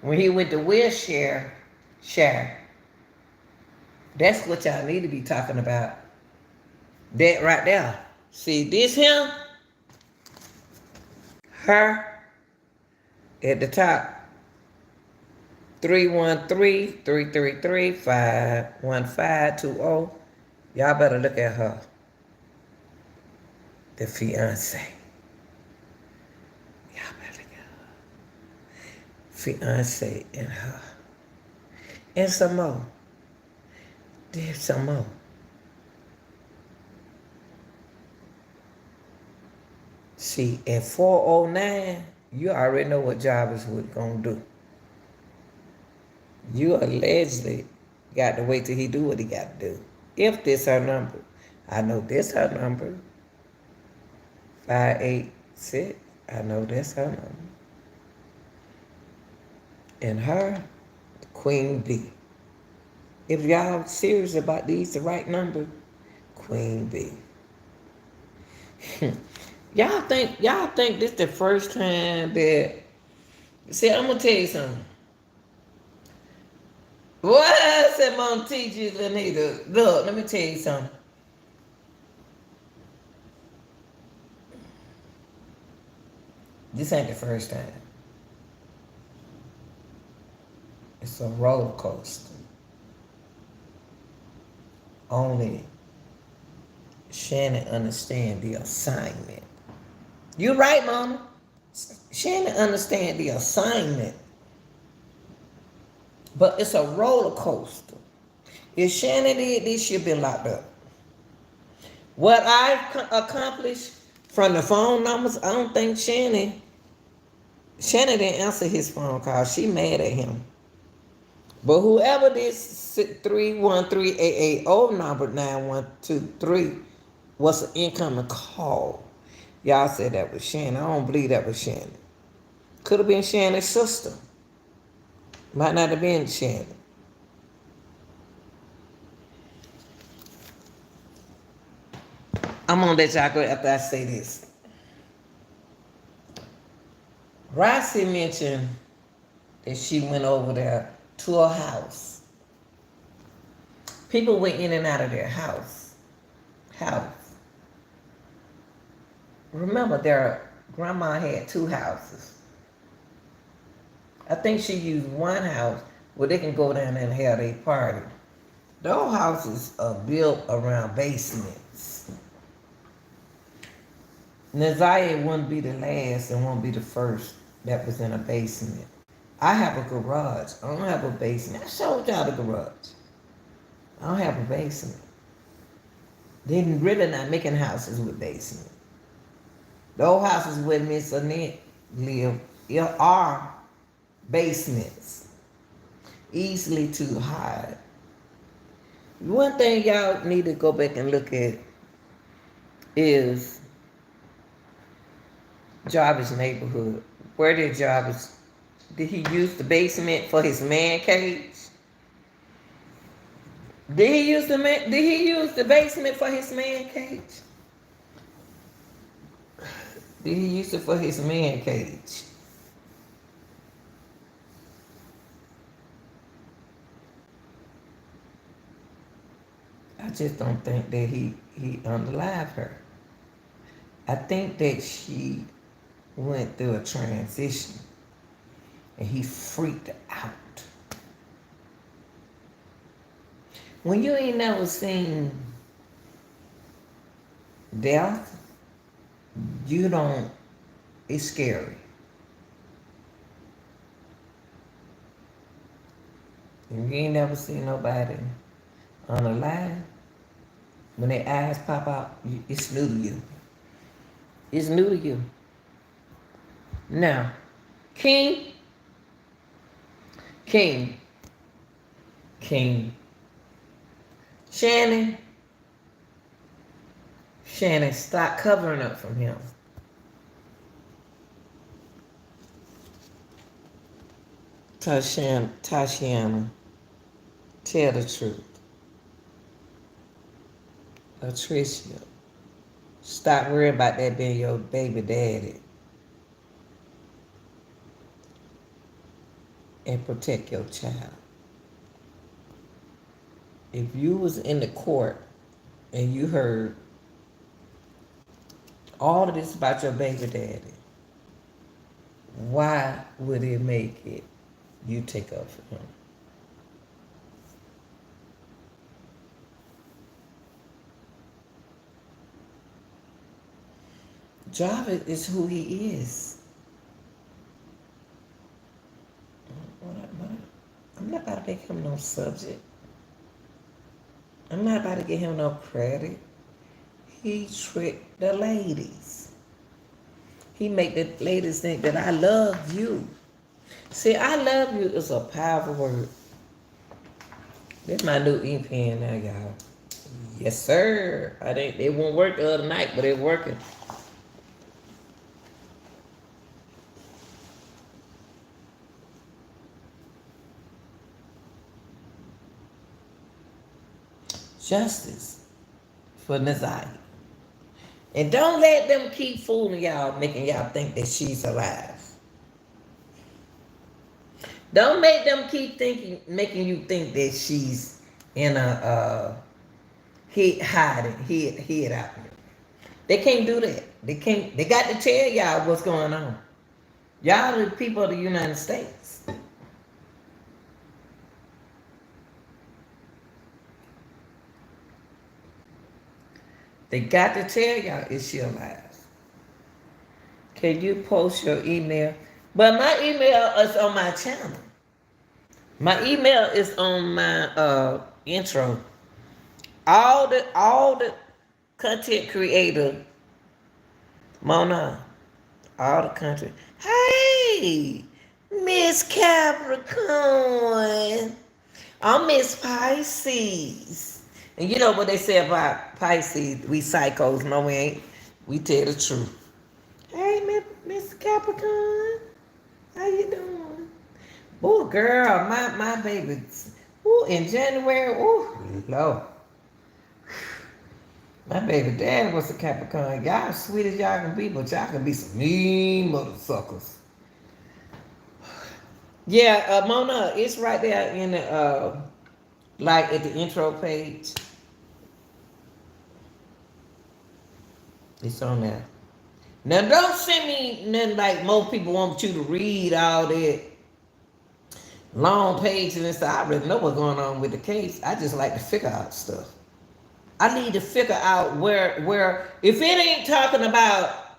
When he went to Wilshire, that's what y'all need to be talking about. That right there. See this him? Her at the top. 313-333-51520. Y'all better look at her. The fiance. Y'all better look at her. Fiance and her. And some more. There's some more. See, at 409, you already know what Jarvis was going to do. You allegedly got to wait till he do what he got to do. If this her number, I know this her number. 586. I know that's her number. And her, Queen B. If y'all serious about these the right number, Queen B. y'all think this the first time that, see, I'm gonna tell you something. What I said, Mom teach you, Lanita. Look, let me tell you something. This ain't the first time. It's a roller coaster. Only Shannon understand the assignment. You right, Mama. Shannon understand the assignment. But it's a roller coaster. If Shannon did this, she'll be locked up. What I've accomplished from the phone numbers, I don't think Shannon didn't answer his phone call. She mad at him. But whoever this 313-880 number 9123 was an incoming call. Y'all said that was Shannon. I don't believe that was Shannon. Could have been Shannon's sister. Might not have been Shannon. I'm gonna let y'all go after I say this. Rossi mentioned that she went over there to a house. People went in and out of their house. Remember, grandma had 2 houses. I think she used one house where they can go down there and have a party. Those houses are built around basements. Naziah wouldn't be the last and won't be the first that was in a basement. I have a garage. I don't have a basement. I showed y'all the garage. I don't have a basement. They're really not making houses with basements. Those houses where Miss Annette live are basements. Easily to hide. One thing y'all need to go back and look at is Jarvis' neighborhood. Where did Jarvis, did he use the basement for his man cage? Did he use the basement for his man cage? Did he use it for his man cage? I just don't think that he unalived her. I think that she went through a transition and he freaked out. When you ain't never seen death, it's scary. And you ain't never seen nobody unalive, when their eyes pop out, it's new to you. It's new to you. Now, King, Shannon, stop covering up from him. Tashiana, tell the truth. Latricia, stop worrying about that being your baby daddy. And protect your child. If you was in the court and you heard all of this about your baby daddy, why would it make it you take up for him? Jarvis is who he is. I'm not about to make him no subject. I'm not about to give him no credit. He tricked the ladies. He make the ladies think that I love you. See, I love you is a powerful word. That's my new ink pen now, y'all. Yes, sir. I think they won't work the other night, but they're working. Justice for Nazaya. And don't let them keep fooling y'all, making y'all think that she's alive. Don't make them keep thinking, making you think that she's in a hid out here. They can't do that. They can't. They got to tell y'all what's going on. Y'all the people of the United States. They got to tell y'all is she alive. Can you post your email? But my email is on my channel. My email is on my intro. All the content creator, Mona, all the country. Hey, Miss Capricorn. I'm Miss Pisces. And you know what they say about Pisces? We psychos. No, we ain't. We tell the truth. Hey, Miss Capricorn. How you doing? Oh, girl, my baby. Ooh, in January. Ooh, Lord. My baby dad was a Capricorn. Y'all sweet as y'all can be, but y'all can be some mean motherfuckers. Yeah, Mona, it's right there in the like at the intro page. It's on there. Now don't send me nothing like most people want you to read all that long pages and stuff. I already know what's going on with the case. I just like to figure out stuff. I need to figure out where if it ain't talking about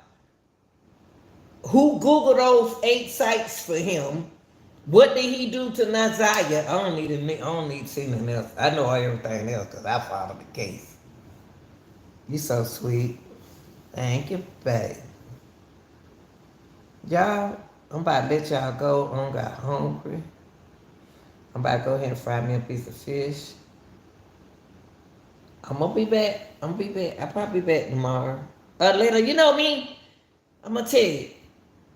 who Googled those 8 sites for him, what did he do to Nazaya? I don't need to see nothing else. I know everything else because I followed the case. You so sweet. Thank you, babe. Y'all, I'm about to let y'all go. I got hungry. I'm about to go ahead and fry me a piece of fish. I'm gonna be back. I'll probably be back tomorrow. Later, you know me. I'm gonna tell you.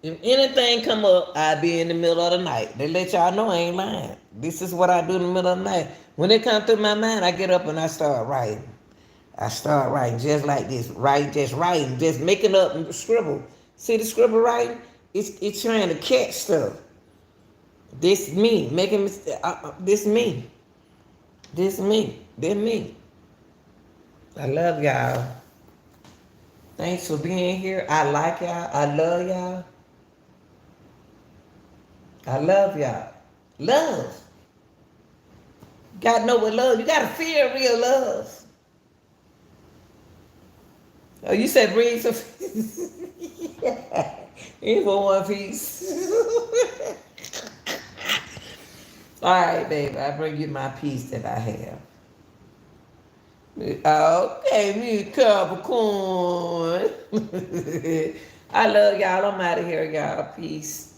If anything come up, I'll be in the middle of the night. They let y'all know I ain't lying. This is what I do in the middle of the night. When it comes through my mind, I get up and I start writing. I start writing just like this. Writing, just making up and scribble. See the scribble writing? It's trying to catch stuff. This me making this me. This me. This me. I love y'all. Thanks for being here. I like y'all. I love y'all. I love y'all. Love. Gotta know what love. You gotta feel real love. Oh, you said bring some. Yeah. Ain't for one piece. All right, baby. I bring you my piece that I have. Okay, me Capricorn. I love y'all. I'm out of here, y'all. Peace.